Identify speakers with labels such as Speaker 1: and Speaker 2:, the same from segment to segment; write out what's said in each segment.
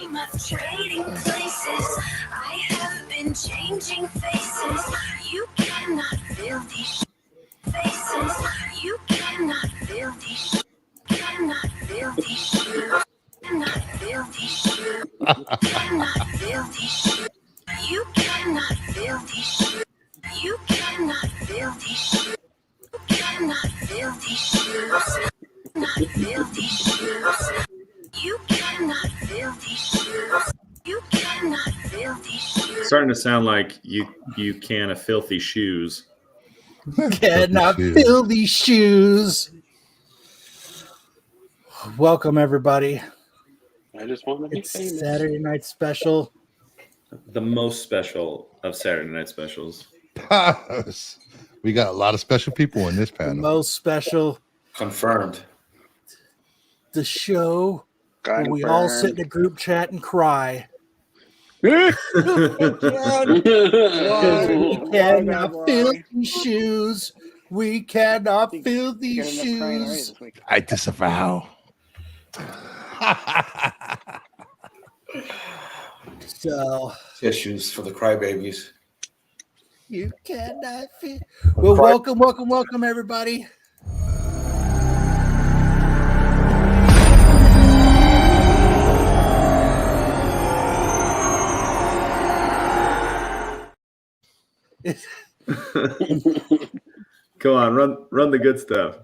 Speaker 1: dream of trading places. I have been changing faces. You cannot feel these faces. You cannot feel these. Cannot feel these shoes. Cannot feel these shoes. Cannot feel these shoes. You cannot feel these shoes. You cannot feel these shoes. You cannot feel these shoes. Cannot feel these shoes. You cannot feel these shoes. You cannot feel these shoes.
Speaker 2: Starting to sound like you can of filthy shoes.
Speaker 3: Cannot feel these shoes. Welcome everybody.
Speaker 4: I just want to be
Speaker 3: It's
Speaker 4: famous.
Speaker 3: Saturday night special.
Speaker 2: The most special of Saturday night specials.
Speaker 5: We got a lot of special people in this
Speaker 3: The
Speaker 5: panel.
Speaker 3: most special.
Speaker 2: Confirmed.
Speaker 3: The show where we all sit in a group chat and cry.
Speaker 4: Whoa.
Speaker 3: We cannot feel these shoes. We cannot feel these shoes.
Speaker 5: I disavow.
Speaker 3: So
Speaker 6: Tissues for the crybabies.
Speaker 3: you cannot feel. Well, welcome, everybody.
Speaker 2: Come on, run the good stuff.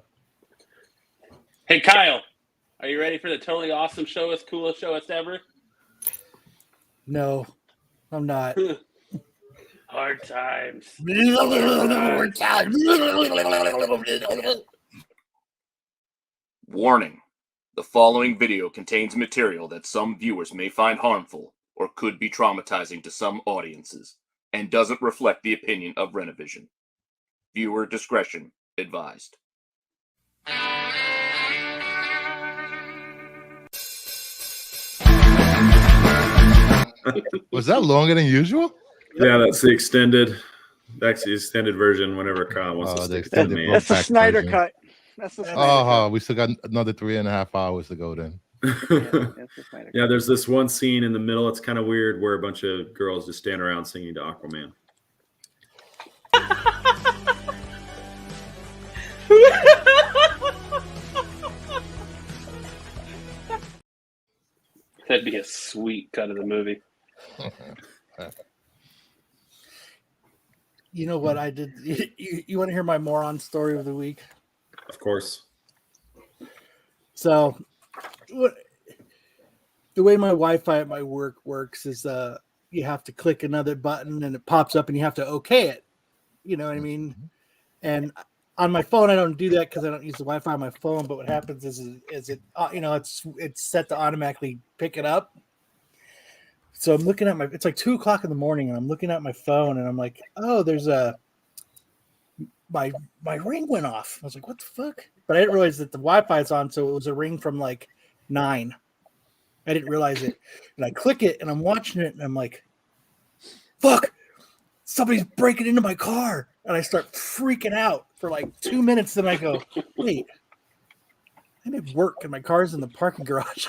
Speaker 4: Hey, Kyle, are you ready for the totally awesome showest, coolest showest ever?
Speaker 3: No, I'm not.
Speaker 4: Hard times.
Speaker 7: Warning. The following video contains material that some viewers may find harmful or could be traumatizing to some audiences and doesn't reflect the opinion of Renovision. Viewer discretion advised.
Speaker 5: Was that longer than usual?
Speaker 2: Yeah, that's the extended. That's the extended version. Whenever Kyle wants to
Speaker 5: The
Speaker 2: stick
Speaker 5: extended
Speaker 2: to me.
Speaker 8: That's the
Speaker 5: compact
Speaker 8: Snyder
Speaker 5: version.
Speaker 8: cut. That's the Snyder
Speaker 5: Oh, we still got another 3.5 hours to go then.
Speaker 8: cut. Yeah, that's the Snyder
Speaker 2: Yeah,
Speaker 8: cut.
Speaker 2: there's this one scene in the middle. It's kind of weird where a bunch of girls just stand around singing to Aquaman.
Speaker 4: That'd be a sweet cut of the movie.
Speaker 3: You know what I did? You want to hear my moron story of the week?
Speaker 2: Of course.
Speaker 3: So, the way my Wi-Fi at my work works is you have to click another button and it pops up and you have to okay it. You know what I mean? And on my phone, I don't do that because I don't use the Wi-Fi on my phone. But what happens is it it's set to automatically pick it up. So I'm looking at it's like 2:00 in the morning and I'm looking at my phone and I'm like, oh, there's my ring went off. I was like, what the fuck? But I didn't realize that the Wi-Fi is on, so it was a ring from like 9. I didn't realize it. And I click it and I'm watching it and I'm like, fuck, somebody's breaking into my car. And I start freaking out for like 2 minutes. Then I go, wait, I'm at work and my car's in the parking garage.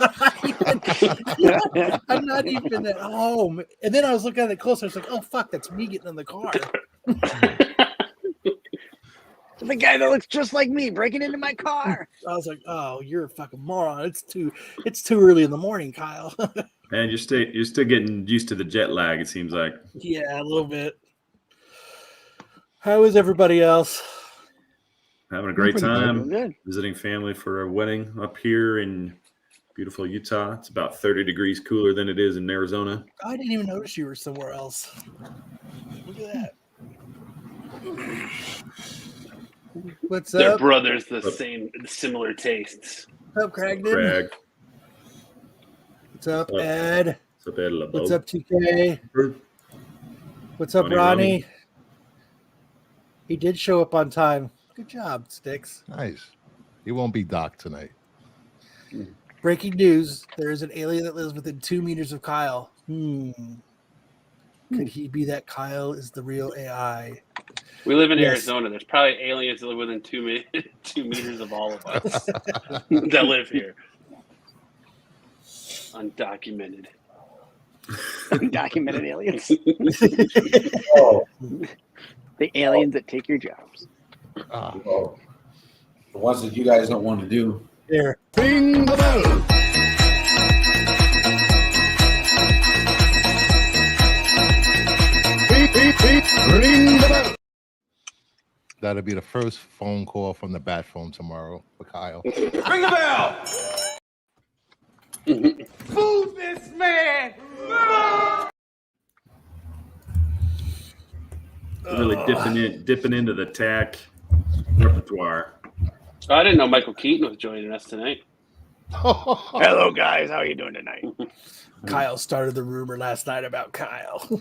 Speaker 3: I'm not even at home. And then I was looking at it closer. I was like, oh, fuck, that's me getting in the car.
Speaker 8: The guy that looks just like me breaking into my car.
Speaker 3: I was like, oh, you're a fucking moron. It's too early in the morning, Kyle.
Speaker 2: And you're still getting used to the jet lag, it seems like.
Speaker 3: Yeah, a little bit. How is everybody else?
Speaker 2: Having a great
Speaker 8: Pretty
Speaker 2: time.
Speaker 8: good.
Speaker 2: Visiting family for a wedding up here in beautiful Utah. It's about 30 degrees cooler than it is in Arizona.
Speaker 3: I didn't even notice you were somewhere else. Look at that. What's
Speaker 4: They're
Speaker 3: up?
Speaker 4: brothers, similar tastes.
Speaker 3: What's up, Cragden?
Speaker 2: Craig.
Speaker 3: What's up,
Speaker 2: Up.
Speaker 3: Ed?
Speaker 2: What's up, Ed LeBeau?
Speaker 3: What's up, TK? What's up,
Speaker 2: Ronnie,
Speaker 3: Ronnie?
Speaker 2: Ronnie.
Speaker 3: He did show up on time. Good job, Sticks.
Speaker 5: Nice. He won't be Doc tonight.
Speaker 3: Breaking news. There is an alien that lives within 2 meters of Kyle. Could he be that Kyle is the real AI?
Speaker 4: We live in
Speaker 3: Yes.
Speaker 4: Arizona. There's probably aliens that live within 2 meters of all of us that live here. Undocumented.
Speaker 8: Documented aliens.
Speaker 6: Oh,
Speaker 8: The aliens that take your jobs.
Speaker 6: oh. The ones that you guys don't want to do.
Speaker 3: Here.
Speaker 5: Ring the bell. Ring the bell. That'll be the first phone call from the bat phone tomorrow for Kyle.
Speaker 6: Ring the bell.
Speaker 1: Move this man!
Speaker 2: Really dipping into the tack repertoire.
Speaker 4: I didn't know Michael Keaton was joining us tonight.
Speaker 8: Hello, guys. How are you doing tonight?
Speaker 3: Kyle started the rumor last night about Kyle.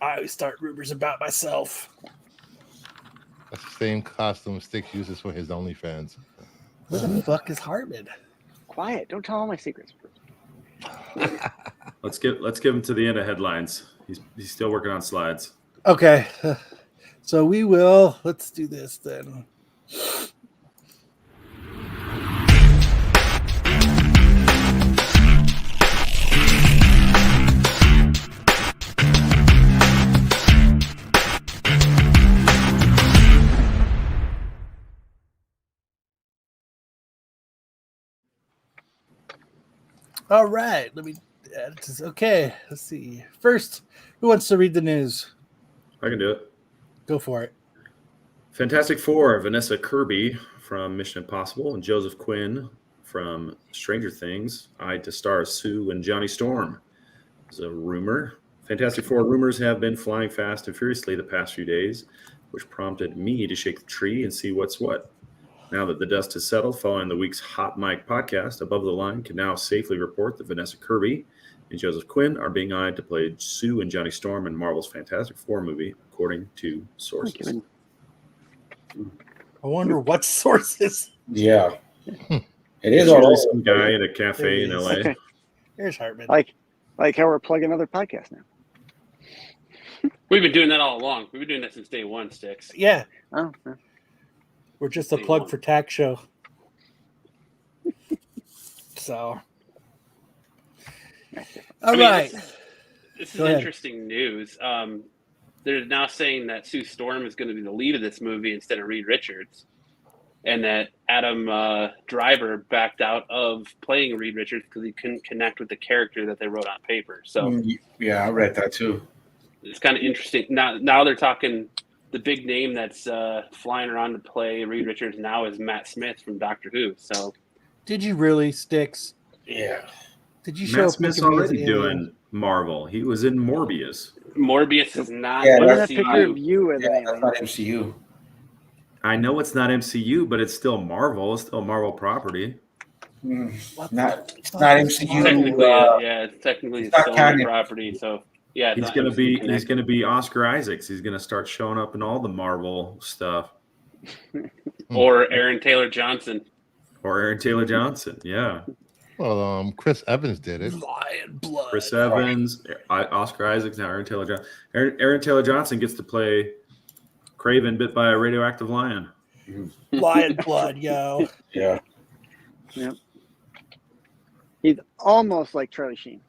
Speaker 3: I always start rumors about myself.
Speaker 5: That's the same costume Sticks uses for his OnlyFans.
Speaker 3: Where the fuck is Hartman?
Speaker 8: Quiet. Don't tell all my secrets.
Speaker 2: Let's give him to the end of headlines. He's still working on slides.
Speaker 3: Okay. So let's do this then. All right. Okay. Let's see. First, who wants to read the news?
Speaker 2: I can do it.
Speaker 3: Go for it.
Speaker 2: Fantastic Four, Vanessa Kirby from Mission Impossible and Joseph Quinn from Stranger Things eyed to star Sue and Johnny Storm. It's a rumor. Fantastic Four rumors have been flying fast and furiously the past few days, which prompted me to shake the tree and see what's what. Now that the dust has settled following the week's Hot Mic podcast, Above the Line can now safely report that Vanessa Kirby and Joseph Quinn are being eyed to play Sue and Johnny Storm in Marvel's Fantastic Four movie, according to sources.
Speaker 3: I wonder what sources.
Speaker 6: Yeah. It is
Speaker 2: It's
Speaker 6: all
Speaker 2: usually
Speaker 6: over.
Speaker 2: some guy at a cafe in LA.
Speaker 8: Okay.
Speaker 3: Here's Hartman.
Speaker 8: Like how we're plugging other podcasts now.
Speaker 4: We've been doing that all along. We've been doing that since day one, Sticks.
Speaker 3: Yeah,
Speaker 8: Oh, yeah.
Speaker 3: we're just a plug for Tax Show. So, all right.
Speaker 4: This is
Speaker 3: Go ahead.
Speaker 4: interesting news. They're now saying that Sue Storm is going to be the lead of this movie instead of Reed Richards, and that Adam Driver backed out of playing Reed Richards because he couldn't connect with the character that they wrote on paper. So
Speaker 6: Yeah, I read that too.
Speaker 4: it's kind of interesting. Now they're talking. The big name that's flying around to play Reed Richards now is Matt Smith from Doctor Who. So
Speaker 3: Did you really, Sticks?
Speaker 6: Yeah.
Speaker 3: Did you show
Speaker 2: Matt
Speaker 3: up
Speaker 2: Smith's
Speaker 3: looking for
Speaker 2: already
Speaker 3: the
Speaker 2: doing
Speaker 3: alien?
Speaker 2: Marvel. He was in Morbius.
Speaker 4: Morbius is not
Speaker 6: Yeah,
Speaker 8: Look at that picture
Speaker 4: MCU.
Speaker 8: of you as an
Speaker 6: Yeah, that's
Speaker 8: alien.
Speaker 6: not MCU.
Speaker 2: I know it's not MCU, but it's still Marvel. It's still a Marvel property.
Speaker 3: What
Speaker 6: Not,
Speaker 3: the
Speaker 6: it's
Speaker 3: fuck?
Speaker 6: not MCU.
Speaker 4: Technically, it's technically
Speaker 6: it's not
Speaker 4: Sony
Speaker 6: canon.
Speaker 4: property. So yeah, it's
Speaker 2: He's
Speaker 4: not
Speaker 2: gonna
Speaker 4: MCU
Speaker 2: be
Speaker 4: connected.
Speaker 2: Oscar Isaacs. He's gonna start showing up in all the Marvel stuff.
Speaker 4: Or Aaron Taylor Johnson.
Speaker 2: Or Aaron Taylor Johnson. Yeah.
Speaker 5: Well, Chris Evans did it.
Speaker 3: Lion blood.
Speaker 2: Chris Evans, Oscar Isaacs, now Aaron Taylor Johnson. Aaron Taylor Johnson gets to play Craven bit by a radioactive lion.
Speaker 3: Lion blood, yo.
Speaker 6: Yeah.
Speaker 8: He's almost like Charlie Sheen.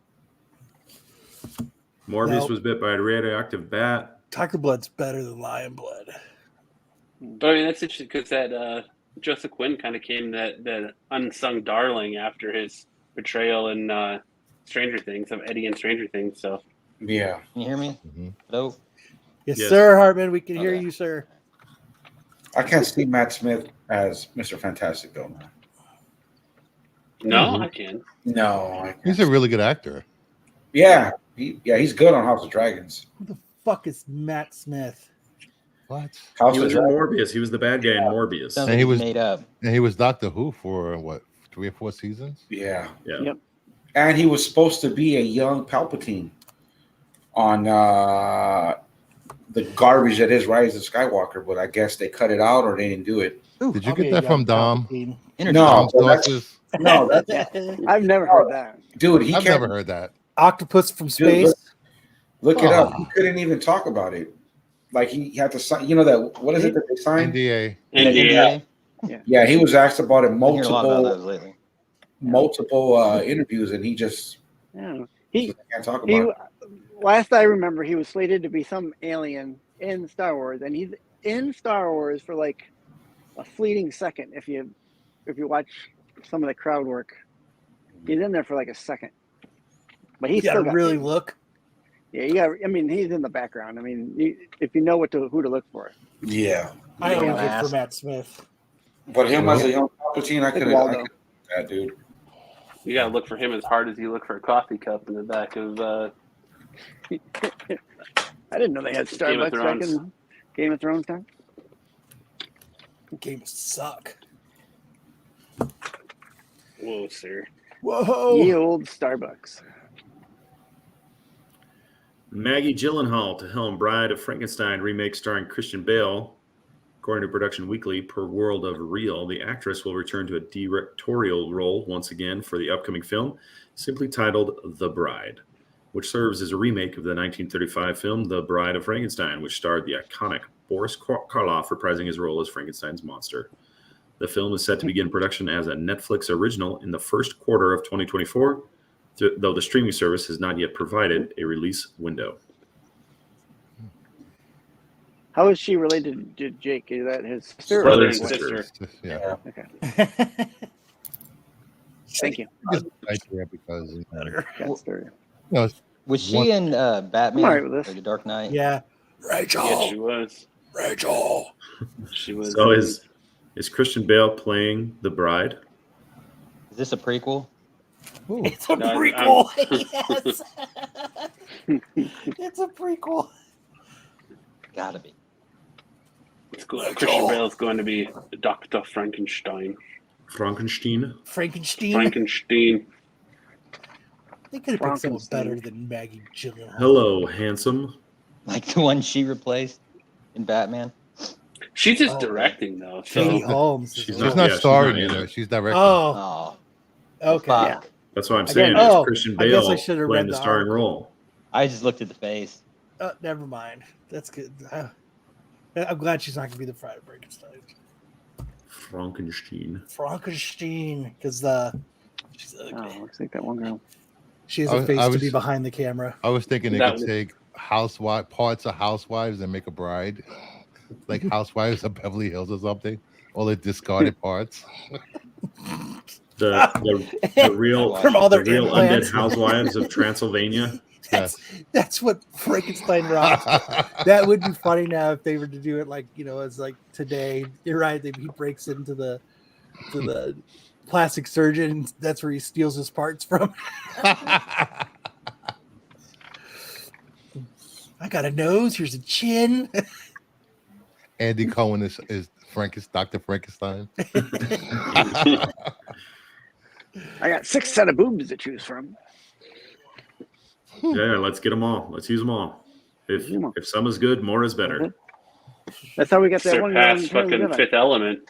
Speaker 2: Morbius
Speaker 3: No.
Speaker 2: was bit by a radioactive bat.
Speaker 3: Tiger blood's better than lion blood.
Speaker 4: But I mean, that's interesting because that Joseph Quinn kind of came that unsung darling after his betrayal in Stranger Things, of Eddie in Stranger Things. So
Speaker 6: Yeah.
Speaker 9: Can you hear me?
Speaker 5: Mhm.
Speaker 9: Hello?
Speaker 3: Yes,
Speaker 2: Yes.
Speaker 3: sir, Hartman. We can hear
Speaker 9: Okay.
Speaker 3: you, sir.
Speaker 6: I can't see Matt Smith as Mr. Fantastic though. Man.
Speaker 4: no, I can.
Speaker 6: No. I
Speaker 5: He's
Speaker 6: can't.
Speaker 5: a really good actor.
Speaker 6: Yeah. He's good on House of Dragons.
Speaker 3: Who the fuck is Matt Smith?
Speaker 5: What?
Speaker 6: House
Speaker 2: He
Speaker 6: of
Speaker 2: was in
Speaker 6: Dragons.
Speaker 2: Morbius. He was the bad guy in Morbius.
Speaker 9: Sounds
Speaker 5: And he
Speaker 9: like
Speaker 5: was-
Speaker 9: made up.
Speaker 5: And he was Doctor Who for what, 3 or 4 seasons?
Speaker 6: Yeah.
Speaker 2: Yeah.
Speaker 8: Yep.
Speaker 6: And he was supposed to be a young Palpatine on the garbage that is Rise of Skywalker, but I guess they cut it out or they didn't do it.
Speaker 5: Did you
Speaker 3: I'll be
Speaker 5: get
Speaker 3: a
Speaker 5: that
Speaker 3: young
Speaker 5: from Dom?
Speaker 3: Palpatine.
Speaker 9: Energy.
Speaker 6: No.
Speaker 5: Dom's
Speaker 6: well, that's-
Speaker 5: sources?
Speaker 6: No, that's,
Speaker 8: I've never heard that.
Speaker 6: dude, he
Speaker 5: I've
Speaker 6: can't
Speaker 5: never heard that.
Speaker 3: Octopus from space.
Speaker 6: look it up.
Speaker 5: Oh.
Speaker 6: He couldn't even talk about it. Like he had to sign. You know that what is it that they signed?
Speaker 5: NDA.
Speaker 4: NDA.
Speaker 6: Yeah, he was asked about it
Speaker 9: I hear a lot about
Speaker 6: multiple
Speaker 9: those lately.
Speaker 6: multiple interviews, and he just
Speaker 8: Yeah. He
Speaker 6: I can't talk
Speaker 8: he.
Speaker 6: about it.
Speaker 8: Last I remember, he was slated to be some alien in Star Wars, and he's in Star Wars for like a fleeting second. If you watch some of the crowd work, he's in there for like a second. But
Speaker 3: You
Speaker 8: he's
Speaker 3: gotta
Speaker 8: still got
Speaker 3: really look.
Speaker 8: Yeah, you got. I mean, he's in the background. I mean, if you know who to look for.
Speaker 6: Yeah.
Speaker 3: I
Speaker 8: You
Speaker 3: always
Speaker 8: gotta
Speaker 3: look for
Speaker 8: ask.
Speaker 3: Matt Smith.
Speaker 6: But him
Speaker 5: Well,
Speaker 6: as a young Palpatine, I
Speaker 8: Like
Speaker 6: could
Speaker 8: Waldo.
Speaker 6: have that dude.
Speaker 4: You gotta look for him as hard as you look for a coffee cup in the back of
Speaker 8: I didn't know they had
Speaker 4: Game of
Speaker 8: Starbucks back
Speaker 4: Thrones.
Speaker 8: in Game of Thrones time.
Speaker 3: Games suck.
Speaker 4: Whoa, sir.
Speaker 3: Whoa.
Speaker 8: Ye old Starbucks.
Speaker 2: Maggie Gyllenhaal to helm Bride of Frankenstein remake starring Christian Bale. According to Production Weekly, per World of Real, the actress will return to a directorial role once again for the upcoming film, simply titled The Bride, which serves as a remake of the 1935 film The Bride of Frankenstein, which starred the iconic Boris Karloff reprising his role as Frankenstein's monster. The film is set to begin production as a Netflix original in the first quarter of 2024, though the streaming service has not yet provided a release window.
Speaker 8: How is she related to Jake? Is that his sister?
Speaker 4: Brother
Speaker 8: or
Speaker 4: and
Speaker 8: what?
Speaker 4: sister.
Speaker 5: Yeah.
Speaker 8: Okay. Thank you.
Speaker 5: Right there because
Speaker 8: Got story.
Speaker 5: no,
Speaker 9: Was she
Speaker 5: One-
Speaker 9: in Batman
Speaker 8: I'm all right with this.
Speaker 9: or The Dark Knight?
Speaker 3: Yeah.
Speaker 4: Yeah, she was.
Speaker 3: Rachel.
Speaker 4: She was.
Speaker 2: So is Christian Bale playing the bride?
Speaker 9: Is this a prequel?
Speaker 3: It's a
Speaker 4: No,
Speaker 3: prequel. Yes. It's a prequel.
Speaker 9: Gotta be.
Speaker 4: It's cool. Christian Bale's going to be Dr. Frankenstein.
Speaker 2: Frankenstein?
Speaker 3: Frankenstein.
Speaker 4: Frankenstein.
Speaker 3: They could have picked someone
Speaker 8: Frankenstein.
Speaker 3: better than Maggie Gyllenhaal.
Speaker 2: Hello, handsome.
Speaker 9: Like the one she replaced in Batman?
Speaker 4: She's just
Speaker 3: Oh,
Speaker 4: directing though.
Speaker 3: Katie
Speaker 4: So
Speaker 3: Holmes.
Speaker 2: She's
Speaker 3: is
Speaker 5: she's
Speaker 3: on.
Speaker 5: not
Speaker 2: she's
Speaker 5: starring
Speaker 2: not
Speaker 5: in
Speaker 2: in
Speaker 5: it.
Speaker 2: it.
Speaker 5: She's directing.
Speaker 3: Oh,
Speaker 9: Oh,
Speaker 3: okay.
Speaker 9: fuck.
Speaker 2: That's what I'm
Speaker 8: Again,
Speaker 2: saying.
Speaker 3: oh,
Speaker 2: It's Christian
Speaker 3: I guess I
Speaker 2: Bale
Speaker 3: should have
Speaker 2: playing
Speaker 3: read
Speaker 2: the
Speaker 3: the
Speaker 2: starring
Speaker 3: article.
Speaker 2: role.
Speaker 9: I just looked at the face.
Speaker 3: Never mind. That's good. I'm glad she's not going to be the Friday Frankenstein. Frankenstein, because she's ugly.
Speaker 8: Oh, looks like that one girl.
Speaker 3: She has
Speaker 5: I
Speaker 3: a
Speaker 5: was-
Speaker 3: face
Speaker 5: I
Speaker 3: to
Speaker 5: was-
Speaker 3: be behind the camera.
Speaker 5: I was thinking they
Speaker 4: That
Speaker 5: could
Speaker 4: was-
Speaker 5: take parts of Housewives and make a bride, like Housewives of Beverly Hills or something. All the discarded parts.
Speaker 2: The real
Speaker 3: From all their
Speaker 2: the real
Speaker 3: implants.
Speaker 2: undead housewives of Transylvania.
Speaker 3: That's what Frankenstein rocks. That would be funny now if they were to do it like, as like today. You're right. He breaks into the plastic surgeon. That's where he steals his parts from. I got a nose. Here's a chin.
Speaker 5: Andy Cohen is Dr. Frankenstein.
Speaker 8: I got 6 set of boobs to choose from.
Speaker 2: Yeah, let's get them all. Let's use them all. If some is good, more is better.
Speaker 8: That's how we got that one girl in
Speaker 4: Surpass
Speaker 8: Return of the
Speaker 4: fucking
Speaker 8: Jedi.
Speaker 4: Fifth Element.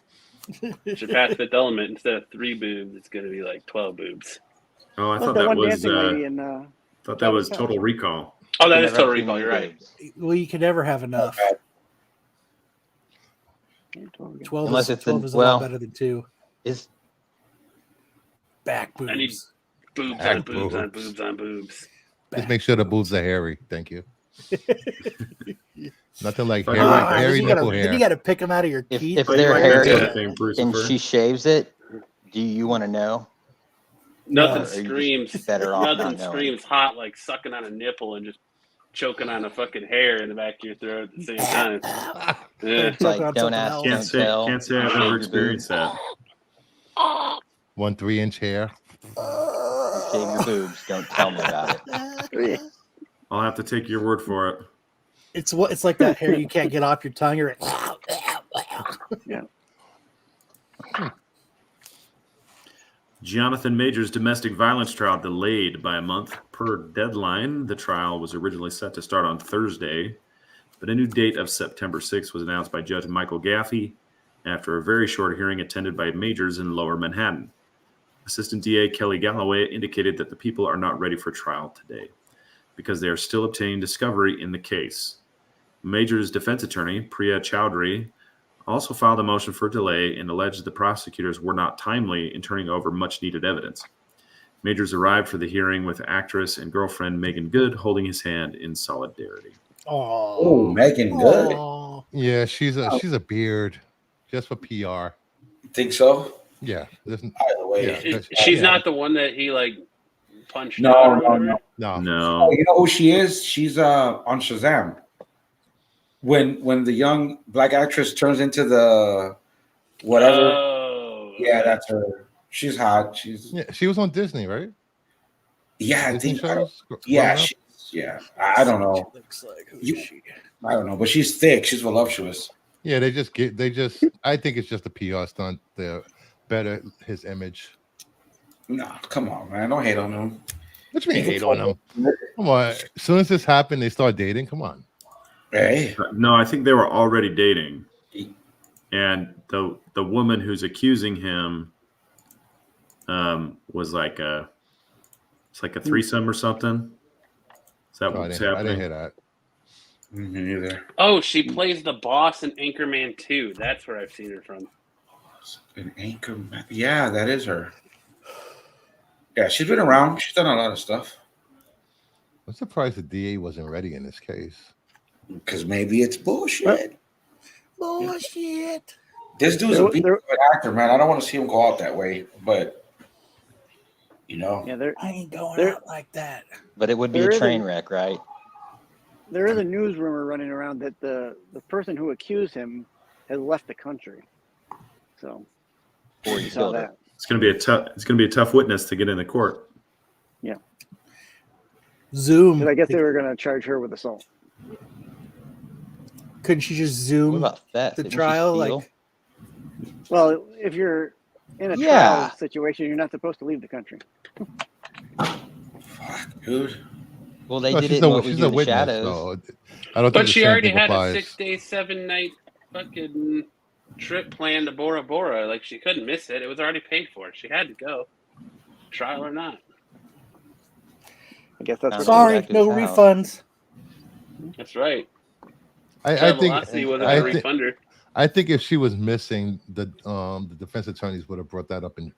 Speaker 4: Surpass Fifth Element. Instead of 3 boobs, it's going to be like 12 boobs.
Speaker 2: Oh, I
Speaker 8: Like
Speaker 2: thought
Speaker 8: the
Speaker 2: that
Speaker 8: one
Speaker 2: was
Speaker 8: dancing lady in
Speaker 2: Total Recall.
Speaker 4: Oh, that
Speaker 9: You
Speaker 4: is
Speaker 9: never
Speaker 4: Total
Speaker 9: have too
Speaker 4: Recall.
Speaker 9: many
Speaker 4: You're right.
Speaker 9: boobs.
Speaker 3: Well, you can never have enough. 12
Speaker 9: Unless
Speaker 3: is,
Speaker 9: it's
Speaker 3: 12
Speaker 9: in-
Speaker 3: is a
Speaker 9: well-
Speaker 3: lot better than 2.
Speaker 9: Is
Speaker 3: Back boobs.
Speaker 4: I need boobs
Speaker 5: Back
Speaker 4: on boobs on
Speaker 5: boobs.
Speaker 4: boobs on boobs.
Speaker 5: Just make sure the boobs are hairy. Thank you. Nothing like
Speaker 2: Fuck,
Speaker 5: hairy,
Speaker 2: Ah,
Speaker 3: then
Speaker 5: hairy
Speaker 3: you gotta,
Speaker 5: nipple
Speaker 3: then
Speaker 5: hair.
Speaker 3: you got to pick them out of your
Speaker 9: if,
Speaker 3: teeth.
Speaker 9: if
Speaker 2: Oh, you
Speaker 9: they're
Speaker 2: like that
Speaker 9: hairy
Speaker 2: sort of thing,
Speaker 9: and
Speaker 2: Brucifer.
Speaker 9: she shaves it, do you want to know?
Speaker 4: Nothing
Speaker 9: Or are you just
Speaker 4: screams.
Speaker 9: better off not
Speaker 4: Nothing
Speaker 9: knowing?
Speaker 4: screams hot like sucking on a nipple and just choking on a fucking hair in the back of your throat at the same time. Yeah.
Speaker 9: It's like,
Speaker 3: on
Speaker 9: don't
Speaker 3: something
Speaker 9: ask,
Speaker 3: else.
Speaker 9: don't tell.
Speaker 2: Can't say I've
Speaker 9: shave
Speaker 2: ever
Speaker 9: your
Speaker 2: experienced that.
Speaker 5: 1 3-inch hair.
Speaker 9: boobs. Shave your boobs. Don't tell me about it.
Speaker 2: I'll have to take your word for it.
Speaker 3: It's like that hair you can't get off your tongue. You're
Speaker 2: Jonathan Major's domestic violence trial delayed by a month per deadline. The trial was originally set to start on Thursday, but a new date of September 6th was announced by Judge Michael Gaffey after a very short hearing attended by Majors in Lower Manhattan. Assistant DA Kelly Galloway indicated that the people are not ready for trial today because they are still obtaining discovery in the case. Major's defense attorney, Priya Chowdhury, also filed a motion for delay and alleged the prosecutors were not timely in turning over much needed evidence. Majors arrived for the hearing with actress and girlfriend Megan Good holding his hand in solidarity.
Speaker 6: Oh, Megan Good.
Speaker 3: Aw.
Speaker 5: Yeah, she's a beard, just for PR.
Speaker 6: Think so?
Speaker 5: Yeah,
Speaker 6: By the way,
Speaker 5: yeah.
Speaker 4: She's
Speaker 5: Yeah.
Speaker 4: not the one that he like punched
Speaker 6: No,
Speaker 4: out or
Speaker 6: no,
Speaker 4: whatever.
Speaker 6: no.
Speaker 5: No,
Speaker 2: No.
Speaker 6: Oh, you know who she is? She's on Shazam. When the young black actress turns into the whatever,
Speaker 4: Oh,
Speaker 6: yeah,
Speaker 4: okay.
Speaker 6: that's her. She's hot. She's
Speaker 5: yeah, she was on Disney, right?
Speaker 6: yeah, I
Speaker 5: Disney
Speaker 6: think
Speaker 5: shows.
Speaker 6: yeah,
Speaker 5: growing up?
Speaker 6: I don't know.
Speaker 3: Looks like who
Speaker 6: You-
Speaker 3: is she?
Speaker 6: I don't know, but she's thick. She's voluptuous.
Speaker 5: Yeah, they just I think it's just a PR stunt. They're better his image.
Speaker 6: No, come on, man. Don't hate on him.
Speaker 5: What you mean
Speaker 6: He
Speaker 5: hate
Speaker 6: can
Speaker 5: on them? Come on. As soon as this happened, they start dating. Come on.
Speaker 6: Hey,
Speaker 2: No, I think they were already dating. And the woman who's accusing him was like it's like a threesome or something. Is that
Speaker 5: No, I
Speaker 2: what's
Speaker 5: didn't
Speaker 2: happening?
Speaker 5: hear that.
Speaker 6: me neither.
Speaker 4: Oh, she plays the boss in Anchorman 2. That's where I've seen her from.
Speaker 6: An anchor. Yeah, that is her. Yeah, she's been around. She's done a lot of stuff.
Speaker 5: I'm surprised the DA wasn't ready in this case.
Speaker 6: Because maybe it's bullshit.
Speaker 3: Bullshit.
Speaker 6: This dude's a beat actor, man. I don't want to see him go out that way, but you know,
Speaker 8: Yeah,
Speaker 3: I ain't going out like that.
Speaker 9: But it would be
Speaker 8: There
Speaker 9: a
Speaker 8: is
Speaker 9: train
Speaker 8: a-
Speaker 9: wreck, right?
Speaker 8: there is a news rumor running around that the person who accused him has left the country. So
Speaker 9: Or you
Speaker 8: you saw
Speaker 9: killed her.
Speaker 8: that.
Speaker 2: It's gonna be a tough witness to get in the court.
Speaker 3: Zoom.
Speaker 8: 'Cause I guess they were going to charge her with assault.
Speaker 3: Couldn't she just
Speaker 9: What
Speaker 3: zoom
Speaker 9: about theft?
Speaker 3: the
Speaker 9: Didn't she
Speaker 3: trial?
Speaker 9: steal?
Speaker 3: Like,
Speaker 8: Well, if you're in a
Speaker 9: Yeah.
Speaker 8: trial situation, you're not supposed to leave the country.
Speaker 6: fuck, dude.
Speaker 9: Well, they
Speaker 5: No,
Speaker 9: did
Speaker 5: she's
Speaker 9: it in What We
Speaker 5: she's
Speaker 9: Do
Speaker 5: a
Speaker 9: in the
Speaker 5: witness,
Speaker 9: Shadows.
Speaker 5: so I don't think
Speaker 4: But
Speaker 5: the
Speaker 4: she
Speaker 5: same
Speaker 4: already
Speaker 5: thing
Speaker 4: had
Speaker 5: applies.
Speaker 4: a 6-day, 7-night fucking trip planned to Bora Bora. Like, she couldn't miss it. It was already paid for. She had to go, trial or not.
Speaker 8: I guess that's what
Speaker 3: sorry,
Speaker 9: back to
Speaker 3: no
Speaker 9: his house.
Speaker 3: refunds.
Speaker 4: That's right.
Speaker 5: I think
Speaker 4: Velocity wasn't
Speaker 5: I
Speaker 4: going to
Speaker 5: thi-
Speaker 4: refund her.
Speaker 5: I think if she was missing, the defense attorneys would have brought that up in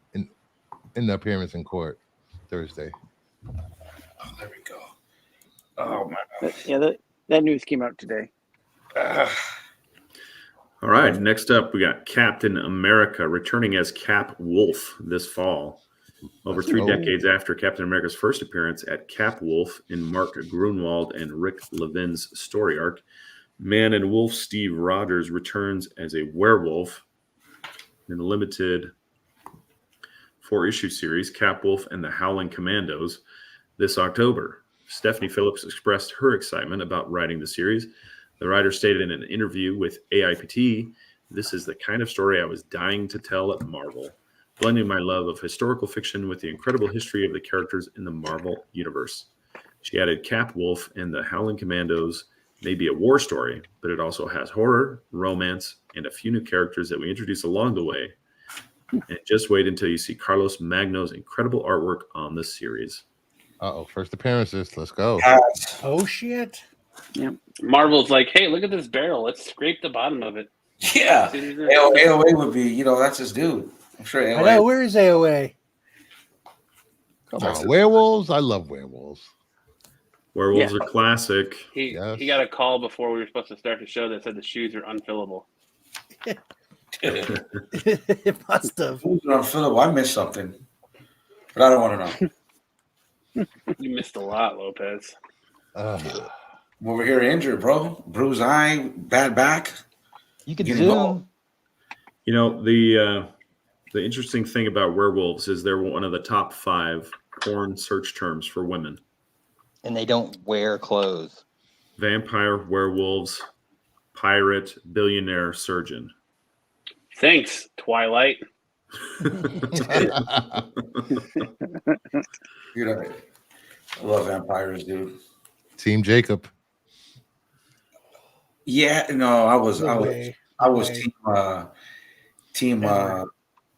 Speaker 5: the appearance in court Thursday.
Speaker 6: Oh, there we go. Oh my
Speaker 8: But, that news came out today.
Speaker 6: God.
Speaker 2: All right, next up we got Captain America returning as Cap Wolf this fall. Over 3
Speaker 5: Oh.
Speaker 2: decades after Captain America's first appearance at Cap Wolf in Mark Grunwald and Rick Levin's story arc, Man and Wolf Steve Rogers returns as a werewolf in a limited 4-issue series, Cap Wolf and the Howling Commandos, this October. Stephanie Phillips expressed her excitement about writing the series. The writer stated in an interview with AIPT, "This is the kind of story I was dying to tell at Marvel, blending my love of historical fiction with the incredible history of the characters in the Marvel universe." She added, "Cap Wolf and the Howling Commandos may be a war story, but it also has horror, romance, and a few new characters that we introduce along the way. And just wait until you see Carlos Magno's incredible artwork on the series."
Speaker 5: First appearances. Let's go.
Speaker 6: Yes.
Speaker 3: Oh shit.
Speaker 4: Marvel's like, hey, look at this barrel. Let's scrape the bottom of it.
Speaker 6: Yeah.
Speaker 4: See what he's doing?
Speaker 6: AOA would be, that's his dude. I'm sure
Speaker 3: I
Speaker 6: AOA.
Speaker 3: know. Where is AOA?
Speaker 5: Come
Speaker 6: That's
Speaker 5: on,
Speaker 6: it.
Speaker 5: werewolves. I love werewolves.
Speaker 2: Werewolves are classic.
Speaker 4: He
Speaker 5: Yes.
Speaker 4: got a call before we were supposed to start the show that said the shoes are unfillable.
Speaker 3: It must have.
Speaker 6: Philip, I missed something, but I don't want to know.
Speaker 4: You missed a lot, Lopez.
Speaker 6: I'm over here injured, bro. Bruised eye, bad back.
Speaker 9: You could
Speaker 6: Getting
Speaker 9: zoom.
Speaker 6: bald.
Speaker 2: You know, the interesting thing about werewolves is they're one of the top 5 porn search terms for women.
Speaker 9: And they don't wear clothes.
Speaker 2: Vampire, werewolves, pirate, billionaire, surgeon.
Speaker 4: Thanks, Twilight.
Speaker 6: I love vampires, dude.
Speaker 5: Team Jacob.
Speaker 6: Yeah, no, I was
Speaker 3: No way.
Speaker 6: team
Speaker 3: Edward.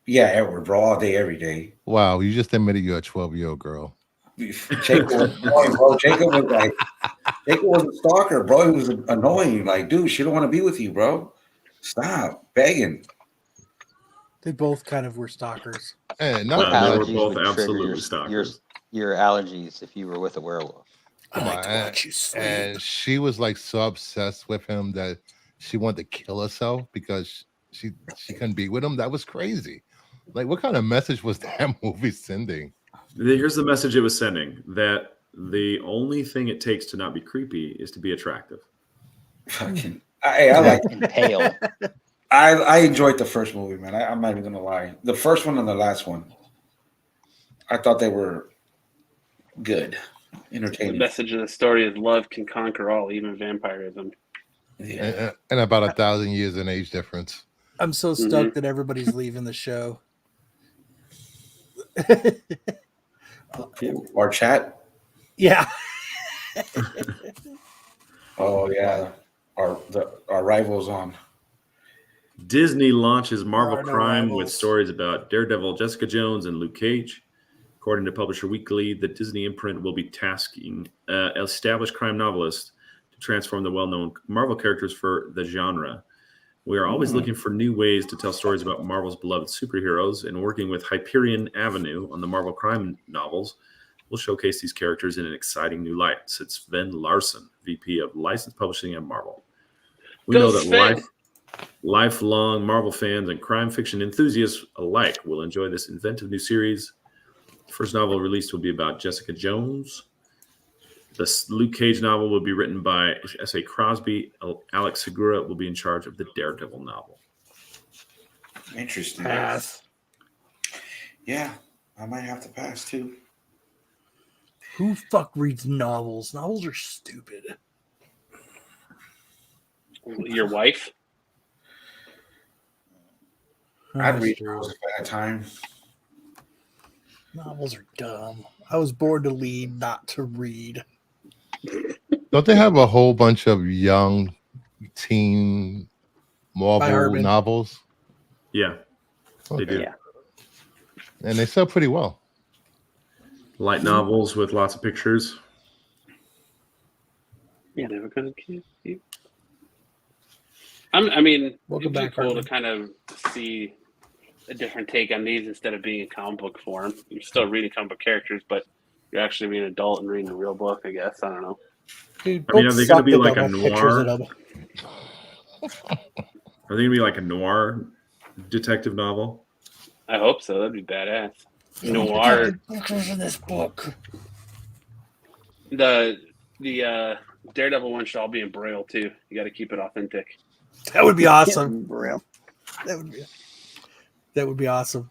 Speaker 6: Edward, bro, all day, every day.
Speaker 5: Wow, you just admitted you're a 12-year-old girl.
Speaker 6: Jacob was annoying, bro. Jacob was a stalker, bro. He was annoying. Like, dude, she don't want to be with you, bro. Stop begging.
Speaker 3: They both kind of were stalkers.
Speaker 5: And
Speaker 9: What
Speaker 5: not
Speaker 2: They were
Speaker 9: allergies
Speaker 2: both
Speaker 9: would trigger
Speaker 2: absolutely stalkers.
Speaker 9: your allergies if you were with a werewolf?
Speaker 3: I
Speaker 5: come
Speaker 3: like
Speaker 5: on,
Speaker 3: to watch you sleep.
Speaker 5: and she was like so obsessed with him that she wanted to kill herself because she couldn't be with him. That was crazy. Like, what kind of message was that movie sending?
Speaker 2: Here's the message it was sending: that the only thing it takes to not be creepy is to be attractive.
Speaker 6: Fucking, I like.
Speaker 9: And pale.
Speaker 6: I enjoyed the first movie, man. I'm not even gonna lie. The first one and the last one, I thought they were good,
Speaker 4: The
Speaker 6: entertaining.
Speaker 4: message of the story is love can conquer all, even vampirism.
Speaker 6: Yeah.
Speaker 5: And about 1,000 years in age difference.
Speaker 3: I'm so stoked that everybody's leaving the show.
Speaker 6: Our chat.
Speaker 3: Yeah.
Speaker 6: Oh yeah. Our rivals on.
Speaker 2: Disney launches Marvel
Speaker 3: There are no
Speaker 2: Crime with
Speaker 3: rivals.
Speaker 2: stories about Daredevil, Jessica Jones, and Luke Cage. According to Publisher Weekly, the Disney imprint will be tasking established crime novelists to transform the well-known Marvel characters for the genre. We are always looking for new ways to tell stories about Marvel's beloved superheroes, and working with Hyperion Avenue on the Marvel crime novels will showcase these characters in an exciting new light, said Sven Larson, VP of Licensed Publishing at Marvel. We
Speaker 4: Go
Speaker 2: know that
Speaker 4: Sven!
Speaker 2: lifelong Marvel fans and crime fiction enthusiasts alike will enjoy this inventive new series. The first novel released will be about Jessica Jones. The Luke Cage novel will be written by S.A. Crosby. Alex Segura will be in charge of the Daredevil novel.
Speaker 6: Interesting.
Speaker 3: Pass.
Speaker 6: Yeah, I might have to pass too.
Speaker 3: Who fuck reads novels? Novels are stupid.
Speaker 4: Your wife?
Speaker 6: I'd
Speaker 3: That's
Speaker 6: read
Speaker 3: true.
Speaker 6: those if I had time.
Speaker 3: Novels are dumb. I was born to lead, not to read.
Speaker 5: Don't they have a whole bunch of young teen
Speaker 3: By
Speaker 5: Marvel
Speaker 3: Urban.
Speaker 5: novels?
Speaker 2: Yeah, they do.
Speaker 8: Yeah.
Speaker 5: And they sell pretty well.
Speaker 2: Light novels with lots of pictures.
Speaker 8: Yeah.
Speaker 4: Never gonna kiss you. I mean,
Speaker 3: Welcome
Speaker 4: it'd be
Speaker 3: back,
Speaker 4: cool
Speaker 3: Hartman.
Speaker 4: to kind of see a different take on these instead of being in comic book form. You're still reading comic book characters, but you're actually being an adult and reading a real book, I guess. I don't know.
Speaker 3: Dude,
Speaker 2: I mean,
Speaker 3: books
Speaker 2: are they gonna
Speaker 3: suck
Speaker 2: be
Speaker 3: that
Speaker 2: like
Speaker 3: don't
Speaker 2: a
Speaker 3: have pictures in
Speaker 2: noir?
Speaker 3: them.
Speaker 2: Are they gonna be like a noir detective novel?
Speaker 4: I hope so. That'd be badass.
Speaker 3: Look
Speaker 4: Noir.
Speaker 3: at the pictures in this book.
Speaker 4: The Daredevil one should all be in Braille too. You got to keep it authentic.
Speaker 3: That would be awesome.
Speaker 8: Braille.
Speaker 3: That would be awesome.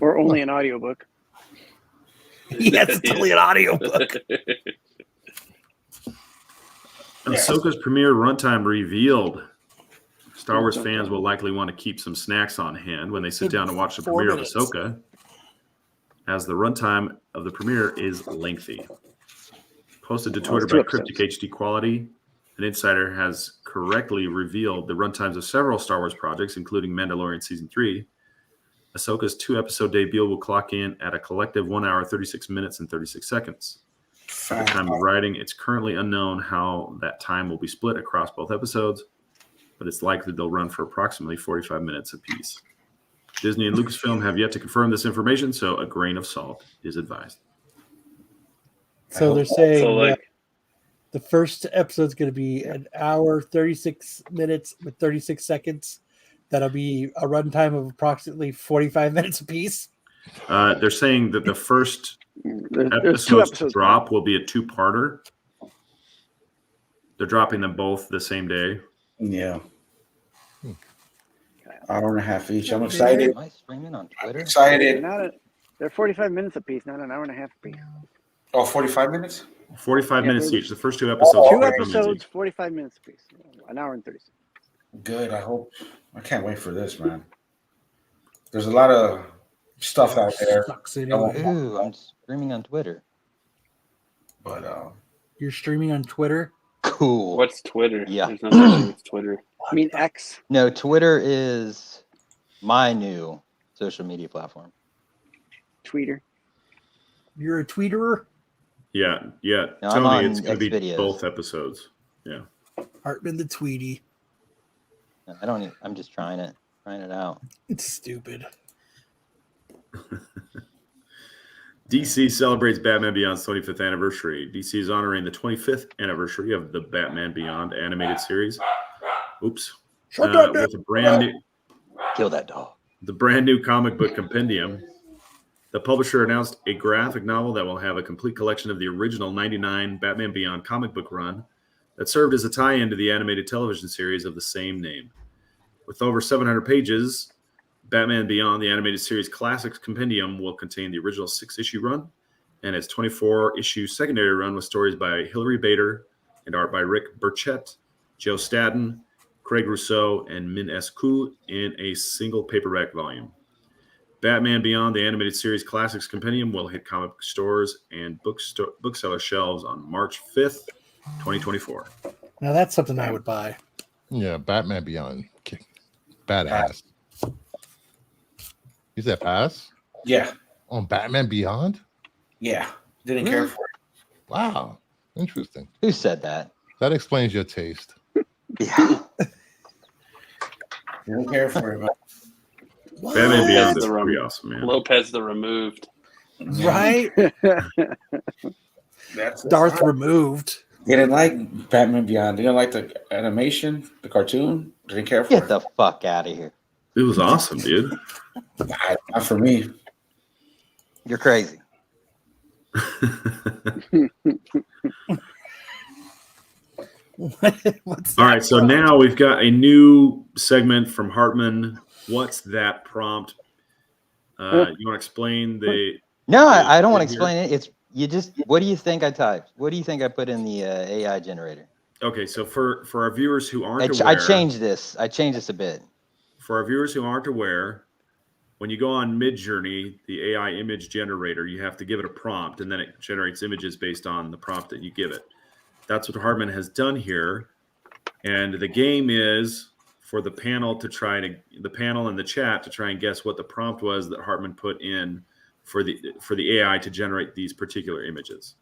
Speaker 8: Or only an audiobook.
Speaker 3: Yes, it's totally an audiobook.
Speaker 2: Ahsoka's premiere runtime revealed. Star Wars fans will likely want to keep some snacks on hand when they sit down to watch the
Speaker 3: 4
Speaker 2: premiere
Speaker 3: minutes.
Speaker 2: of Ahsoka, as the runtime of the premiere is lengthy. Posted to
Speaker 8: Well,
Speaker 2: Twitter
Speaker 8: it's 2
Speaker 2: by Cryptic
Speaker 8: episodes.
Speaker 2: HD Quality, an insider has correctly revealed the runtimes of several Star Wars projects, including Mandalorian Season 3. Ahsoka's 2-episode debut will clock in at a collective 1 hour, 36 minutes, and 36 seconds. At the time of writing, it's currently unknown how that time will be split across both episodes, but it's likely they'll run for approximately 45 minutes apiece. Disney and Lucasfilm have yet to confirm this information, so a grain of salt is advised.
Speaker 3: So they're saying
Speaker 4: So like,
Speaker 3: the first episode's going to be an hour, 36 minutes with 36 seconds. That'll be a runtime of approximately 45 minutes apiece.
Speaker 2: They're saying that the first
Speaker 8: There's 2 episodes.
Speaker 2: drop will be a 2-parter. They're dropping them both the same day.
Speaker 6: Yeah. Hour and a half each. I'm excited.
Speaker 9: Am I streaming on Twitter?
Speaker 6: Excited.
Speaker 8: They're 45 minutes apiece, not an hour and a half apiece.
Speaker 6: Oh, 45 minutes?
Speaker 2: 45
Speaker 8: Yeah,
Speaker 2: minutes
Speaker 8: they're-
Speaker 2: each. The first 2 episodes.
Speaker 8: 2
Speaker 2: are 45 minutes
Speaker 8: episodes,
Speaker 2: each.
Speaker 8: 45 minutes apiece. An hour and 36.
Speaker 6: Good. I can't wait for this, man. There's a lot of stuff out there,
Speaker 3: Sucks anyway.
Speaker 9: Ooh, I'm streaming on Twitter.
Speaker 6: but
Speaker 3: You're streaming on Twitter?
Speaker 9: Cool.
Speaker 4: what's Twitter?
Speaker 9: Yeah.
Speaker 4: There's nothing to do with Twitter.
Speaker 8: I mean, X.
Speaker 9: No, Twitter is my new social media platform.
Speaker 8: Tweeter.
Speaker 3: You're a tweeterer?
Speaker 2: Yeah.
Speaker 9: No, I'm
Speaker 2: Tony,
Speaker 9: on
Speaker 2: it's going to be
Speaker 9: Xvideos.
Speaker 2: both episodes. Yeah.
Speaker 3: Hartman the Tweety.
Speaker 9: I'm just trying it out.
Speaker 3: It's stupid.
Speaker 2: DC celebrates Batman Beyond's 25th anniversary. DC is honoring the 25th anniversary of the Batman Beyond animated series. Oops. With a brand new
Speaker 9: Kill that dog.
Speaker 2: the brand new comic book compendium. The publisher announced a graphic novel that will have a complete collection of the original 99 Batman Beyond comic book run that served as a tie-in to the animated television series of the same name. With over 700 pages, Batman Beyond, the animated series Classics Compendium, will contain the original 6-issue run and its 24-issue secondary run with stories by Hilary Bader and art by Rick Burchett, Joe Staden, Craig Rousseau, and Min S. Koo in a single paperback volume. Batman Beyond, the animated series Classics Compendium, will hit comic book stores and bookseller shelves on March 5th, 2024.
Speaker 3: Now that's something I would buy.
Speaker 5: Yeah, Batman Beyond. Badass. You said pass?
Speaker 6: Yeah.
Speaker 5: On Batman Beyond?
Speaker 6: Yeah. Didn't care for it.
Speaker 5: Wow. Interesting.
Speaker 9: Who said that?
Speaker 5: That explains your taste.
Speaker 9: Yeah.
Speaker 6: Didn't care for it, man.
Speaker 2: Batman Beyond
Speaker 4: Lopez
Speaker 2: is
Speaker 4: the
Speaker 2: pretty awesome, man.
Speaker 4: Lopez the Removed.
Speaker 3: Right?
Speaker 6: That's
Speaker 3: Darth removed.
Speaker 6: Didn't like Batman Beyond. Didn't like the animation, the cartoon. Didn't care for
Speaker 9: Get
Speaker 6: it.
Speaker 9: the fuck out of here.
Speaker 2: It was awesome, dude.
Speaker 6: Not for me.
Speaker 9: You're crazy.
Speaker 3: What's
Speaker 2: All right, so now we've got a new segment from Hartman. What's that prompt? You want to explain the?
Speaker 9: No, I don't want to
Speaker 2: here?
Speaker 9: explain it. It's you just. What do you think I typed? What do you think I put in the AI generator?
Speaker 2: Okay, so for our viewers who aren't aware,
Speaker 9: I changed this. I changed this a bit.
Speaker 2: For our viewers who aren't aware, when you go on Midjourney, the AI image generator, you have to give it a prompt, and then it generates images based on the prompt that you give it. That's what Hartman has done here, and the game is for the panel and the chat to try and guess what the prompt was that Hartman put in for the AI to generate these particular images.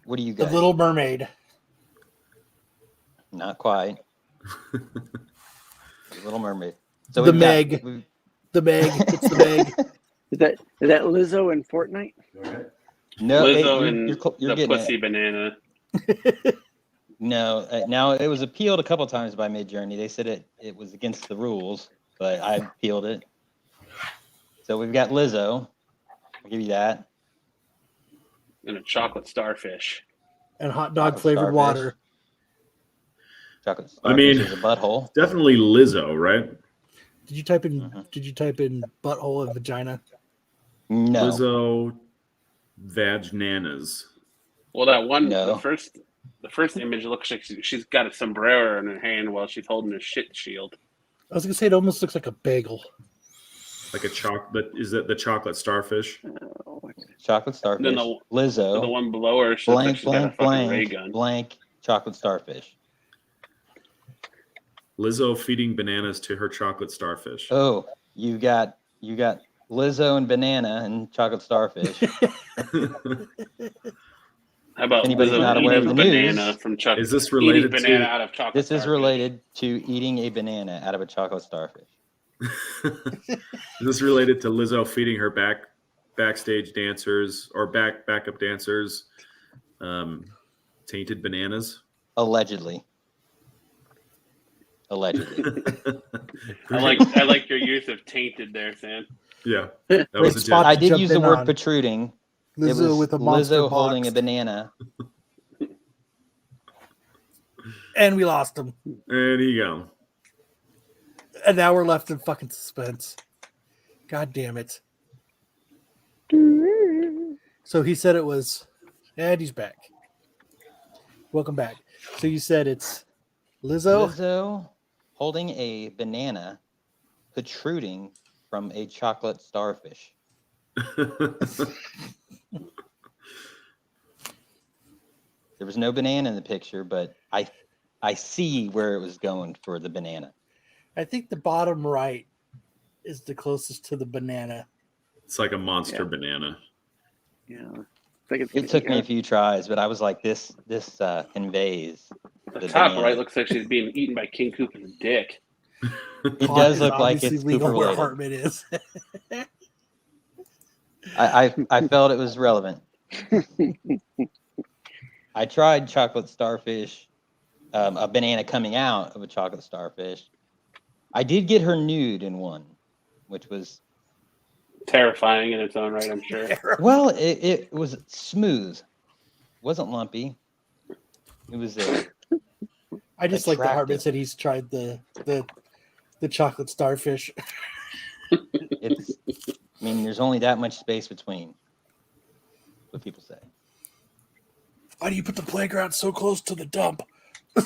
Speaker 9: What do you
Speaker 3: The
Speaker 9: got?
Speaker 3: Little Mermaid.
Speaker 9: Not quite. The Little Mermaid. So
Speaker 3: The
Speaker 9: we've got-
Speaker 3: Meg.
Speaker 9: we've-
Speaker 3: The Meg. It's the Meg.
Speaker 8: Is that Lizzo in Fortnite?
Speaker 9: No,
Speaker 4: Lizzo
Speaker 9: hey,
Speaker 4: and
Speaker 9: you're
Speaker 4: the
Speaker 9: getting
Speaker 4: Pussy
Speaker 9: it.
Speaker 4: Banana.
Speaker 9: No, now it was appealed a couple times by Midjourney. They said it was against the rules, but I appealed it. So we've got Lizzo. I'll give you that.
Speaker 4: And a chocolate starfish.
Speaker 3: And hot dog
Speaker 9: Chocolate
Speaker 3: flavored
Speaker 9: starfish.
Speaker 3: water.
Speaker 9: Chocolate
Speaker 2: I
Speaker 9: starfish
Speaker 2: mean,
Speaker 9: is a butthole.
Speaker 2: Definitely Lizzo, right?
Speaker 3: Did you type in
Speaker 9: Mhm.
Speaker 3: Did you type in butthole and vagina?
Speaker 9: No.
Speaker 2: Lizzo vaginanas.
Speaker 4: Well, that one,
Speaker 9: No.
Speaker 4: the first image looks like she's got a sombrero in her hand while she's holding a shit shield.
Speaker 3: I was gonna say it almost looks like a bagel.
Speaker 2: Like a chocolate. Is that the chocolate starfish?
Speaker 9: Chocolate starfish.
Speaker 4: Then the
Speaker 9: Lizzo.
Speaker 4: one below her, she looks like
Speaker 9: Blank,
Speaker 4: she's got a
Speaker 9: blank,
Speaker 4: fucking ray
Speaker 9: blank,
Speaker 4: gun.
Speaker 9: blank. Chocolate starfish.
Speaker 2: Lizzo feeding bananas to her chocolate starfish.
Speaker 9: Oh, you got Lizzo and banana and chocolate starfish.
Speaker 4: How about
Speaker 9: Anybody's
Speaker 4: Lizzo
Speaker 9: not aware of
Speaker 4: eating
Speaker 9: the
Speaker 4: banana
Speaker 9: news?
Speaker 4: from chocolate?
Speaker 2: Is this related
Speaker 4: eating banana
Speaker 2: to?
Speaker 4: out of chocolate?
Speaker 9: This is
Speaker 4: starfish?
Speaker 9: related to eating a banana out of a chocolate starfish.
Speaker 2: Is this related to Lizzo feeding her backstage dancers or backup dancers tainted bananas?
Speaker 9: Allegedly. Allegedly.
Speaker 4: I like your use of tainted there, Sam.
Speaker 2: Yeah, that was a
Speaker 3: spot.
Speaker 2: joke.
Speaker 9: I did
Speaker 3: Jump
Speaker 9: use the
Speaker 3: in
Speaker 9: word
Speaker 3: on
Speaker 9: protruding. It
Speaker 3: Lizzo
Speaker 9: was
Speaker 3: with a monster
Speaker 9: Lizzo holding a
Speaker 3: box.
Speaker 9: banana.
Speaker 3: And we lost him.
Speaker 2: There you go.
Speaker 3: And now we're left in fucking suspense. God damn it. So he said it was, and he's back. Welcome back. So you said it's Lizzo.
Speaker 9: Lizzo holding a banana protruding from a chocolate starfish. There was no banana in the picture, but I see where it was going for the banana.
Speaker 3: I think the bottom right is the closest to the banana.
Speaker 2: It's like a monster banana.
Speaker 8: Yeah. It's like
Speaker 9: It took me a few tries, but I was like, this conveys
Speaker 4: The top right looks like she's being eaten by King Koopa's dick.
Speaker 9: It does look like
Speaker 3: Obviously
Speaker 9: it's
Speaker 3: legal
Speaker 9: Cooper
Speaker 3: where
Speaker 9: related.
Speaker 3: Hartman is.
Speaker 9: I felt it was relevant. I tried chocolate starfish, a banana coming out of a chocolate starfish. I did get her nude in one, which was
Speaker 4: Terrifying in its own right, I'm sure.
Speaker 9: well, it was smooth, wasn't lumpy. It was
Speaker 3: I just like that Hartman
Speaker 9: attractive.
Speaker 3: said he's tried the chocolate starfish.
Speaker 9: It's. I mean, there's only that much space between. What people say.
Speaker 3: Why do you put the playground so close to the dump?
Speaker 9: I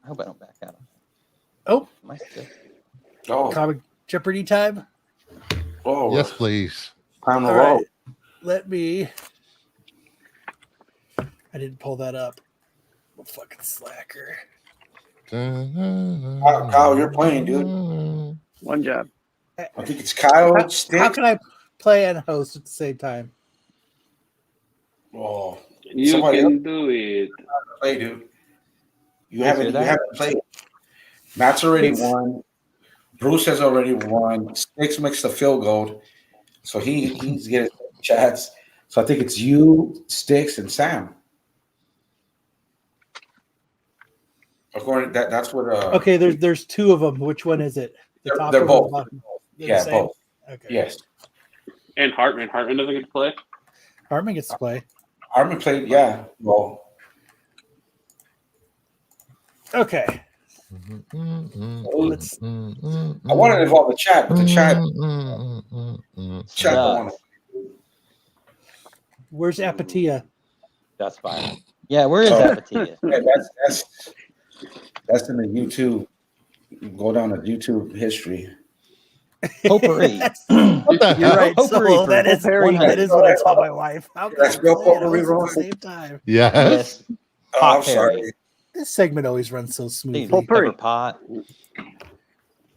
Speaker 9: hope I don't back out.
Speaker 3: Oh,
Speaker 9: Am I still?
Speaker 6: Oh,
Speaker 3: comic Jeopardy time.
Speaker 6: oh,
Speaker 5: Yes, please.
Speaker 6: Time to
Speaker 3: All
Speaker 6: roll.
Speaker 3: right, let me. I didn't pull that up. I'm a fucking slacker.
Speaker 6: Kyle, you're playing, dude.
Speaker 8: One job.
Speaker 6: I think it's Kyle.
Speaker 3: How
Speaker 6: Sticks.
Speaker 3: can I play and host at the same time?
Speaker 6: Oh,
Speaker 4: You
Speaker 6: somebody
Speaker 4: can
Speaker 6: else
Speaker 4: do it.
Speaker 6: play, dude. You
Speaker 9: Bruce,
Speaker 6: haven't.
Speaker 9: you're
Speaker 6: You
Speaker 9: there?
Speaker 6: haven't played. Matt's already
Speaker 3: It's-
Speaker 6: won. Bruce has already won. Sticks makes the field goal, so he's getting chats. So I think it's you, Sticks, and Sam. According to that's what.
Speaker 3: Okay, there's two of them. Which one is it? The top
Speaker 6: they're
Speaker 3: one or the
Speaker 6: both.
Speaker 3: bottom? They're the
Speaker 6: Yeah,
Speaker 3: same?
Speaker 6: both.
Speaker 3: Okay.
Speaker 6: Yes,
Speaker 4: And Hartman. Hartman doesn't get to play.
Speaker 3: Hartman gets to play.
Speaker 6: Armin played. Yeah, well,
Speaker 3: Okay.
Speaker 6: I wanted to involve the chat, but the chat don't want to.
Speaker 3: Where's Apatia?
Speaker 9: That's fine. Yeah, where is
Speaker 6: Oh.
Speaker 9: Apatia?
Speaker 6: Yeah, that's in the YouTube. Go down to YouTube history.
Speaker 9: Potpourri.
Speaker 5: What the
Speaker 3: You're
Speaker 5: hell?
Speaker 3: right.
Speaker 9: Potpourri
Speaker 3: So
Speaker 9: for
Speaker 3: that is
Speaker 9: 100.
Speaker 3: that is what I told my wife. How can
Speaker 6: That's
Speaker 3: I
Speaker 6: real
Speaker 3: play and
Speaker 6: potpourri
Speaker 3: host at
Speaker 6: wrong.
Speaker 3: the same time?
Speaker 5: Yes.
Speaker 9: Yes.
Speaker 6: Oh, I'm
Speaker 9: Potpourri.
Speaker 6: sorry.
Speaker 3: This segment always runs so smoothly.
Speaker 9: Dude, pepper pot.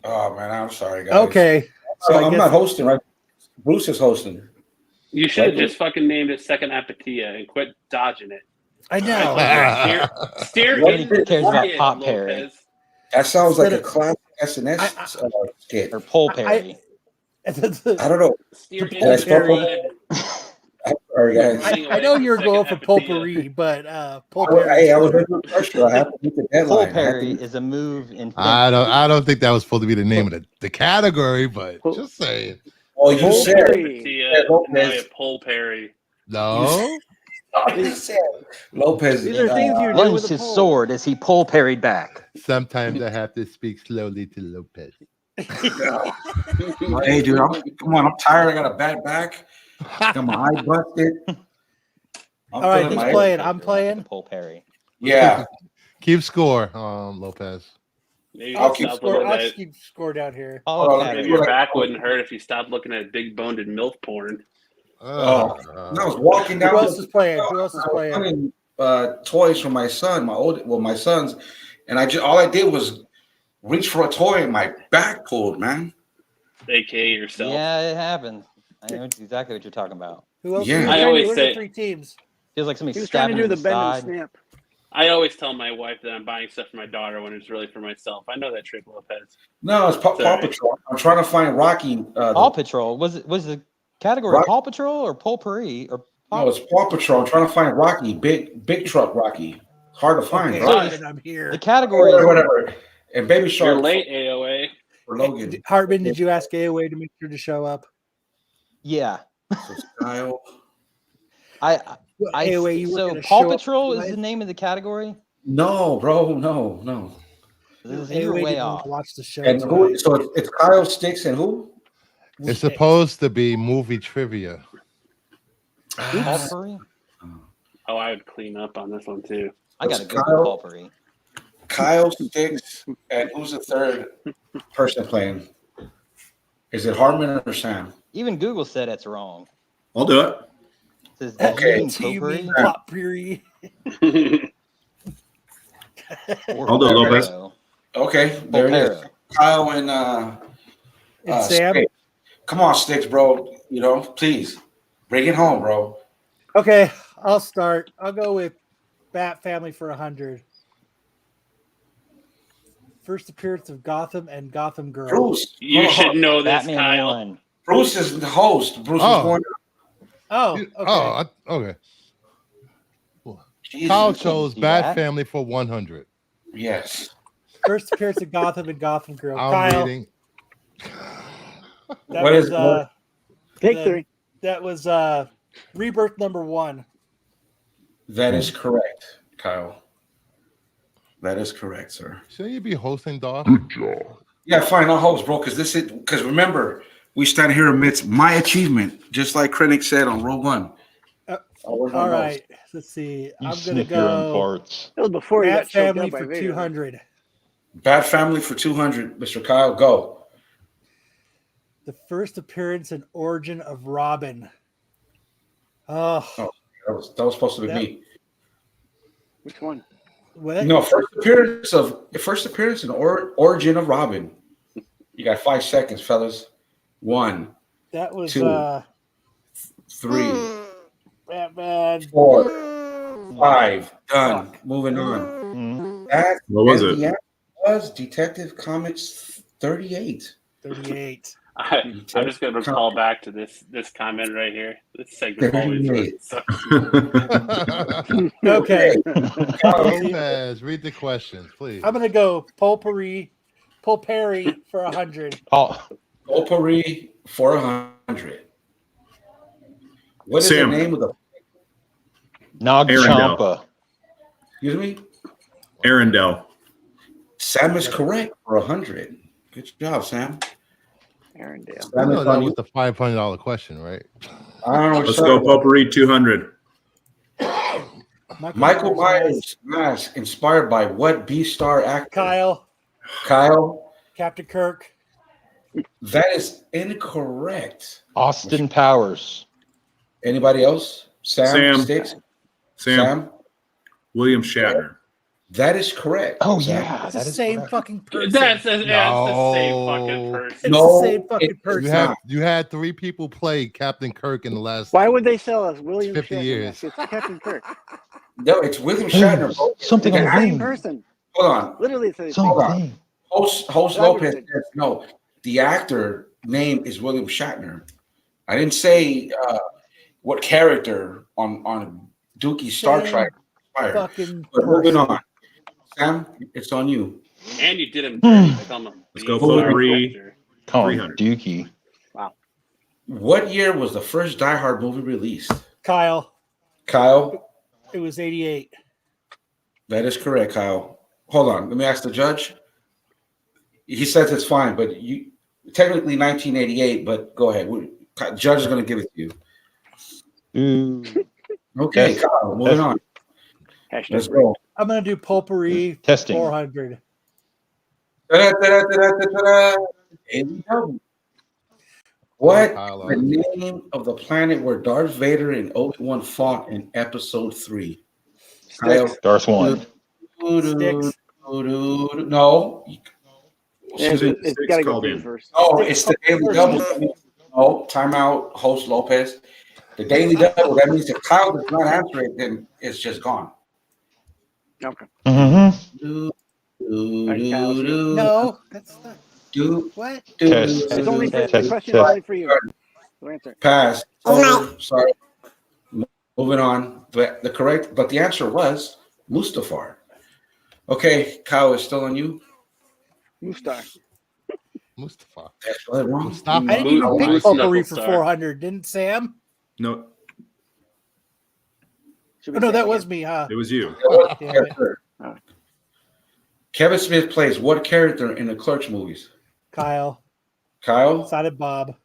Speaker 6: Oh man, I'm sorry, guys.
Speaker 3: Okay. So I
Speaker 6: I'm
Speaker 3: guess
Speaker 6: not hosting, right? Bruce is hosting.
Speaker 4: You should have
Speaker 6: Right.
Speaker 4: just fucking named it Second Apatia and quit dodging it.
Speaker 3: I know.
Speaker 4: Steer
Speaker 6: What
Speaker 4: in
Speaker 9: Who
Speaker 4: the
Speaker 9: cares about
Speaker 4: skid,
Speaker 9: Potpourri?
Speaker 4: Lopez.
Speaker 6: That sounds like a
Speaker 3: Instead of-
Speaker 6: classic SNS skit.
Speaker 9: Or Polperry.
Speaker 6: I don't know.
Speaker 4: Steer in
Speaker 6: Did I
Speaker 4: the
Speaker 6: spell
Speaker 4: skid.
Speaker 6: Sorry, guys.
Speaker 3: I know you're
Speaker 4: Second
Speaker 3: going for
Speaker 4: Apatia.
Speaker 3: potpourri, but potpourri.
Speaker 6: Hey, I was under pressure. I have to meet the deadline. I had to
Speaker 9: Polperry
Speaker 6: meet-
Speaker 9: is a move in.
Speaker 5: I don't think that was supposed to be the name of the category, but just saying.
Speaker 6: Oh, you said
Speaker 4: Apatia,
Speaker 6: Lopez.
Speaker 4: now you Pole Perry.
Speaker 5: No.
Speaker 6: you said Lopez.
Speaker 8: These are things you do
Speaker 9: Lunged
Speaker 8: with a
Speaker 9: his
Speaker 8: pole.
Speaker 9: sword as he Polperried back.
Speaker 5: Sometimes I have to speak slowly to Lopez.
Speaker 6: Hey, dude, come on. I'm tired. I got a bad back. Got my eye busted.
Speaker 3: All right,
Speaker 6: feeling
Speaker 3: who's
Speaker 6: my-
Speaker 3: playing? I'm playing.
Speaker 9: Polperry.
Speaker 6: Yeah.
Speaker 5: Keep score, Lopez.
Speaker 4: Maybe
Speaker 6: I'll
Speaker 4: you
Speaker 6: keep
Speaker 4: stop
Speaker 6: score.
Speaker 4: looking
Speaker 3: I'll
Speaker 4: at
Speaker 3: keep score down here.
Speaker 9: Oh,
Speaker 6: Hold on,
Speaker 9: okay.
Speaker 4: maybe your back wouldn't hurt if you stopped looking at big boned and MILF porn.
Speaker 6: Oh, and I was walking down.
Speaker 3: Who else is playing? Who else is
Speaker 6: I was
Speaker 3: playing?
Speaker 6: finding, toys for my son, my sons, and all I did was reach for a toy and my back pulled, man.
Speaker 4: AKA yourself.
Speaker 9: Yeah, it happens. I know exactly what you're talking about.
Speaker 3: Who else?
Speaker 6: Yeah.
Speaker 3: Is
Speaker 4: I
Speaker 3: there?
Speaker 4: always
Speaker 3: Who are
Speaker 4: say-
Speaker 3: the three teams.
Speaker 9: Feels like somebody
Speaker 8: He was trying to
Speaker 9: stabbing
Speaker 8: do
Speaker 9: him
Speaker 8: the
Speaker 9: in
Speaker 8: bend
Speaker 9: the
Speaker 8: and
Speaker 9: side.
Speaker 8: snap.
Speaker 4: I always tell my wife that I'm buying stuff for my daughter when it's really for myself. I know that trick, Lopez.
Speaker 6: No, it's Paw
Speaker 4: Sorry.
Speaker 6: Patrol. I'm trying to find Rocky.
Speaker 9: Paw Patrol was the category
Speaker 6: Rock-
Speaker 9: Paw Patrol or Polperry or
Speaker 6: No, it's Paw Patrol. I'm trying to find Rocky, big truck Rocky. It's hard to find,
Speaker 3: Okay,
Speaker 6: right?
Speaker 3: Hartman, I'm here.
Speaker 9: the category.
Speaker 6: Whatever. And Baby
Speaker 4: You're
Speaker 6: Shark
Speaker 4: late, AOA.
Speaker 6: for Logan.
Speaker 3: Hartman, did you ask AOA to make sure to show up?
Speaker 9: Yeah,
Speaker 6: So Kyle.
Speaker 3: AOA, you were
Speaker 9: so
Speaker 3: gonna
Speaker 9: Paw
Speaker 3: show up
Speaker 9: Patrol is
Speaker 3: tonight?
Speaker 9: the name of the category.
Speaker 6: No, bro, no.
Speaker 9: You're
Speaker 3: AOA
Speaker 9: way
Speaker 3: didn't
Speaker 9: off.
Speaker 3: watch the show.
Speaker 6: And who? So it's Kyle, Sticks, and who?
Speaker 5: It's supposed to be movie trivia.
Speaker 9: Polperry.
Speaker 4: Oh, I would clean up on this one too.
Speaker 9: I got a good
Speaker 6: Kyle.
Speaker 9: Polperry.
Speaker 6: Kyle, Sticks, and who's the third person playing? Is it Harmon or Sam?
Speaker 9: Even Google said it's wrong.
Speaker 2: I'll do it.
Speaker 9: It says,
Speaker 6: Okay.
Speaker 9: "Do you mean
Speaker 3: Do you mean
Speaker 9: potpourri?"
Speaker 3: potpourri?
Speaker 9: Or
Speaker 2: I'll do it, Lopez.
Speaker 9: Polpero.
Speaker 6: Okay, there it is.
Speaker 9: Polpero.
Speaker 6: Kyle and
Speaker 3: And Sam?
Speaker 6: Sticks. Come on, Sticks, bro. Please bring it home, bro.
Speaker 3: Okay, I'll start. I'll go with Bat Family for 100. First appearance of Gotham and Gotham Girl.
Speaker 6: Bruce.
Speaker 4: You should know this,
Speaker 9: Batman
Speaker 4: Kyle.
Speaker 9: 1.
Speaker 6: Bruce is the host. Bruce was going.
Speaker 3: Oh, okay.
Speaker 5: Okay.
Speaker 6: Jesus.
Speaker 5: Kyle chose
Speaker 9: see
Speaker 5: Bat
Speaker 9: that.
Speaker 5: Family for 100.
Speaker 6: Yes.
Speaker 3: First appearance of Gotham and Gotham Girl.
Speaker 5: I'm
Speaker 3: Kyle.
Speaker 5: reading.
Speaker 3: That
Speaker 6: What
Speaker 3: was,
Speaker 6: is it?
Speaker 8: Take
Speaker 3: the-
Speaker 8: 3.
Speaker 3: That was Rebirth #1.
Speaker 6: That is correct, Kyle. That is correct, sir.
Speaker 5: Shouldn't you be hosting, Doc?
Speaker 6: Yeah, fine. I'll host, bro. Because remember, we stand here amidst my achievement, just like Krennic said on Rogue One.
Speaker 3: All right. Let's see.
Speaker 9: You
Speaker 3: I'm gonna
Speaker 9: sniff your own
Speaker 3: go
Speaker 9: farts.
Speaker 8: That was before he
Speaker 3: Bat
Speaker 8: got choked
Speaker 3: Family
Speaker 8: out by
Speaker 3: for
Speaker 8: Vader.
Speaker 3: 200.
Speaker 6: Bat Family for 200, Mr. Kyle. Go.
Speaker 3: The first appearance and origin of Robin. Oh,
Speaker 6: That was supposed to be me.
Speaker 8: Which one?
Speaker 3: what?
Speaker 6: No, first appearance and origin of Robin. You got 5 seconds, fellas. 1,
Speaker 3: That was
Speaker 6: 2, 3,
Speaker 3: Batman.
Speaker 6: 4, 5. Done. Moving on. That
Speaker 2: What was it?
Speaker 6: the answer was Detective Comics 38.
Speaker 3: 38.
Speaker 4: I'm just going to recall back to this comment right here. This segment always sucks.
Speaker 3: Okay.
Speaker 5: Lopez, read the questions, please.
Speaker 3: I'm gonna go Potpourri for 100.
Speaker 9: Oh,
Speaker 6: Potpourri for 100. What is
Speaker 2: Sam.
Speaker 6: the name of the?
Speaker 9: Nog
Speaker 2: Arendelle.
Speaker 9: Champa.
Speaker 6: Excuse me.
Speaker 2: Arendelle.
Speaker 6: Sam is correct for 100. Good job, Sam.
Speaker 8: Arendelle.
Speaker 5: I
Speaker 6: Sam
Speaker 5: know
Speaker 6: is
Speaker 5: that
Speaker 6: on
Speaker 5: was
Speaker 6: you.
Speaker 5: the $500 question, right?
Speaker 6: I don't know what
Speaker 2: Let's
Speaker 6: you're
Speaker 2: go
Speaker 6: talking about.
Speaker 2: Potpourri 200.
Speaker 6: Michael Myers mask inspired by what B-star actor?
Speaker 3: Kyle,
Speaker 6: Kyle.
Speaker 3: Captain Kirk.
Speaker 6: That is incorrect.
Speaker 9: Austin Powers.
Speaker 6: Anybody else?
Speaker 2: Sam.
Speaker 6: Sticks?
Speaker 2: Sam. William Shatner.
Speaker 6: That is correct.
Speaker 9: Oh,
Speaker 6: Sam.
Speaker 9: yeah.
Speaker 3: It's the
Speaker 9: That is
Speaker 3: same
Speaker 9: correct.
Speaker 3: fucking person.
Speaker 4: That's the same fucking
Speaker 5: No.
Speaker 4: person.
Speaker 3: It's
Speaker 6: No,
Speaker 3: the same fucking
Speaker 6: it-
Speaker 3: person.
Speaker 5: You had 3 people play Captain Kirk in the last.
Speaker 8: Why would they sell us William
Speaker 5: 50
Speaker 8: Shatner?
Speaker 5: years.
Speaker 8: It's Captain Kirk.
Speaker 6: No, it's William Shatner. bro.
Speaker 9: Something on the
Speaker 8: Same
Speaker 9: vein.
Speaker 8: person.
Speaker 6: Hold on.
Speaker 8: Literally, it's the same.
Speaker 6: Hold on.
Speaker 9: Something.
Speaker 6: Host
Speaker 8: That
Speaker 6: Lopez
Speaker 8: was it.
Speaker 6: says no. The actor name is William Shatner. I didn't say what character on Dookie's Star
Speaker 3: Same
Speaker 6: Trek inspired.
Speaker 3: Fucking
Speaker 6: But moving
Speaker 3: person.
Speaker 6: on, Sam, it's on you.
Speaker 4: And you did him dirty. Like I'm a
Speaker 2: Let's go
Speaker 4: B-star
Speaker 2: Potpourri.
Speaker 4: actor.
Speaker 9: Call him
Speaker 2: 300.
Speaker 9: Dookie.
Speaker 6: What year was the first Die Hard movie released?
Speaker 3: Kyle,
Speaker 6: Kyle,
Speaker 3: it was 88.
Speaker 6: that is correct. Kyle, hold on. Let me ask the judge. He says it's fine, but you technically 1988. But go ahead. Judge is going to give it to you. Okay,
Speaker 9: Yes.
Speaker 6: Kyle, moving on. Let's
Speaker 8: Hashtag
Speaker 6: go.
Speaker 3: I'm gonna do Potpourri
Speaker 9: Testing.
Speaker 3: 400.
Speaker 6: Da-da-da-da-da-da-da. AEW. What
Speaker 5: Kyle,
Speaker 6: the name of the planet where Darth Vader and Obi-Wan fought in Episode 3? Kyle.
Speaker 9: Darth One.
Speaker 3: Sticks.
Speaker 6: No.
Speaker 8: Yeah,
Speaker 6: Excuse me.
Speaker 8: it's got to go
Speaker 2: called
Speaker 8: B
Speaker 2: in.
Speaker 8: first.
Speaker 6: No, it's the Daily Double. No, timeout, host Lopez. The Daily Double. That means if Kyle does not answer it, then it's just gone.
Speaker 8: Okay.
Speaker 9: Mm-hmm.
Speaker 3: No, that's not. What?
Speaker 9: Test.
Speaker 8: It's only for, the
Speaker 9: Test,
Speaker 8: question
Speaker 9: test.
Speaker 8: only for you. So answer.
Speaker 6: Pass. Over. Sorry. Moving on. But the answer was Mustafar. Okay, Kyle is still on you.
Speaker 8: Mustar.
Speaker 5: Mustafa.
Speaker 6: That's right, wrong.
Speaker 5: Mustafa.
Speaker 3: I didn't even
Speaker 4: Moose
Speaker 3: pick
Speaker 4: Knuckle
Speaker 3: Potpourri for
Speaker 4: Star.
Speaker 3: 400, didn't Sam?
Speaker 2: No,
Speaker 8: Should
Speaker 3: Oh,
Speaker 8: we
Speaker 3: no,
Speaker 8: say
Speaker 3: that
Speaker 8: it
Speaker 3: was
Speaker 8: again?
Speaker 3: me, huh?
Speaker 2: it was you.
Speaker 3: Damn it.
Speaker 6: Kevin Smith plays what character in the Clerks movies?
Speaker 3: Kyle,
Speaker 6: Kyle?
Speaker 3: Silent Bob.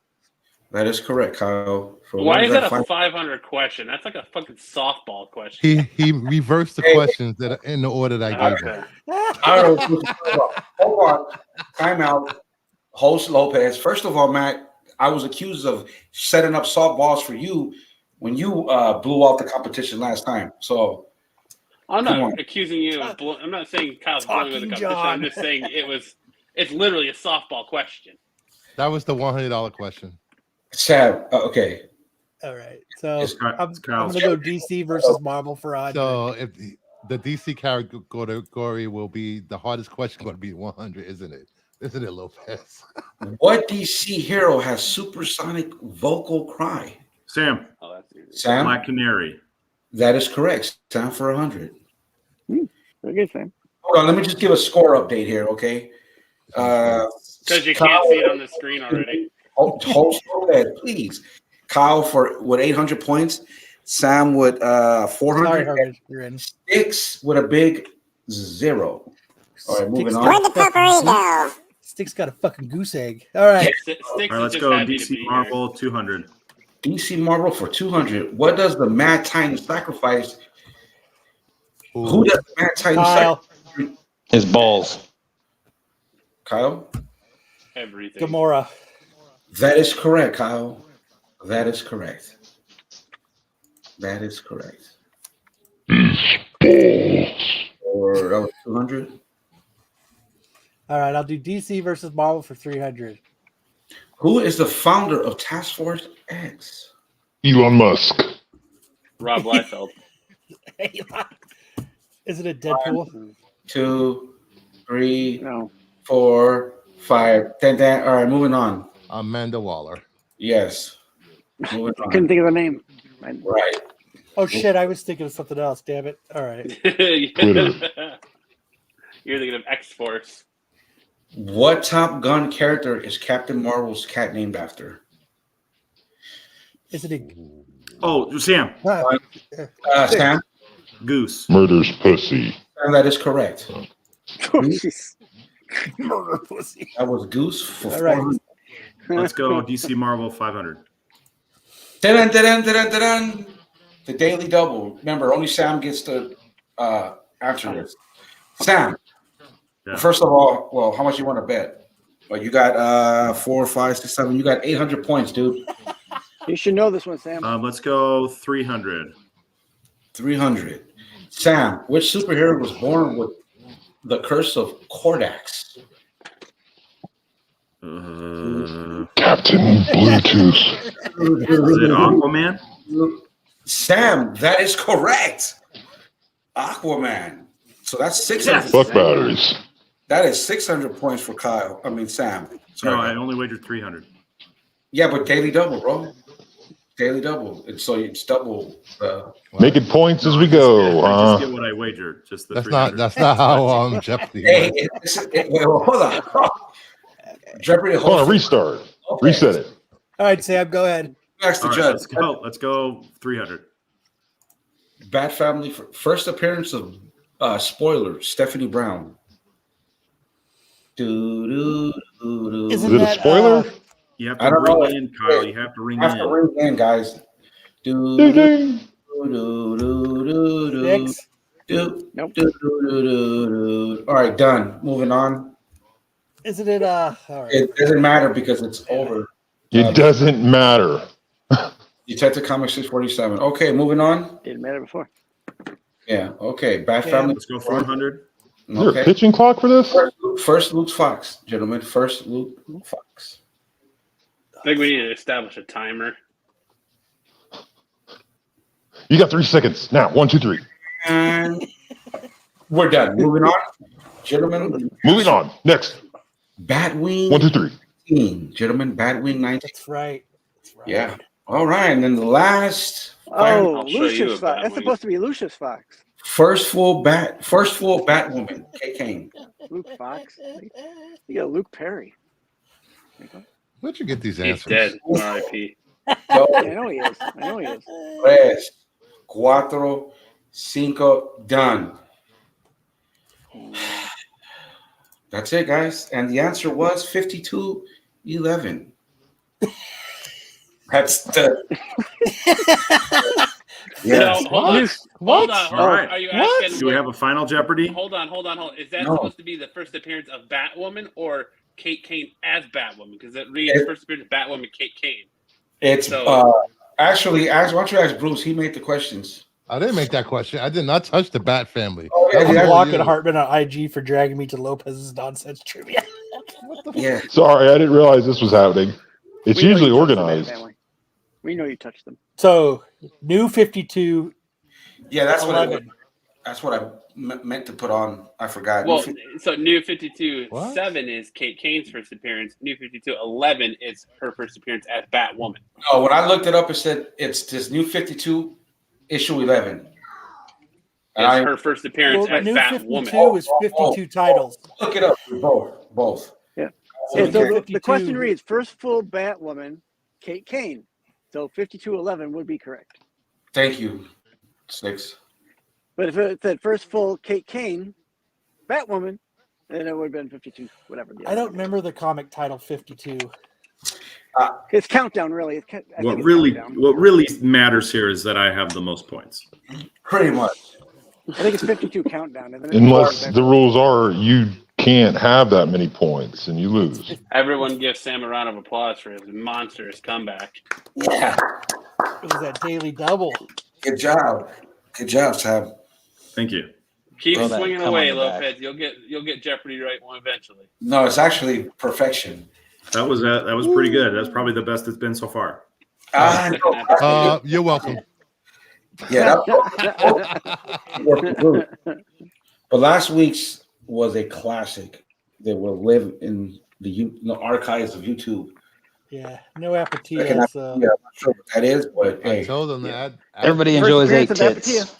Speaker 6: That is correct, Kyle. For
Speaker 4: Why is that a
Speaker 6: $105.
Speaker 4: 500 question? That's like a fucking softball question.
Speaker 5: He reversed the
Speaker 6: Hey.
Speaker 5: questions that are in the order that I gave him.
Speaker 4: Okay.
Speaker 6: I don't know what you're talking about. Hold on. Time out. Host Lopez. First of all, Matt, I was accused of setting up softballs for you when you blew out the competition last time. So
Speaker 4: I'm
Speaker 6: Come
Speaker 4: not
Speaker 6: on.
Speaker 4: accusing you of I'm not saying Kyle's blowing with the
Speaker 3: Talking
Speaker 4: competition. I'm
Speaker 3: John.
Speaker 4: just saying it's literally a softball question.
Speaker 5: That was the $100 question.
Speaker 6: Sam, okay.
Speaker 3: All right. So
Speaker 6: It's
Speaker 3: I'm
Speaker 2: Kyle.
Speaker 3: going to go DC versus Marvel for 100.
Speaker 5: So if the DC category will be the hardest question. Going to be 100, isn't it? Isn't it, Lopez?
Speaker 6: What DC hero has supersonic vocal cry?
Speaker 2: Sam.
Speaker 4: Oh, that's easy.
Speaker 6: Sam,
Speaker 2: Black Canary.
Speaker 6: that is correct. Sam for 100.
Speaker 8: Very good, Sam.
Speaker 6: Hold on, let me just give a score update here, okay?
Speaker 4: Because you can't see it on the screen already.
Speaker 6: Hold it, please. Kyle with 800 points. Sam with 400.
Speaker 3: Sorry, Harvard, you're in.
Speaker 6: Sticks with a big 0. All right, moving on.
Speaker 3: Where'd the potpourri go? Stick's got a fucking goose egg. All right.
Speaker 4: Sticks
Speaker 2: All right,
Speaker 4: is
Speaker 2: let's
Speaker 4: just
Speaker 2: go.
Speaker 4: happy to
Speaker 2: DC
Speaker 4: be here.
Speaker 2: Marvel 200.
Speaker 6: DC Marvel for 200. What does the Mad Titan sacrifice? Who does the Mad Titan
Speaker 3: Kyle.
Speaker 6: sacrifice?
Speaker 9: His balls.
Speaker 6: Kyle?
Speaker 4: Everything.
Speaker 3: Gamora.
Speaker 6: That is correct, Kyle. That is correct. That is correct. Or that was 200.
Speaker 3: All right, I'll do DC versus Marvel for 300.
Speaker 6: Who is the founder of Task Force X?
Speaker 10: Elon Musk.
Speaker 4: Rob Liefeld.
Speaker 3: Is it a Deadpool?
Speaker 6: 1, 2, 3,
Speaker 8: No.
Speaker 6: 4, 5, 10, 10. All right, moving on.
Speaker 5: Amanda Waller.
Speaker 6: Yes. Moving
Speaker 8: I
Speaker 6: on.
Speaker 8: couldn't think of the name.
Speaker 6: Right.
Speaker 3: Oh shit, I was thinking of something else. Damn it. All right.
Speaker 10: Twitter.
Speaker 4: You're thinking of X-Force.
Speaker 6: What Top Gun character is Captain Marvel's cat named after?
Speaker 3: Is it a
Speaker 2: Oh, Sam.
Speaker 6: Sam?
Speaker 2: Goose.
Speaker 10: Murders pussy.
Speaker 6: And that is correct.
Speaker 8: Oh, jeez.
Speaker 3: murder pussy?
Speaker 6: That was Goose for
Speaker 3: All right.
Speaker 6: 400.
Speaker 2: Let's go. DC Marvel 500.
Speaker 6: Dun, dun, dun, dun, dun, dun. The Daily Double. Remember, only Sam gets to answer this. Sam,
Speaker 2: Yeah.
Speaker 6: first of all, well, how much you want to bet? Well, you got 4, 5, 6, 7. You got 800 points, dude.
Speaker 8: You should know this one, Sam.
Speaker 2: Let's go 300.
Speaker 6: 300. Sam, which superhero was born with the curse of Cordax?
Speaker 10: Captain Bluetooth.
Speaker 2: Is it Aquaman?
Speaker 6: Sam, that is correct. Aquaman. So that's 600.
Speaker 10: Fuck batteries.
Speaker 6: That is 600 points for Kyle. I mean, Sam. Sorry.
Speaker 2: No, I only wagered 300.
Speaker 6: Yeah, but daily double, bro. Daily double. And so it's double.
Speaker 10: Making points as we go.
Speaker 2: I just get what I wagered. Just the
Speaker 5: That's
Speaker 2: 300.
Speaker 5: not how Jeopardy
Speaker 6: Hey,
Speaker 5: works.
Speaker 6: hold on. Jeopardy.
Speaker 10: Hold on, restart.
Speaker 6: Okay.
Speaker 10: Reset it.
Speaker 3: All right, Sam, go ahead.
Speaker 6: Next the
Speaker 2: All right,
Speaker 6: judge.
Speaker 2: let's go. Let's go 300.
Speaker 6: Bat Family. First appearance of spoiler, Stephanie Brown.
Speaker 3: Isn't
Speaker 10: Is it a
Speaker 3: that,
Speaker 10: spoiler?
Speaker 2: You have
Speaker 6: I
Speaker 2: to
Speaker 6: don't know.
Speaker 2: ring in, Kyle. You have to ring
Speaker 6: Have to
Speaker 2: in.
Speaker 6: ring in, guys.
Speaker 10: Ding, ding.
Speaker 3: Six?
Speaker 8: Nope.
Speaker 6: All right, done. Moving on.
Speaker 3: Isn't it all right.
Speaker 6: It doesn't matter because it's over.
Speaker 10: It doesn't matter.
Speaker 6: Detective Comics 647. Okay, moving on.
Speaker 8: Didn't matter before.
Speaker 6: Yeah. Okay. Bat
Speaker 3: Yeah.
Speaker 6: Family.
Speaker 2: Let's go 400.
Speaker 10: Is there a
Speaker 6: Okay.
Speaker 10: pitching clock for this?
Speaker 6: First Luke Fox, gentlemen. First Luke Fox.
Speaker 4: I think we need to establish a timer.
Speaker 10: You got 3 seconds. Now, 1, 2, 3.
Speaker 6: And we're done. Moving on, gentlemen.
Speaker 10: Moving on. Next.
Speaker 6: Batwing
Speaker 10: 1, 2, 3.
Speaker 6: 19. Gentlemen, Batwing 19.
Speaker 3: That's right. That's right.
Speaker 6: Yeah. All right. And then the last
Speaker 8: Oh,
Speaker 4: I'll show you
Speaker 8: Lucius
Speaker 4: a
Speaker 8: Fox.
Speaker 4: bad
Speaker 8: That's
Speaker 4: one.
Speaker 8: supposed to be Lucius Fox.
Speaker 6: first full Batwoman, Kate Kane.
Speaker 8: Luke Fox. You got Luke Perry.
Speaker 5: Where'd you get these
Speaker 4: He's
Speaker 5: answers?
Speaker 4: dead. R.I.P.
Speaker 8: I know he is. I know he is.
Speaker 6: 3, 4, 5, done. That's it, guys. And the answer was 52-11. That's the. Yes.
Speaker 4: No, hold on. Hold on.
Speaker 2: All right.
Speaker 4: Are you
Speaker 10: What?
Speaker 4: asking?
Speaker 2: Do we have a final Jeopardy?
Speaker 4: Hold on. Is that
Speaker 6: No.
Speaker 4: supposed to be the first appearance of Batwoman or Kate Kane as Batwoman? Because it reads first appearance of Batwoman, Kate Kane.
Speaker 6: It's
Speaker 4: So-
Speaker 6: actually, why don't you ask Bruce? He made the questions.
Speaker 5: I didn't make that question. I did not touch the Bat Family.
Speaker 6: Oh, yeah,
Speaker 5: That was
Speaker 6: yeah.
Speaker 3: I'm
Speaker 5: for
Speaker 3: blocking
Speaker 5: you.
Speaker 3: Hartman on IG for dragging me to Lopez's nonsense trivia.
Speaker 6: Yeah.
Speaker 10: Sorry, I didn't realize this was happening. It's
Speaker 8: We know
Speaker 10: usually
Speaker 8: you touched the Bat
Speaker 10: organized.
Speaker 8: Family. We know you touched them.
Speaker 3: So, new 52,
Speaker 6: Yeah, that's what it was.
Speaker 3: 11.
Speaker 6: That's what I meant to put on. I forgot.
Speaker 4: Well, so New 52-7 is Kate Kane's first appearance. New 52-11 is her first appearance as Batwoman.
Speaker 6: No, when I looked it up, it said it's this New 52 issue 11.
Speaker 4: It's her first appearance as
Speaker 3: New
Speaker 4: Batwoman.
Speaker 3: 52 is 52 titles.
Speaker 6: Look it up. Both.
Speaker 8: Yeah.
Speaker 3: So
Speaker 8: So the
Speaker 3: 52
Speaker 8: question reads: first full Batwoman, Kate Kane. So 52-11 would be correct.
Speaker 6: Thank you, Six.
Speaker 8: But if it said first full Kate Kane, Batwoman, then it would have been 52, whatever.
Speaker 3: I don't remember the comic title 52.
Speaker 8: It's countdown, really.
Speaker 2: What really matters here is that I have the most points.
Speaker 6: Pretty much.
Speaker 8: I think it's 52 countdown, isn't it?
Speaker 10: Unless the rules are you can't have that many points and you lose.
Speaker 4: Everyone gives Sam a round of applause for his monstrous comeback.
Speaker 6: Yeah.
Speaker 3: It was that daily double.
Speaker 6: Good job, Sam.
Speaker 2: Thank you.
Speaker 4: Keep
Speaker 9: Well,
Speaker 4: swinging
Speaker 9: come
Speaker 4: away,
Speaker 9: on back.
Speaker 4: Lopez. You'll get Jeopardy right one eventually.
Speaker 6: No, it's actually perfection.
Speaker 2: That was pretty good. That's probably the best it's been so far.
Speaker 5: You're welcome.
Speaker 6: Yeah. But last week's was a classic that will live in the archives of YouTube.
Speaker 3: Yeah, no appetite.
Speaker 6: Yeah, I'm not sure what that is, but
Speaker 5: I
Speaker 6: hey,
Speaker 5: told them that.
Speaker 9: Everybody
Speaker 8: First
Speaker 9: enjoys eight
Speaker 8: appearance of
Speaker 9: tits.
Speaker 8: Apatia.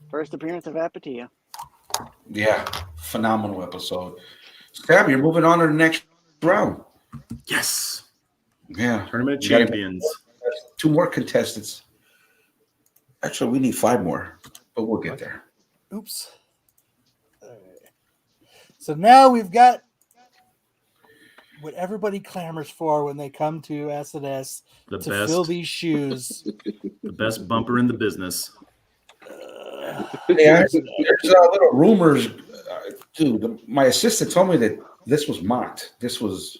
Speaker 8: First appearance of Apatia.
Speaker 6: yeah, phenomenal episode. Sam, you're moving on to the next round.
Speaker 2: Yes.
Speaker 6: Yeah,
Speaker 2: Tournament
Speaker 6: We gotta-
Speaker 2: champions.
Speaker 6: 2 more contestants. Actually, we need 5 more, but we'll get there.
Speaker 3: Oops. All right. So now we've got what everybody clamors for when they come to SNS
Speaker 2: The
Speaker 3: to
Speaker 2: best,
Speaker 3: fill these shoes.
Speaker 2: the best bumper in the business.
Speaker 6: Yeah, there's little rumors, dude. My assistant told me that this was mocked. This was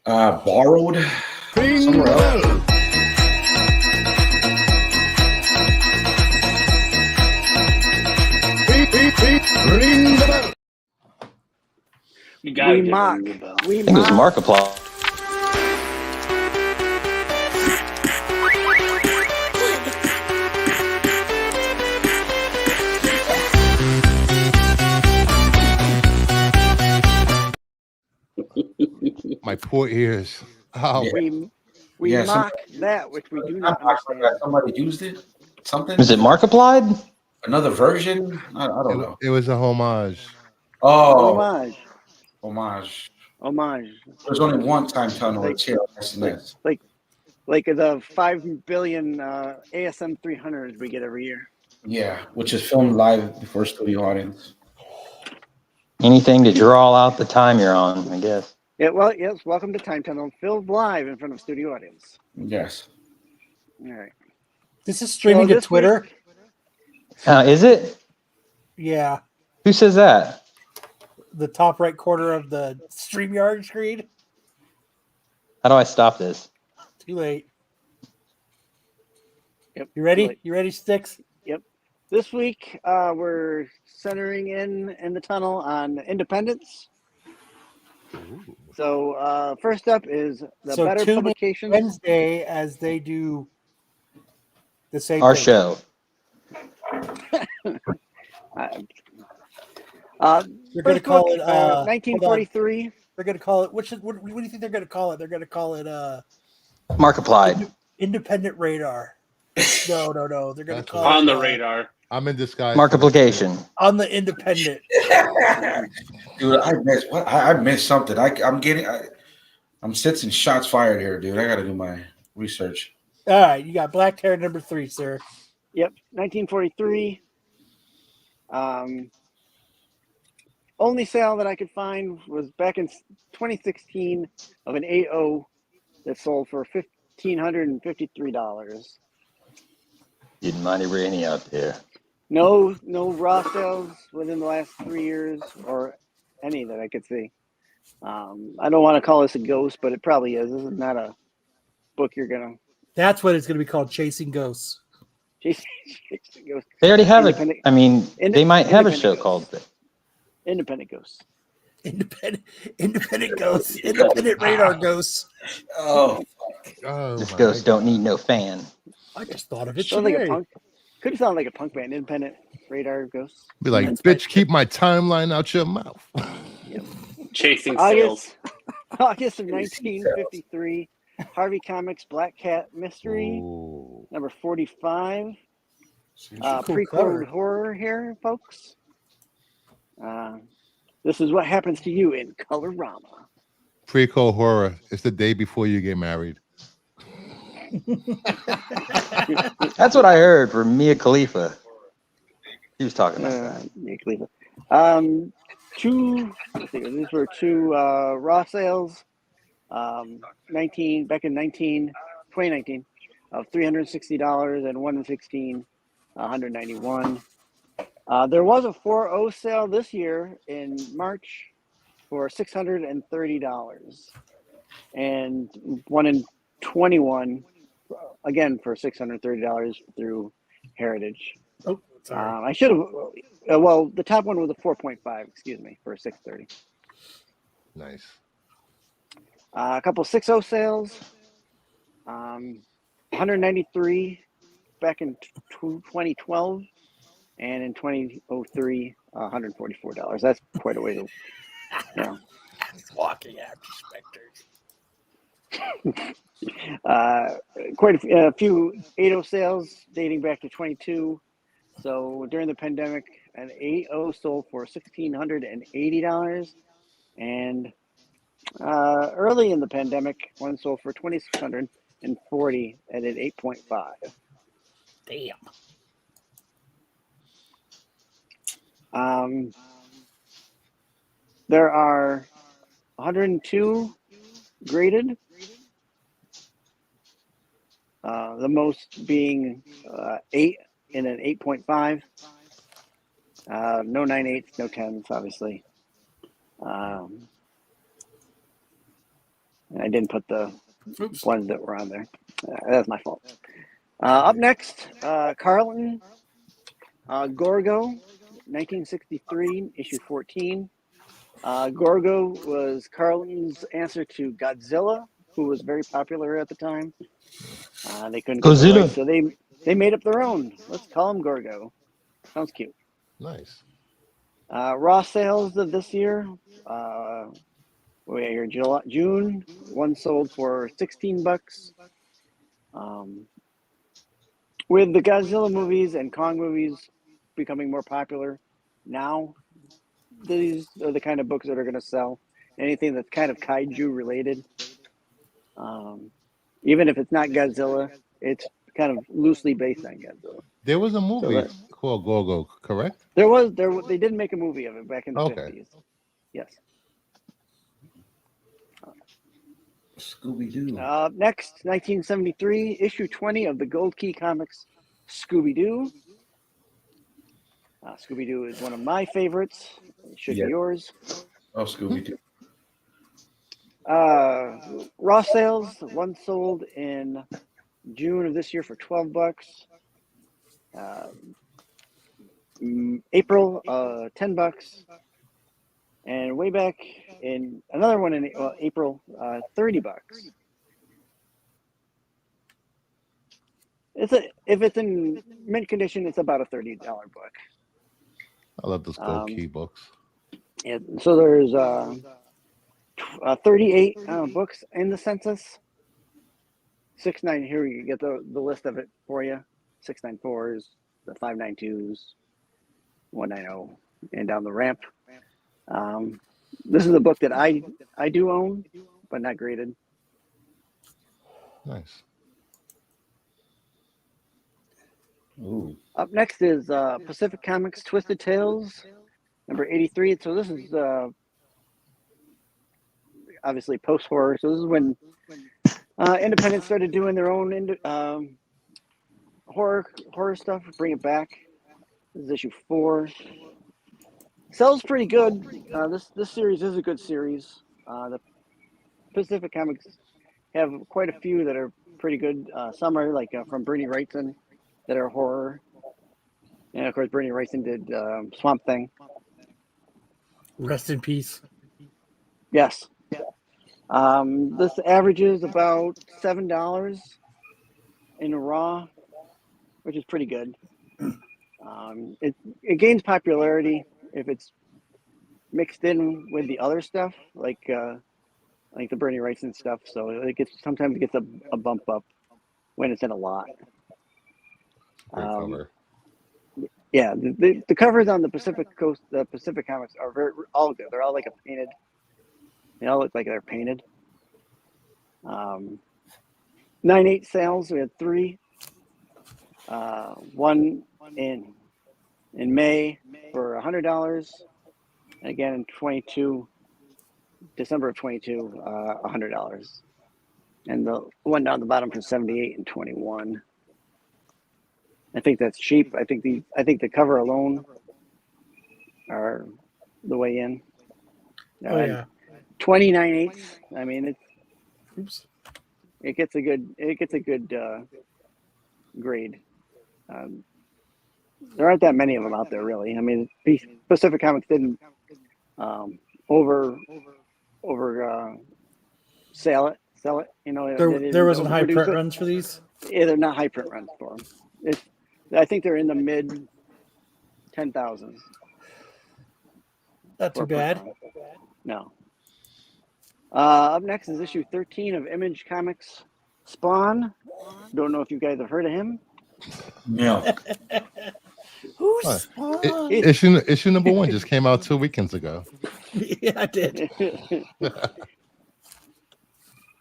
Speaker 6: borrowed somewhere else.
Speaker 4: You gotta
Speaker 8: We
Speaker 4: give
Speaker 8: mock.
Speaker 4: him the bell.
Speaker 8: We
Speaker 9: I think it was
Speaker 8: mock.
Speaker 9: Markiplier.
Speaker 5: My poor ears. Oh,
Speaker 6: Yeah.
Speaker 8: We
Speaker 6: Yeah,
Speaker 8: mock that which we do not understand.
Speaker 6: Somebody used it. Something.
Speaker 9: Is it Markiplied?
Speaker 6: Another version? I don't know.
Speaker 5: it was a homage.
Speaker 6: Oh,
Speaker 8: Homage.
Speaker 6: homage. There's only one time tunnel it's here on SNS.
Speaker 8: Like the 5 billion ASM 300s we get every year.
Speaker 6: Yeah, which is filmed live before studio audience.
Speaker 9: Anything to draw out the time you're on, I guess.
Speaker 8: Yeah, well, yes. Welcome to Time Tunnel, filmed live in front of studio audience.
Speaker 6: Yes.
Speaker 8: All right.
Speaker 3: This is streaming to
Speaker 8: this
Speaker 3: Twitter.
Speaker 8: week-
Speaker 9: Is it?
Speaker 3: Yeah,
Speaker 9: Who says that?
Speaker 3: the top right corner of the StreamYard screen.
Speaker 9: How do I stop this?
Speaker 3: Too late.
Speaker 8: Yep.
Speaker 3: You ready?
Speaker 8: too late.
Speaker 3: You ready, Sticks?
Speaker 8: Yep. This week we're centering in the tunnel on independence. So first up is the
Speaker 3: So
Speaker 8: Better
Speaker 3: tune in
Speaker 8: Publications.
Speaker 3: Wednesday as they do the same
Speaker 9: Our
Speaker 3: thing.
Speaker 9: show.
Speaker 3: They're going to
Speaker 8: First
Speaker 3: call
Speaker 8: book,
Speaker 3: it
Speaker 8: 1943.
Speaker 3: They're going to call it. What do you think they're going to call it? They're going to call it
Speaker 9: Markiplied.
Speaker 3: Independent Radar. No. They're going to
Speaker 5: That's
Speaker 3: call
Speaker 4: On
Speaker 3: it
Speaker 4: the radar.
Speaker 5: I'm in disguise.
Speaker 9: Markiplication.
Speaker 3: on the Independent.
Speaker 6: Dude, I missed something. I'm sensing shots fired here, dude. I got to do my research.
Speaker 3: All right, you got Black Terror number 3, sir.
Speaker 8: Yep, 1943. Only sale that I could find was back in 2016 of an 8.0 that sold for $1,553.
Speaker 9: Getting mighty rainy out there.
Speaker 8: No raw sales within the last 3 years or any that I could see. I don't want to call this a ghost, but it probably is. This is not a book you're gonna
Speaker 3: That's what it's going to be called, Chasing Ghosts.
Speaker 8: chase ghost.
Speaker 9: They already have it.
Speaker 8: Independent-
Speaker 9: I mean, they might have a
Speaker 8: Independent
Speaker 9: show
Speaker 8: Ghosts.
Speaker 9: called that.
Speaker 8: Independent Ghosts.
Speaker 3: Independent Ghosts. Independent Radar Ghosts.
Speaker 6: Oh,
Speaker 5: Oh,
Speaker 9: This
Speaker 5: my
Speaker 9: ghost don't
Speaker 5: God.
Speaker 9: need no fan.
Speaker 3: I just thought of it
Speaker 8: Sounds like a
Speaker 3: today.
Speaker 8: punk. Could have sounded like a punk band, Independent Radar Ghosts.
Speaker 5: Be like, bitch, keep my timeline out your mouth.
Speaker 4: Chasing sales.
Speaker 8: August of 1953, Harvey Comics Black Cat Mystery,
Speaker 5: Ooh.
Speaker 8: number 45.
Speaker 3: Cool
Speaker 8: Pre-code
Speaker 3: cover.
Speaker 8: horror here, folks. This is what happens to you in Colorama.
Speaker 5: Pre-code horror. It's the day before you get married.
Speaker 9: That's what I heard from Mia Khalifa. He was talking about that.
Speaker 8: Mia Khalifa. Let's see, these were two raw sales. 2019 of $360 and 116 $191. There was a 4.0 sale this year in March for $630, and one in 21 again for $630 through Heritage.
Speaker 3: Oh, sorry.
Speaker 8: I should have. Well, the top one was a 4.5. Excuse me, for $630.
Speaker 5: Nice.
Speaker 8: A couple 6.0 sales. 193 back in 2012, and in 2003, $144. That's quite a way to. Yeah.
Speaker 3: Walking after specters.
Speaker 8: Quite a few 8.0 sales dating back to 22. So during the pandemic, an 8.0 sold for $1,680, and early in the pandemic, one sold for $2,640 at an 8.5.
Speaker 3: Damn.
Speaker 8: There are 102 graded. The most being 8 in an 8.5. No 9/8, no 10s, obviously. And I didn't put the ones that were on there. That's my fault. Up next, Carlton Gorgo, 1963, issue 14. Gorgo was Carlton's answer to Godzilla, who was very popular at the time. They couldn't get the
Speaker 9: Godzilla.
Speaker 8: rights, so they made up their own. Let's call him Gorgo. Sounds cute.
Speaker 5: Nice.
Speaker 8: Raw sales of this year, we're here June. One sold for $16. With the Godzilla movies and Kong movies becoming more popular now, these are the kind of books that are going to sell. Anything that's kind of kaiju related, even if it's not Godzilla, it's kind of loosely based on Godzilla.
Speaker 5: There was a movie called Gorgo, correct?
Speaker 8: They did make a movie of it back in the 50s. Yes.
Speaker 6: Scooby-Doo.
Speaker 8: Next, 1973, issue 20 of the Gold Key Comics, Scooby-Doo. Scooby-Doo is one of my favorites. It should be yours.
Speaker 6: Oh, Scooby-Doo.
Speaker 8: Raw sales, one sold in June of this year for $12. April, $10. And way back in another one in April, $30. If it's in mint condition, it's about a $30 book.
Speaker 5: I love those Gold Key books.
Speaker 8: And so there's 38 books in the census. 69 here, you get the list of it for you. 694s, the 592s, 190, and down the ramp. This is a book that I do own, but not graded.
Speaker 5: Nice.
Speaker 6: Ooh.
Speaker 8: Up next is Pacific Comics Twisted Tales, number 83. So this is obviously post-horror. So this is when Independent started doing their own horror stuff, bring it back. This is issue 4. Sells pretty good. This series is a good series. The Pacific Comics have quite a few that are pretty good. Some are like from Bernie Wrightson that are horror. And of course, Bernie Wrightson did Swamp Thing.
Speaker 3: Rest in peace.
Speaker 8: Yes. This averages about $7 in raw, which is pretty good. It gains popularity if it's mixed in with the other stuff, like the Bernie Wrightson stuff. So sometimes it gets a bump up when it's in a lot.
Speaker 5: Great cover.
Speaker 8: Yeah, the covers on the Pacific Coast, the Pacific comics are all good. They're all like painted. They all look like they're painted. 9/8 sales. We had 3. One in May for $100. And again in December of 22, $100. And the one down the bottom for 78 and 21. I think that's cheap. I think the cover alone are the way in.
Speaker 3: Oh yeah.
Speaker 8: 29/8. I mean, it gets a good grade. There aren't that many of them out there, really. I mean, Pacific Comics didn't over sell it. You know,
Speaker 3: There wasn't high print runs for these.
Speaker 8: Yeah, they're not high print runs for them. I think they're in the mid 10,000s.
Speaker 3: Not too bad.
Speaker 8: No. Up next is issue 13 of Image Comics Spawn. Don't know if you guys have heard of him.
Speaker 6: Yeah.
Speaker 3: Who's Spawn?
Speaker 5: Issue number 1 just came out 2 weekends ago.
Speaker 3: Yeah, I did.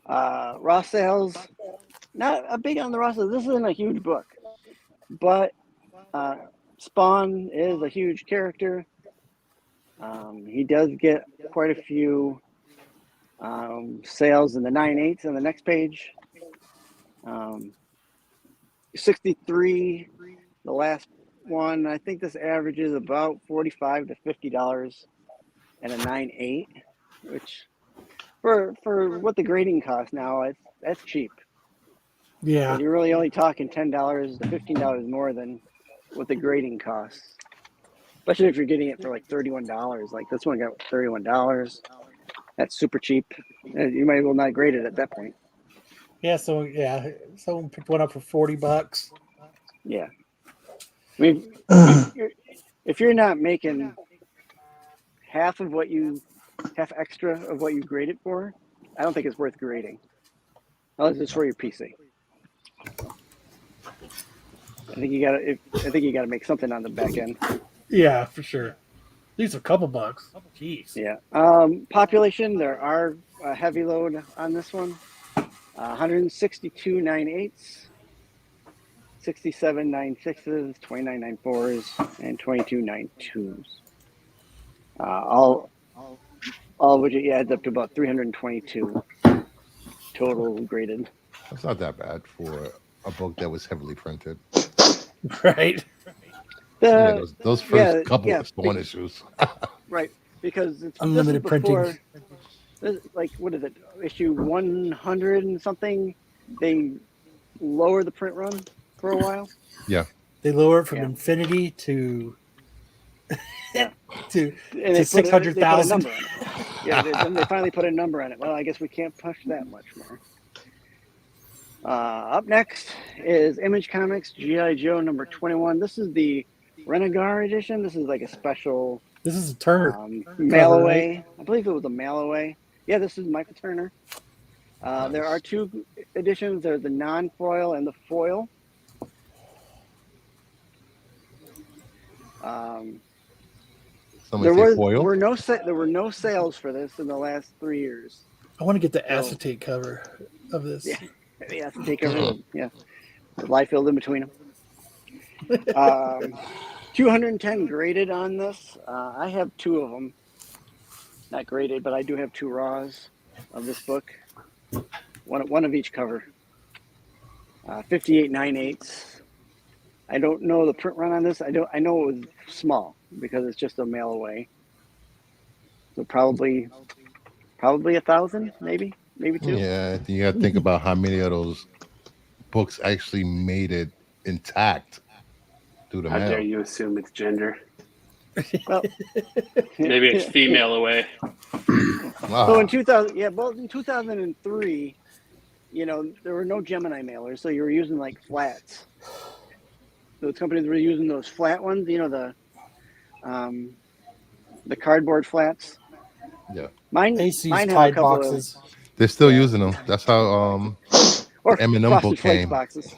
Speaker 8: Raw sales, not a big on the raw sales. This isn't a huge book, but Spawn is a huge character. He does get quite a few sales in the 9/8 on the next page. 63, the last one. I think this averages about $45 to $50 and a 9/8, which for what the grading costs now, that's cheap.
Speaker 3: Yeah.
Speaker 8: You're really only talking $10 to $15 more than what the grading costs. Especially if you're getting it for like $31. Like this one got $31. That's super cheap. You might as well not grade it at that point.
Speaker 3: Yeah, someone picked one up for $40.
Speaker 8: Yeah. I mean, if you're not making half extra of what you grade it for, I don't think it's worth grading. Unless it's for your PC. I think you gotta make something on the back end.
Speaker 3: Yeah, for sure. These are a couple bucks. Jeez.
Speaker 8: Yeah. Population, there are a heavy load on this one. 162 9/8, 67 9/6s, 29 9/4s, and 22 9/2s. All of which adds up to about 322 total graded.
Speaker 5: That's not that bad for a book that was heavily printed.
Speaker 3: Right.
Speaker 5: Those first couple of Spawn issues.
Speaker 8: Right, because it's
Speaker 3: unlimited printing.
Speaker 8: Like, what is it? Issue 100 and something. They lower the print run for a while.
Speaker 5: Yeah.
Speaker 3: They lower it from infinity to to 600,000.
Speaker 8: Yeah, then they finally put a number on it. Well, I guess we can't push that much more. Up next is Image Comics G.I. Joe number 21. This is the Renegar edition. This is like a special.
Speaker 3: This is a Turner
Speaker 8: mail
Speaker 3: cover,
Speaker 8: away.
Speaker 3: Right?
Speaker 8: I believe it was a mail away. Yeah, this is Michael Turner. There are 2 editions. There's the non-foil and the foil. There were no sales for this in the last 3 years.
Speaker 3: I want to get the acetate cover of this.
Speaker 8: Yeah, the acetate cover. Yeah, the light filled in between them. 210 graded on this. I have 2 of them, not graded, but I do have 2 raws of this book. One of each cover. 58 9/8. I don't know the print run on this. I know it was small because it's just a mail away. So probably 1,000, maybe 2.
Speaker 5: Yeah, you got to think about how many of those books actually made it intact through the
Speaker 4: How
Speaker 5: mail.
Speaker 4: dare you assume it's gender?
Speaker 8: Well,
Speaker 4: maybe it's female away.
Speaker 8: So in 2003, there were no Gemini mailers, so you were using like flats. those companies were using those flat ones. You know, the cardboard flats.
Speaker 5: Yeah.
Speaker 3: I used to use
Speaker 8: Mine have a
Speaker 3: Tide
Speaker 8: couple
Speaker 3: boxes.
Speaker 5: They're still
Speaker 8: Yeah.
Speaker 5: using them. That's how
Speaker 8: or
Speaker 5: the M&M
Speaker 8: Frosted
Speaker 5: book
Speaker 8: Flakes
Speaker 5: came.
Speaker 8: boxes.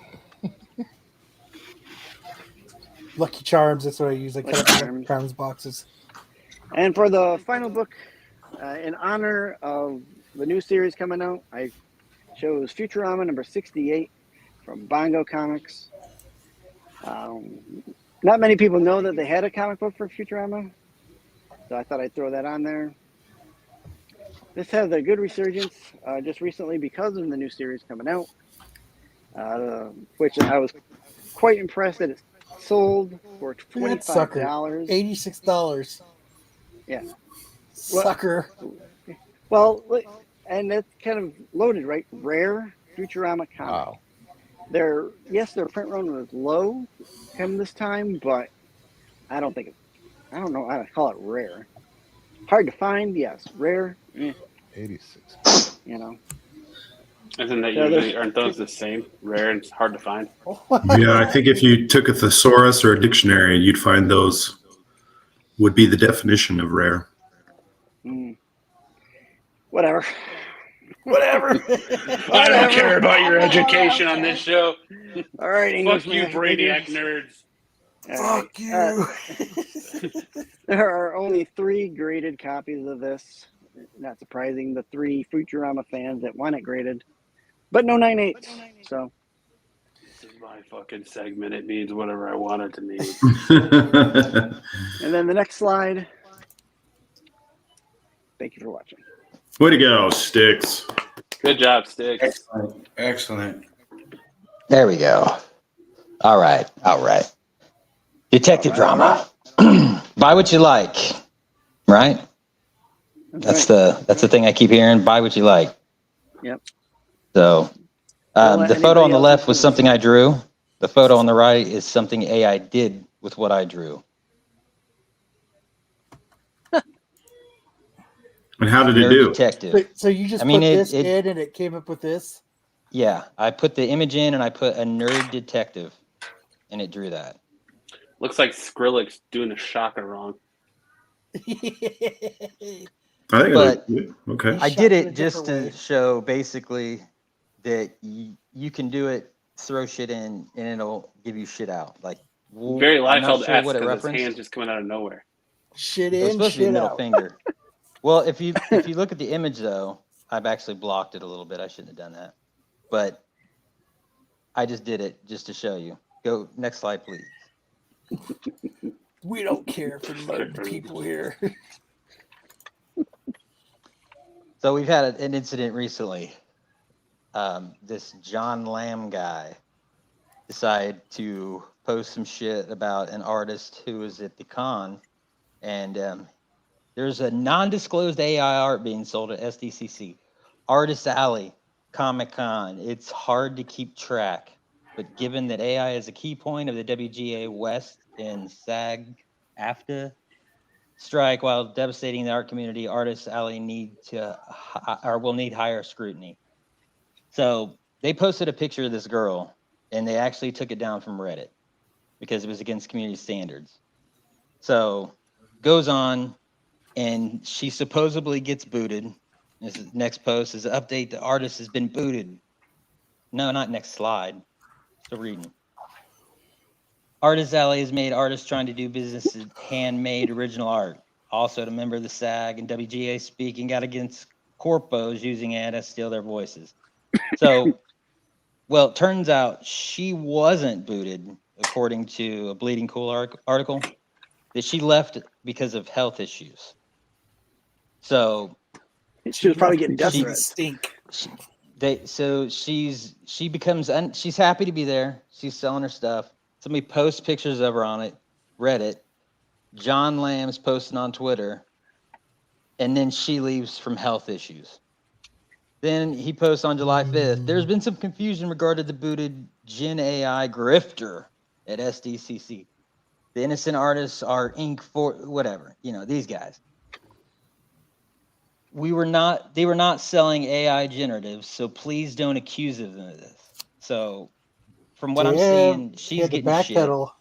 Speaker 3: Lucky Charms. That's what I use. I cut
Speaker 8: Lucky
Speaker 3: up the Lucky
Speaker 8: Charms.
Speaker 3: Charms boxes.
Speaker 8: And for the final book, in honor of the new series coming out, I chose Futurama number 68 from Bongo Comics. Not many people know that they had a comic book for Futurama, so I thought I'd throw that on there. This has a good resurgence just recently because of the new series coming out, which I was quite impressed that it sold for
Speaker 3: That sucker.
Speaker 8: $25.
Speaker 3: $86.
Speaker 8: Yeah.
Speaker 3: Sucker.
Speaker 8: Well, and that's kind of loaded, right? Rare Futurama comic.
Speaker 5: Wow.
Speaker 8: Their print run was low come this time, but I don't know how to call it rare. Hard to find, yes. Rare,
Speaker 5: 86.
Speaker 8: you know.
Speaker 4: Isn't that
Speaker 8: Yeah,
Speaker 4: usually, aren't those the same? Rare and hard to find?
Speaker 2: Yeah, I think if you took a thesaurus or a dictionary, you'd find those would be the definition of rare.
Speaker 8: Whatever.
Speaker 3: Whatever.
Speaker 4: I don't care about your education on this show.
Speaker 8: All right, English
Speaker 4: Fuck you, Brainiac nerds.
Speaker 3: Fuck you.
Speaker 8: There are only 3 graded copies of this. Not surprising, the 3 Futurama fans that want it graded, but no 9/8. So
Speaker 4: this is my fucking segment. It means whatever I want it to mean.
Speaker 8: And then the next slide. Thank you for watching.
Speaker 2: Way to go, Sticks.
Speaker 4: Good job, Sticks.
Speaker 6: Excellent. Excellent.
Speaker 9: There we go. All right. Detective drama. Buy what you like, right? That's the thing I keep hearing. Buy what you like.
Speaker 8: Yep.
Speaker 9: So the photo on the left was something I drew. The photo on the right is something AI did with what I drew.
Speaker 2: And how did it
Speaker 9: Nerd
Speaker 2: do?
Speaker 9: Detective.
Speaker 3: So you just
Speaker 9: I mean,
Speaker 3: put this
Speaker 9: it-
Speaker 3: in and it came up with this?
Speaker 9: Yeah, I put the image in and I put a nerd detective, and it drew that.
Speaker 4: Looks like Skrillex doing a shaka wrong.
Speaker 2: I think
Speaker 9: But
Speaker 2: okay.
Speaker 9: I did it just to show basically that you can do it, throw shit in, and it'll give you shit out. Like
Speaker 4: Very
Speaker 9: I'm not
Speaker 4: Liefeld-esque
Speaker 9: sure what it
Speaker 4: because his
Speaker 9: referenced.
Speaker 4: hand's just coming out of nowhere.
Speaker 3: Shit
Speaker 9: It was
Speaker 3: in,
Speaker 9: supposed to be
Speaker 3: shit
Speaker 9: middle
Speaker 3: out.
Speaker 9: finger. Well, if you look at the image though, I've actually blocked it a little bit. I shouldn't have done that, but I just did it just to show you. Go next slide, please.
Speaker 3: We don't care for nerd people here.
Speaker 9: So we've had an incident recently. This John Lamb guy decided to post some shit about an artist who was at the con, and there's a non-disclosed AI art being sold at SDCC, Artist Alley, Comic Con. It's hard to keep track, but given that AI is a key point of the WGA West and SAG-AFTRA strike, while devastating the art community, Artist Alley will need higher scrutiny. So they posted a picture of this girl, and they actually took it down from Reddit because it was against community standards. So goes on, and she supposedly gets booted. This next post is update: the artist has been booted. No, not next slide. Still reading. Artist Alley has made artists trying to do business with handmade original art. Also, a member of the SAG and WGA speaking out against corpos using AI to steal their voices. So, well, it turns out she wasn't booted, according to a Bleeding Cool article, that she left because of health issues. So
Speaker 8: she was probably getting death
Speaker 3: She
Speaker 8: threats.
Speaker 3: stink.
Speaker 9: She's happy to be there. She's selling her stuff. Somebody posts pictures of her on it, Reddit. John Lamb's posting on Twitter, and then she leaves from health issues. Then he posts on July 5th. There's been some confusion regarding the booted Gen AI grifter at SDCC. The innocent artists are ink for whatever, these guys. They were not selling AI generatives, so please don't accuse them of this. So from what I'm seeing, she's getting shit.
Speaker 3: Backpedal.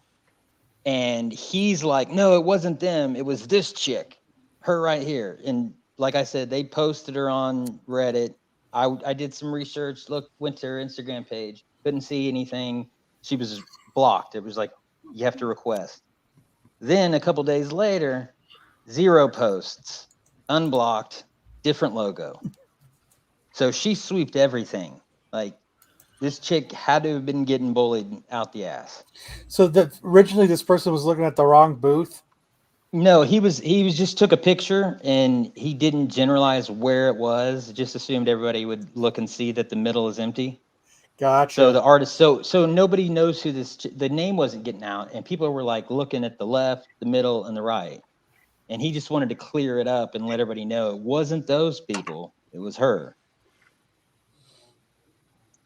Speaker 9: And he's like, no, it wasn't them. It was this chick, her right here. And like I said, they posted her on Reddit. I did some research, went to her Instagram page, couldn't see anything. She was blocked. It was like, you have to request. Then a couple days later, 0 posts, unblocked, different logo. So she sweeped everything. Like, this chick had to have been getting bullied out the ass.
Speaker 3: So originally this person was looking at the wrong booth?
Speaker 9: No, he was just took a picture and he didn't generalize where it was. Just assumed everybody would look and see that the middle is empty.
Speaker 3: Gotcha.
Speaker 9: So the artist, so nobody knows who the name wasn't getting out, and people were like looking at the left, the middle, and the right. And he just wanted to clear it up and let everybody know it wasn't those people, it was her.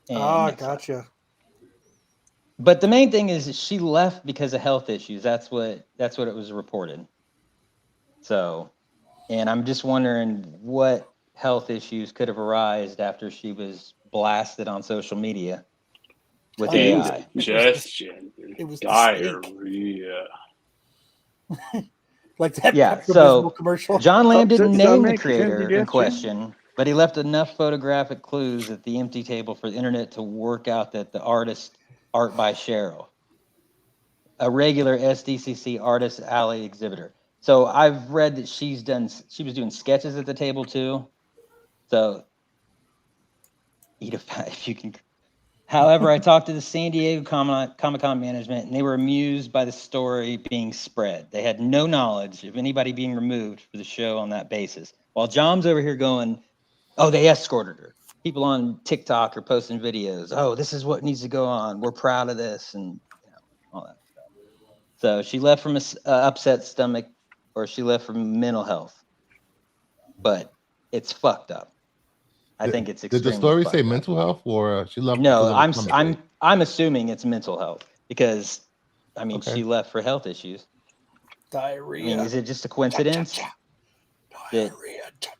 Speaker 9: And,
Speaker 3: gotcha.
Speaker 9: But the main thing is she left because of health issues. That's what it was reported. So, and I'm just wondering what health issues could have arisen after she was blasted on social media with AI.
Speaker 4: Indigestion.
Speaker 3: It was
Speaker 4: diarrhea.
Speaker 3: Like that.
Speaker 9: Yeah, so
Speaker 3: commercial.
Speaker 9: John Lamb didn't
Speaker 8: Upset
Speaker 9: name the
Speaker 8: stomach,
Speaker 9: creator in
Speaker 8: indigestion.
Speaker 9: question, but he left enough photographic clues at the empty table for the internet to work out that the artist Art by Cheryl, a regular SDCC Artist Alley exhibitor. So I've read that she was doing sketches at the table too. So if you can. However, I talked to the San Diego Comic-Con management, and they were amused by the story being spread. They had no knowledge of anybody being removed for the show on that basis. While John's over here going, oh, they escorted her. People on TikTok are posting videos. Oh, this is what needs to go on. We're proud of this, and all that stuff. So she left from an upset stomach, or she left from mental health. But it's fucked up. I think it's extremely
Speaker 5: Did the story say
Speaker 9: fucked up.
Speaker 5: mental health, or she left?
Speaker 9: No,
Speaker 5: because of stomach ache?
Speaker 9: I'm assuming it's mental health because, I mean,
Speaker 5: Okay.
Speaker 9: she left for health issues.
Speaker 3: Diarrhea.
Speaker 9: I mean, is it just a coincidence that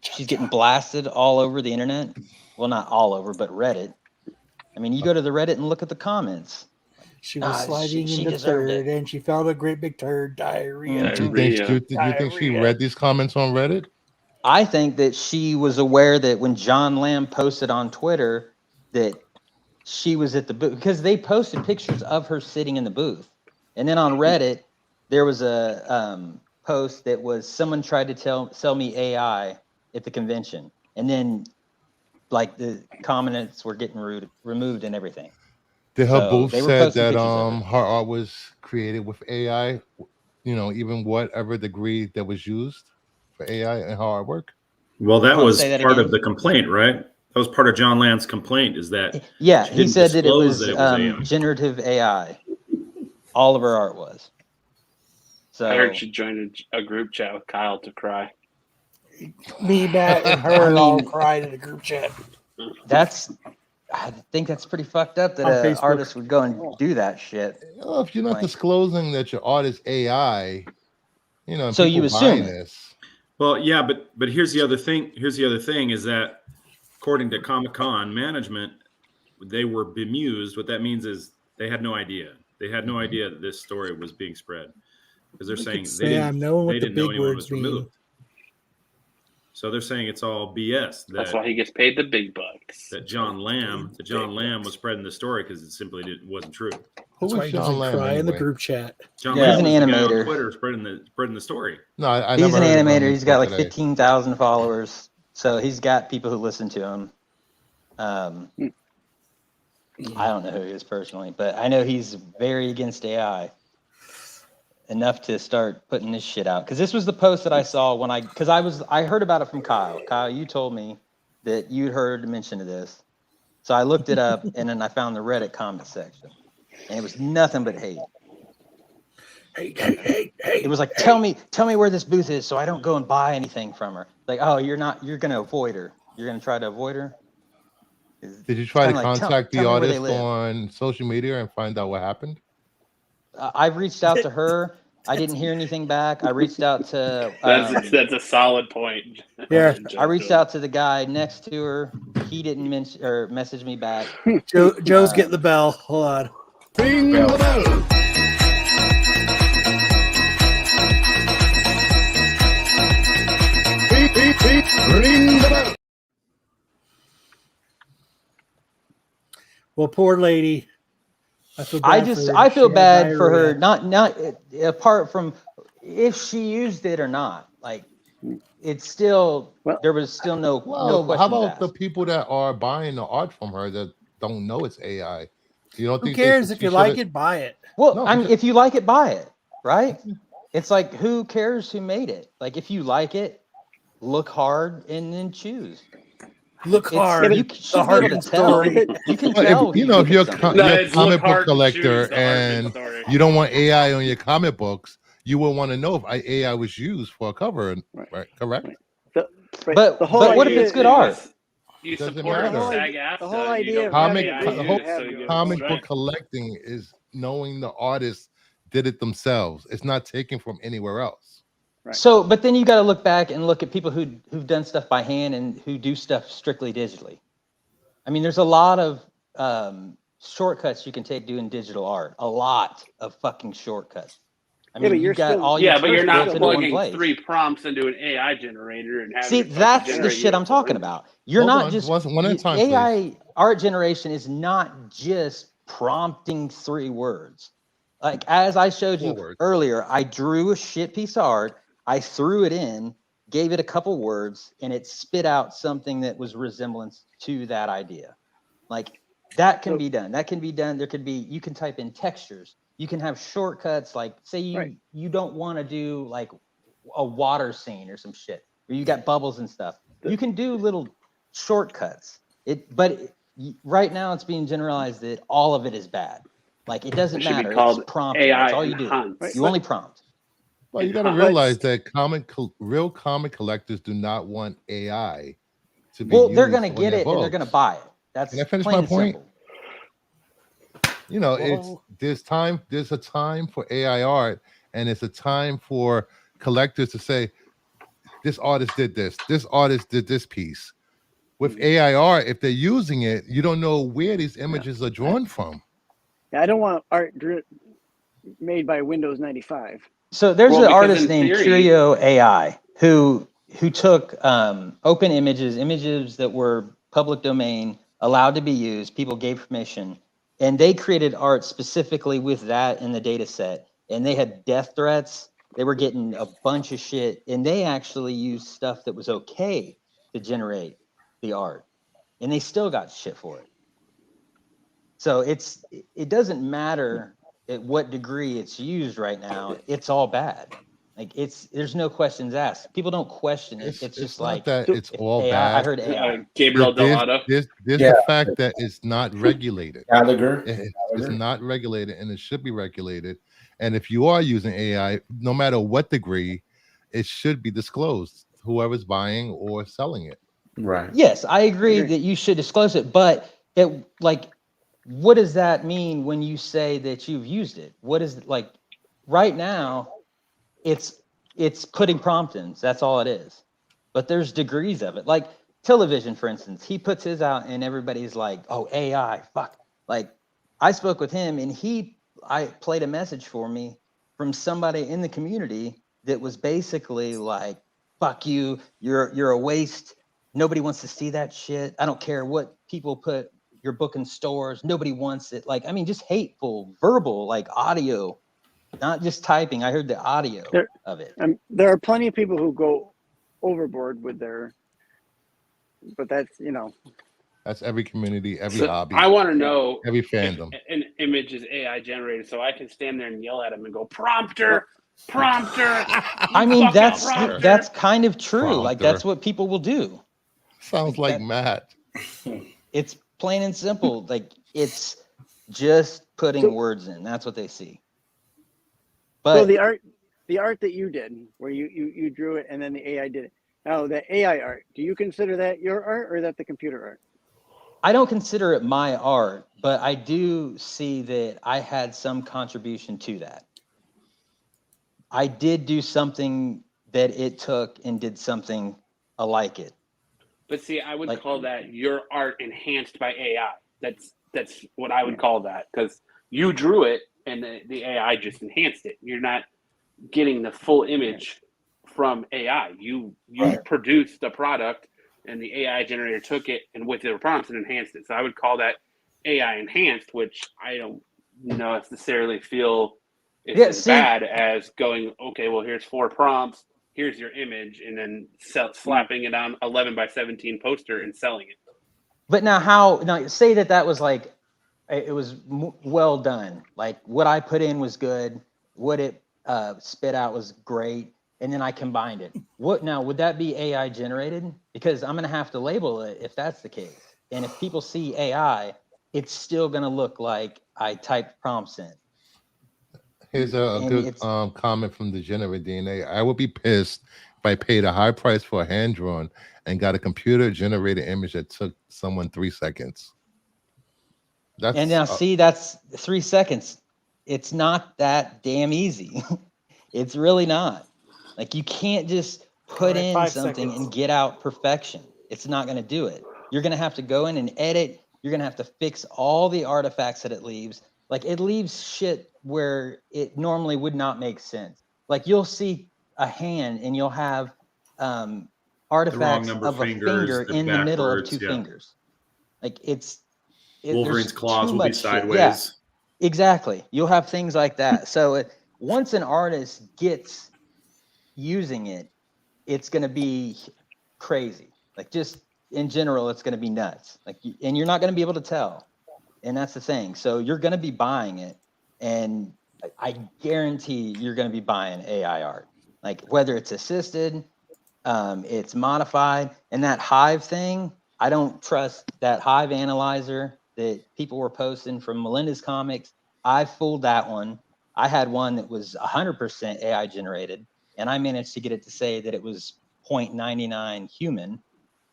Speaker 9: she's getting blasted all over the internet? Well, not all over, but Reddit. I mean, you go to the Reddit and look at the comments.
Speaker 3: She was sliding
Speaker 9: she
Speaker 3: into
Speaker 9: deserved
Speaker 3: third,
Speaker 9: it.
Speaker 3: and she felt a great big turd. Diarrhea.
Speaker 5: Do you think she read these comments on Reddit?
Speaker 9: I think that she was aware that when John Lamb posted on Twitter that she was at the booth, because they posted pictures of her sitting in the booth. And then on Reddit, there was a post that was someone tried to sell me AI at the convention. And then like the comments were getting removed and everything.
Speaker 5: Did her booth
Speaker 9: they were
Speaker 5: said
Speaker 9: posting
Speaker 5: that
Speaker 9: pictures of
Speaker 5: her art was created with AI, even whatever degree that was used for AI and her artwork?
Speaker 2: Well, that was
Speaker 9: say that
Speaker 2: part
Speaker 9: again.
Speaker 2: of the complaint, right? That was part of John Lamb's complaint, is that
Speaker 9: Yeah,
Speaker 2: she
Speaker 9: he
Speaker 2: didn't
Speaker 9: said that it
Speaker 2: disclose
Speaker 9: was,
Speaker 2: AI.
Speaker 9: generative AI. All of her art was. So
Speaker 4: I heard she joined a group chat with Kyle to cry.
Speaker 3: Me, Matt, and her all cried in a group chat.
Speaker 9: I think that's pretty fucked up that
Speaker 3: On
Speaker 9: an
Speaker 3: Facebook.
Speaker 9: artist would go and do that shit.
Speaker 5: If you're not
Speaker 9: Like-
Speaker 5: disclosing that your art is AI, and
Speaker 9: So you
Speaker 5: people
Speaker 9: assume
Speaker 5: buying
Speaker 9: it.
Speaker 5: this.
Speaker 2: Well, yeah, but here's the other thing. Here's the other thing is that according to Comic-Con management, they were bemused. What that means is they had no idea. They had no idea that this story was being spread because they're saying they
Speaker 3: I'm knowing what the
Speaker 2: didn't know
Speaker 3: big
Speaker 2: anyone
Speaker 3: words
Speaker 2: was
Speaker 3: mean.
Speaker 2: removed. So they're saying it's all BS.
Speaker 4: That's why he gets paid the big bucks.
Speaker 2: That John Lamb was spreading the story because it simply wasn't true.
Speaker 3: That's why he doesn't cry in the group chat.
Speaker 2: John
Speaker 9: Yeah,
Speaker 2: Lamb
Speaker 9: he's
Speaker 2: was
Speaker 9: an
Speaker 2: the guy on
Speaker 9: animator.
Speaker 2: Twitter spreading the story.
Speaker 5: No, I
Speaker 9: He's
Speaker 5: never
Speaker 9: an
Speaker 5: heard of
Speaker 9: animator.
Speaker 5: him
Speaker 9: He's got like
Speaker 5: today.
Speaker 9: 15,000 followers. So he's got people who listen to him. I don't know who he is personally, but I know he's very against AI. Enough to start putting this shit out. Because this was the post that I saw when I heard about it from Kyle. Kyle, you told me that you'd heard mention of this. So I looked it up and then I found the Reddit comment section. And it was nothing but hate. It was like, tell me where this booth is so I don't go and buy anything from her. Like, oh, you're gonna avoid her. You're gonna try to avoid her.
Speaker 5: Did you try to
Speaker 9: Kinda like,
Speaker 5: contact
Speaker 9: tell
Speaker 5: the
Speaker 9: me where they
Speaker 5: artist
Speaker 9: live.
Speaker 5: on social media and find out what happened?
Speaker 9: I reached out to her. I didn't hear anything back. I reached out to
Speaker 4: That's a solid point.
Speaker 3: Yeah.
Speaker 9: I reached out to the guy next to her. He didn't message me back.
Speaker 3: Joe's getting the bell. Hold on.
Speaker 10: Ring the bell. Ring the bell.
Speaker 3: Well, poor lady. I feel bad
Speaker 9: I
Speaker 3: for her.
Speaker 9: I feel
Speaker 3: She had
Speaker 9: bad for her.
Speaker 3: diarrhea.
Speaker 9: Not apart from if she used it or not. Like it's still
Speaker 8: Well,
Speaker 9: there was still no
Speaker 5: Well, how
Speaker 9: questions
Speaker 5: about the
Speaker 9: asked.
Speaker 5: people that are buying the art from her that don't know it's AI? You don't
Speaker 3: Who
Speaker 5: think
Speaker 3: cares? If
Speaker 5: she
Speaker 3: you
Speaker 5: should
Speaker 3: like
Speaker 5: have?
Speaker 3: it, buy it.
Speaker 9: Well,
Speaker 5: No,
Speaker 9: I mean,
Speaker 5: because
Speaker 9: if you like it, buy it, right? It's like who cares who made it? Like if you like it, look hard and then choose.
Speaker 3: Look
Speaker 9: It's
Speaker 3: hard.
Speaker 9: you
Speaker 3: The
Speaker 9: should be able to
Speaker 3: hard
Speaker 9: tell.
Speaker 3: story.
Speaker 9: You can
Speaker 5: well,
Speaker 9: tell
Speaker 5: if you
Speaker 9: who's
Speaker 5: know if
Speaker 9: making something.
Speaker 4: No,
Speaker 5: you're a
Speaker 4: it's look
Speaker 5: comic book
Speaker 4: hard and choose
Speaker 5: collector
Speaker 4: the Hardman
Speaker 5: and
Speaker 4: story.
Speaker 5: you don't want AI on your comic books, you would want to know if AI was used for a cover,
Speaker 8: Right.
Speaker 5: right? Correct?
Speaker 8: Right. The, right.
Speaker 9: But
Speaker 8: The whole
Speaker 9: but what if
Speaker 8: idea
Speaker 9: it's good
Speaker 8: is
Speaker 9: art?
Speaker 4: You
Speaker 5: Doesn't
Speaker 4: support
Speaker 8: the
Speaker 4: a
Speaker 8: whole
Speaker 5: matter.
Speaker 8: idea.
Speaker 4: SAG-AFTRA.
Speaker 8: The whole
Speaker 4: You
Speaker 8: idea
Speaker 4: don't
Speaker 8: of
Speaker 4: want
Speaker 8: having
Speaker 4: AI
Speaker 5: the whole
Speaker 8: visuals
Speaker 4: used, so
Speaker 8: have
Speaker 4: you
Speaker 8: good
Speaker 4: get
Speaker 5: comic
Speaker 8: art.
Speaker 5: book
Speaker 4: strike.
Speaker 5: collecting is knowing the artist did it themselves. It's not taken from anywhere else.
Speaker 8: Right.
Speaker 9: So, but then you got to look back and look at people who've done stuff by hand and who do stuff strictly digitally. I mean, there's a lot of shortcuts you can take doing digital art. A lot of fucking shortcuts. I
Speaker 8: Yeah, but
Speaker 9: mean,
Speaker 8: you're
Speaker 9: you've got
Speaker 8: still
Speaker 9: all your
Speaker 4: Yeah, but you're
Speaker 9: tools
Speaker 8: you're
Speaker 4: not
Speaker 9: built
Speaker 8: still
Speaker 9: into one
Speaker 8: doing
Speaker 4: plugging
Speaker 9: place.
Speaker 4: 3 prompts into an AI generator and having
Speaker 9: See,
Speaker 4: it fucking
Speaker 9: that's the
Speaker 4: generate
Speaker 9: shit I'm
Speaker 4: beautiful
Speaker 9: talking
Speaker 4: images.
Speaker 9: about. You're
Speaker 5: Hold
Speaker 9: not
Speaker 5: on,
Speaker 9: just
Speaker 5: one at a time, please.
Speaker 9: AI art generation is not just prompting 3 words. Like as I showed
Speaker 5: 4
Speaker 9: you
Speaker 5: words.
Speaker 9: earlier, I drew a shit piece of art, I threw it in, gave it a couple words, and it spit out something that was resemblance to that idea. Like that can
Speaker 8: So-
Speaker 9: be done. That can be done. There could be, you can type in textures. You can have shortcuts. Like say
Speaker 8: Right.
Speaker 9: you don't want to do like a water scene or some shit, or you got bubbles and stuff. You can do little shortcuts. Right now it's being generalized that all of it is bad. Like it doesn't
Speaker 4: It should be
Speaker 9: matter. It's
Speaker 4: called
Speaker 9: prompting. That's
Speaker 4: AI
Speaker 9: all you do.
Speaker 4: enhanced.
Speaker 9: You only prompt.
Speaker 5: Well, you got to
Speaker 4: Enhanced.
Speaker 5: realize that real comic collectors do not want AI to be
Speaker 9: Well, they're
Speaker 5: used
Speaker 9: gonna
Speaker 5: on
Speaker 9: get
Speaker 5: their
Speaker 9: it and they're gonna
Speaker 5: books.
Speaker 9: buy it. That's
Speaker 5: Can I finish
Speaker 9: plain
Speaker 5: my
Speaker 9: and
Speaker 5: point?
Speaker 9: simple.
Speaker 5: You know,
Speaker 3: Whoa.
Speaker 5: there's a time for AI art, and it's a time for collectors to say, this artist did this artist did this piece. With AI art, if they're using it, you don't know where these images are drawn from.
Speaker 8: Yeah, I don't want art made by Windows 95.
Speaker 9: So there's
Speaker 4: Well,
Speaker 9: an
Speaker 4: because
Speaker 9: artist
Speaker 4: in
Speaker 9: named
Speaker 4: theory-
Speaker 9: Curio AI who took open images that were public domain, allowed to be used, people gave permission, and they created art specifically with that in the data set. And they had death threats. They were getting a bunch of shit, and they actually used stuff that was okay to generate the art, and they still got shit for it. So it doesn't matter at what degree it's used right now. It's all bad. Like there's no questions asked. People don't question it. It's just
Speaker 5: not
Speaker 9: like
Speaker 5: that it's
Speaker 9: if
Speaker 5: all
Speaker 9: AI. I
Speaker 5: bad.
Speaker 9: heard AI.
Speaker 4: Gabriel Delado.
Speaker 5: There's
Speaker 6: Yeah.
Speaker 5: the fact that it's not regulated.
Speaker 6: Gallagher.
Speaker 5: It's not regulated, and it should be regulated. And if you are using AI, no matter what degree, it should be disclosed. Whoever's buying or selling it.
Speaker 6: Right.
Speaker 9: Yes, I agree that you should disclose it, but what does that mean when you say that you've used it? What is like right now? It's putting prompt ins. That's all it is. But there's degrees of it. Like television, for instance, he puts his out, and everybody's like, "Oh, AI, fuck!" Like I spoke with him, and I played a message for me from somebody in the community that was basically like, "Fuck you! You're a waste. Nobody wants to see that shit. I don't care what people put your book in stores. Nobody wants it." Like, I mean, just hateful, verbal, like audio, not just typing. I heard the audio of it.
Speaker 8: There are plenty of people who go overboard with but that's
Speaker 5: That's every community, every
Speaker 4: So
Speaker 5: hobby.
Speaker 4: I want to know
Speaker 5: every
Speaker 4: if
Speaker 5: fandom.
Speaker 4: an image is AI generated, so I can stand there and yell at him and go, prompter.
Speaker 9: I mean,
Speaker 4: prompter.
Speaker 9: that's kind of true. Like
Speaker 5: Prompter.
Speaker 9: that's what people will do.
Speaker 5: Sounds like Matt.
Speaker 9: It's plain and simple. Like it's just putting words in. That's what they see. But
Speaker 8: so the art that you did, where you drew it and then the AI did it. Now the AI art, do you consider that your art or that the computer art?
Speaker 9: I don't consider it my art, but I do see that I had some contribution to that. I did do something that it took and did something alike it.
Speaker 4: But see, I would call that your art enhanced by AI. That's what I would call that, because You drew it, and the AI just enhanced it. You're not getting the full image from AI. You
Speaker 6: Right.
Speaker 4: produced a product, and the AI generator took it and with their prompts and enhanced it. So I would call that AI enhanced, which I don't necessarily feel is as bad as going, okay, well, here's 4 prompts, here's your image, and then slapping it on 11 by 17 poster and selling it.
Speaker 9: But now say that was like, it was well done. Like what I put in was good. What it spit out was great. And then I combined it. What now, would that be AI generated? Because I'm going to have to label it if that's the case. And if people see AI, it's still going to look like I typed prompts in.
Speaker 5: Here's a good comment from Degenerate DNA. I would be pissed if I paid a high price for a hand drawn and got a computer generated image that took someone 3 seconds.
Speaker 9: And now see, that's 3 seconds. It's not that damn easy. It's really not. Like you can't just put in
Speaker 3: 5
Speaker 9: something
Speaker 3: seconds.
Speaker 9: and get out perfection. It's not going to do it. You're going to have to go in and edit. You're going to have to fix all the artifacts that it leaves. Like it leaves shit where it normally would not make sense. Like you'll see a hand and you'll have artifacts of a finger in the middle of 2 fingers. Like
Speaker 2: Wolverine's claws will be sideways.
Speaker 9: Yeah, exactly. You'll have things like that. So once an artist gets using it, it's going to be crazy. Like just in general, it's going to be nuts. Like, and you're not going to be able to tell. And that's the thing. So you're going to be buying it, and I guarantee you're going to be buying AI art. Like whether it's assisted, it's modified, and that Hive thing. I don't trust that Hive analyzer that people were posting from Melinda's comics. I fooled that one. I had one that was 100% AI generated, and I managed to get it to say that it was 0.99 human.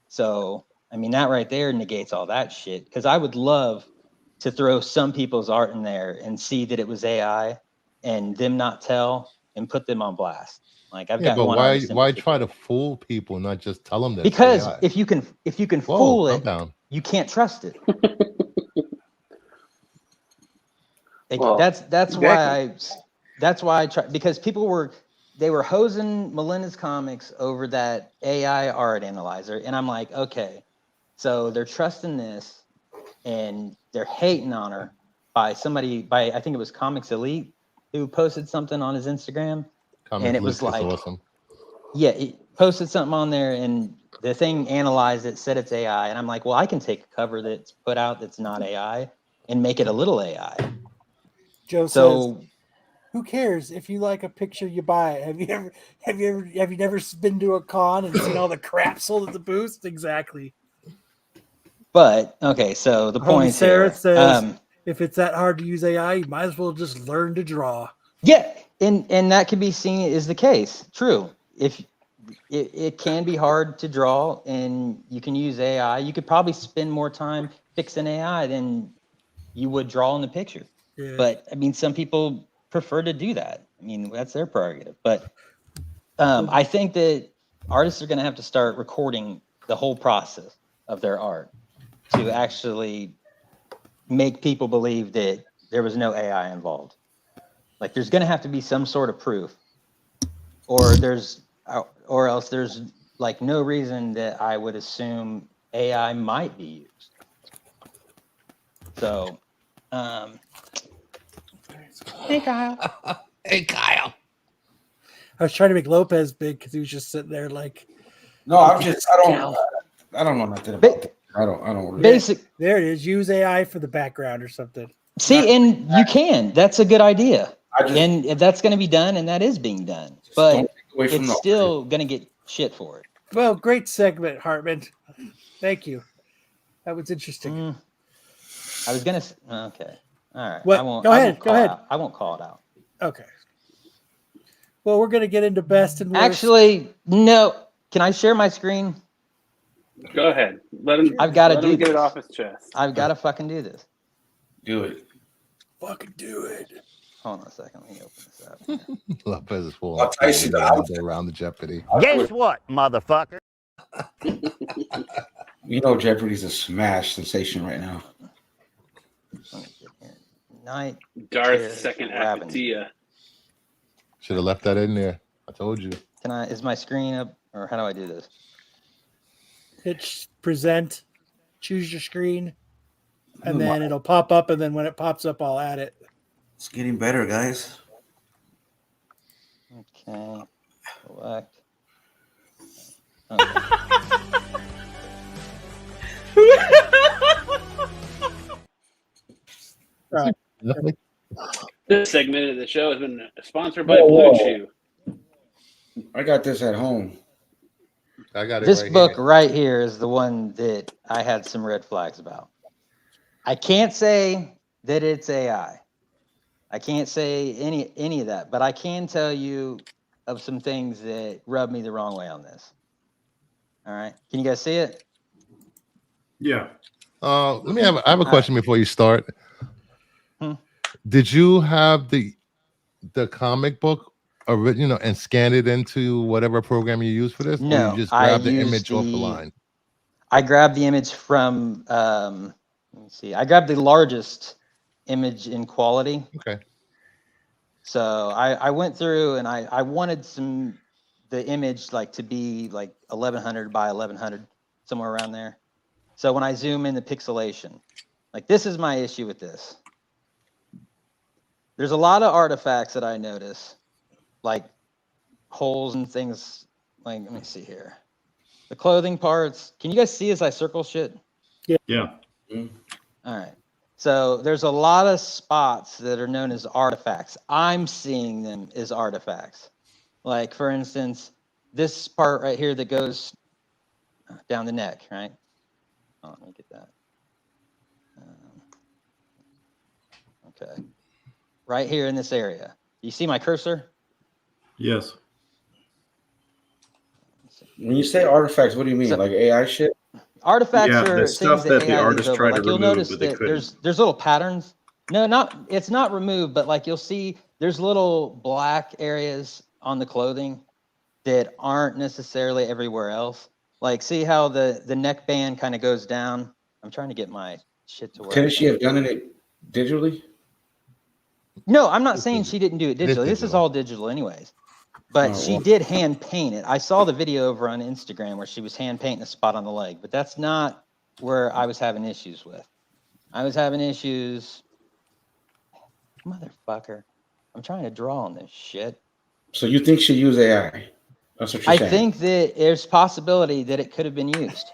Speaker 9: So, I mean, that right there negates all that shit. Because I would love to throw some people's art in there and see that it was AI and them not tell and put them on blast. Like I've got
Speaker 5: but
Speaker 9: one.
Speaker 5: why try to fool people, not just tell them that?
Speaker 9: Because
Speaker 5: AI?
Speaker 9: if you can fool it, you can't trust it. Well, that's why I try, because people were hosing Melinda's comics over that AI art analyzer, and I'm like, okay, so they're trusting this and they're hating on her by somebody, I think it was Comics Elite, who posted something on his Instagram. And it was like,
Speaker 5: awesome.
Speaker 9: Yeah, he posted something on there and the thing analyzed it, said it's AI. And I'm like, well, I can take a cover that's put out that's not AI and make it a little AI.
Speaker 3: Joe says, who cares if you like a picture, you buy it. Have you never been to a con and seen all the crap sold at the booth? Exactly.
Speaker 9: But okay, so the point
Speaker 3: Sarah
Speaker 9: here,
Speaker 3: says, if it's that hard to use AI, you might as well just learn to draw.
Speaker 9: Yeah, and that can be seen as the case. True. If it can be hard to draw and you can use AI, you could probably spend more time fixing AI than you would draw in the picture. Yeah. But I mean, some people prefer to do that. I mean, that's their prerogative. But I think that artists are going to have to start recording the whole process of their art to actually make people believe that there was no AI involved. Like there's going to have to be some sort of proof, or else there's like no reason that I would assume AI might be used. So, hey Kyle.
Speaker 6: Hey Kyle.
Speaker 3: I was trying to make Lopez big because he was just sitting there like.
Speaker 6: No, I don't know nothing about that. I don't really.
Speaker 9: Basic.
Speaker 3: There it is. Use AI for the background or something.
Speaker 9: See, and you can. That's a good idea. And that's going to be done, and that is being done. But it's still going to get shit for it.
Speaker 3: Well, great segment, Hartman. Thank you. That was interesting.
Speaker 9: I was going to. Okay. All right.
Speaker 3: What? Go ahead.
Speaker 9: I won't call it out.
Speaker 3: Okay. Well, we're going to get into best and worst.
Speaker 9: Actually, no. Can I share my screen?
Speaker 4: Go ahead. Let him.
Speaker 9: I've got to
Speaker 4: get it off his chest.
Speaker 9: I've got to fucking do this.
Speaker 6: Do it.
Speaker 3: Fucking do it.
Speaker 9: Hold on a second. Let me open this up.
Speaker 5: Lopez is full. Around the Jeopardy.
Speaker 11: Guess what, motherfucker?
Speaker 6: You know Jeopardy's a smash sensation right now.
Speaker 9: Night.
Speaker 4: Darth second Appetia.
Speaker 5: Should have left that in there. I told you.
Speaker 9: Is my screen up, or how do I do this?
Speaker 3: Hit present, choose your screen, and then it'll pop up. And then when it pops up, I'll add it.
Speaker 6: It's getting better, guys.
Speaker 9: Okay. Select.
Speaker 3: Right.
Speaker 4: This segment of the show has been sponsored by Blue Chew.
Speaker 6: I got this at home.
Speaker 5: I got it.
Speaker 9: This
Speaker 5: right
Speaker 9: book
Speaker 5: here.
Speaker 9: right here is the one that I had some red flags about. I can't say that it's AI. I can't say any of that, but I can tell you of some things that rub me the wrong way on this. All right. Can you guys see it?
Speaker 2: Yeah.
Speaker 5: I have a question before you start. Did you have the comic book original and scan it into whatever program you use for this?
Speaker 9: No,
Speaker 5: or you just grab the image off the line?
Speaker 9: I grabbed the image from let me see. I grabbed the largest image in quality.
Speaker 5: Okay.
Speaker 9: So I went through and I wanted the image like to be like 1100 by 1100, somewhere around there. So when I zoom in the pixelation, like this is my issue with this. There's a lot of artifacts that I notice, like holes and things. Like, let me see here. The clothing parts. Can you guys see as I circle shit?
Speaker 2: Yeah.
Speaker 9: All right. So there's a lot of spots that are known as artifacts. I'm seeing them as artifacts. Like, for instance, this part right here that goes down the neck, right? Oh, let me get that. Okay. Right here in this area. You see my cursor?
Speaker 2: Yes.
Speaker 6: When you say artifacts, what do you mean? Like AI shit?
Speaker 9: Artifacts
Speaker 2: Yeah,
Speaker 9: are
Speaker 2: the
Speaker 9: things
Speaker 2: stuff that the
Speaker 9: AI
Speaker 2: artist
Speaker 9: leaves over.
Speaker 2: tried to
Speaker 9: Like you'll
Speaker 2: remove,
Speaker 9: notice
Speaker 2: but they
Speaker 9: that
Speaker 2: couldn't.
Speaker 9: there's little patterns. No, it's not removed, but like you'll see there's little black areas on the clothing that aren't necessarily everywhere else. Like see how the neckband kind of goes down. I'm trying to get my shit to work.
Speaker 6: Couldn't she have done it digitally?
Speaker 9: No, I'm not saying she didn't do it
Speaker 5: It is
Speaker 9: digitally. This is
Speaker 5: digital.
Speaker 9: all digital anyways. But
Speaker 6: Oh,
Speaker 9: she
Speaker 6: well.
Speaker 9: did hand paint it. I saw the video over on Instagram where she was hand painting a spot on the leg, but that's not where I was having issues with. I was having issues. Motherfucker. I'm trying to draw on this shit.
Speaker 6: So you think she used AI? That's what you're
Speaker 9: I
Speaker 6: saying.
Speaker 9: think that there's possibility that it could have been used.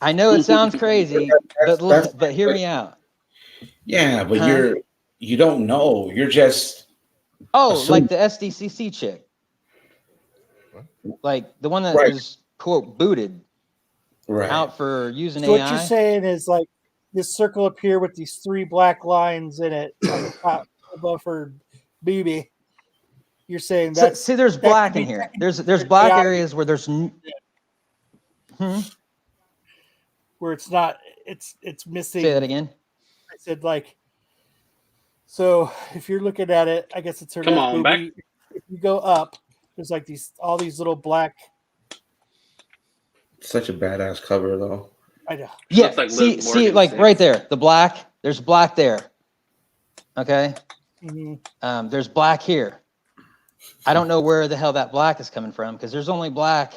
Speaker 9: I know it sounds crazy, but hear me out.
Speaker 6: Yeah, but you don't know. You're just assuming.
Speaker 9: Like the SDCC chick. Like the one that
Speaker 6: Right.
Speaker 9: was quote booted
Speaker 6: Right.
Speaker 9: out for using
Speaker 3: So
Speaker 9: AI.
Speaker 3: what you're saying is like this circle up here with these 3 black lines in it on the top above her BB. You're saying that's
Speaker 9: See, there's black in here. There's black
Speaker 3: AI
Speaker 9: areas where there's
Speaker 3: where it's not. It's missing.
Speaker 9: Say that again.
Speaker 3: I said like. So if you're looking at it, I guess it's her
Speaker 4: Come
Speaker 3: left
Speaker 4: on, back.
Speaker 3: BB. If you go up, there's like all these little black.
Speaker 6: Such a badass cover, though.
Speaker 3: I know.
Speaker 9: Yeah.
Speaker 4: Looks like
Speaker 9: See,
Speaker 4: Liv Morgan
Speaker 9: like
Speaker 4: sings.
Speaker 9: right there, the black. There's black there. Okay.
Speaker 3: Mm-hmm.
Speaker 9: There's black here. I don't know where the hell that black is coming from because there's only black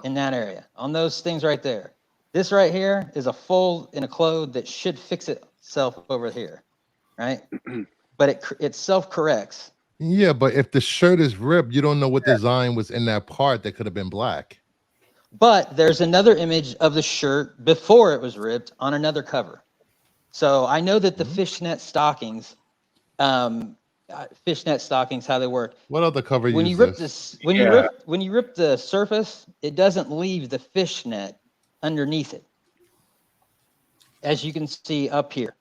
Speaker 9: in that area on those things right there. This right here is a fold in a cloth that should fix itself over here, right? But it self-corrects.
Speaker 5: Yeah, but if the shirt is ripped, you don't know what design was in that part that could have been black.
Speaker 9: But there's another image of the shirt before it was ripped on another cover. So I know that the fishnet stockings, how they work.
Speaker 5: What other cover
Speaker 9: When
Speaker 5: used
Speaker 9: you rip
Speaker 5: this?
Speaker 9: when you rip the surface, it doesn't leave the fishnet underneath it, as you can see up here.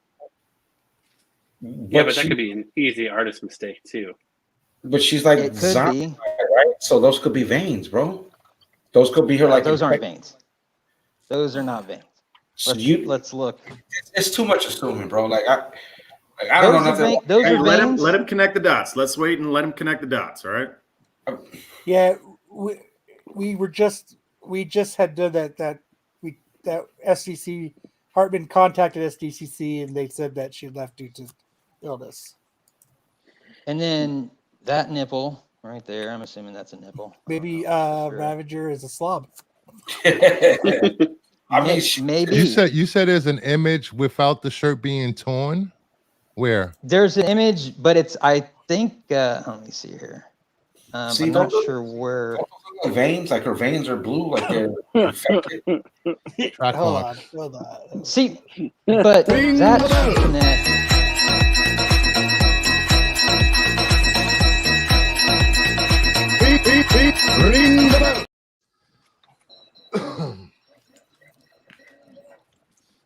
Speaker 4: Yeah, but that could be an easy artist mistake too.
Speaker 6: But she's like
Speaker 9: It could
Speaker 6: zombie,
Speaker 9: be.
Speaker 6: right? So those could be veins, bro. Those could be her like.
Speaker 9: Those aren't veins. Those are not veins.
Speaker 6: So
Speaker 9: Let's look.
Speaker 6: It's too much assuming, bro. Like I don't know nothing.
Speaker 9: Those are
Speaker 2: Let
Speaker 9: veins.
Speaker 2: him connect the dots. Let's wait and let him connect the dots. All right.
Speaker 3: Yeah, we just had done that SEC Hartman contacted SDCC and they said that she left due to illness.
Speaker 9: And then that nipple right there, I'm assuming that's a nipple.
Speaker 3: Maybe
Speaker 9: Sure.
Speaker 3: Ravager is a slob.
Speaker 6: I mean,
Speaker 9: Maybe
Speaker 5: You said there's an image without the shirt being torn. Where?
Speaker 9: there's an image, but it's I think let me see here.
Speaker 6: See,
Speaker 9: I'm not
Speaker 6: don't
Speaker 9: sure where.
Speaker 6: the veins, like her veins are blue, like they're infected.
Speaker 5: Track
Speaker 3: Hold
Speaker 5: marks.
Speaker 3: on, hold on.
Speaker 9: See, but that should connect.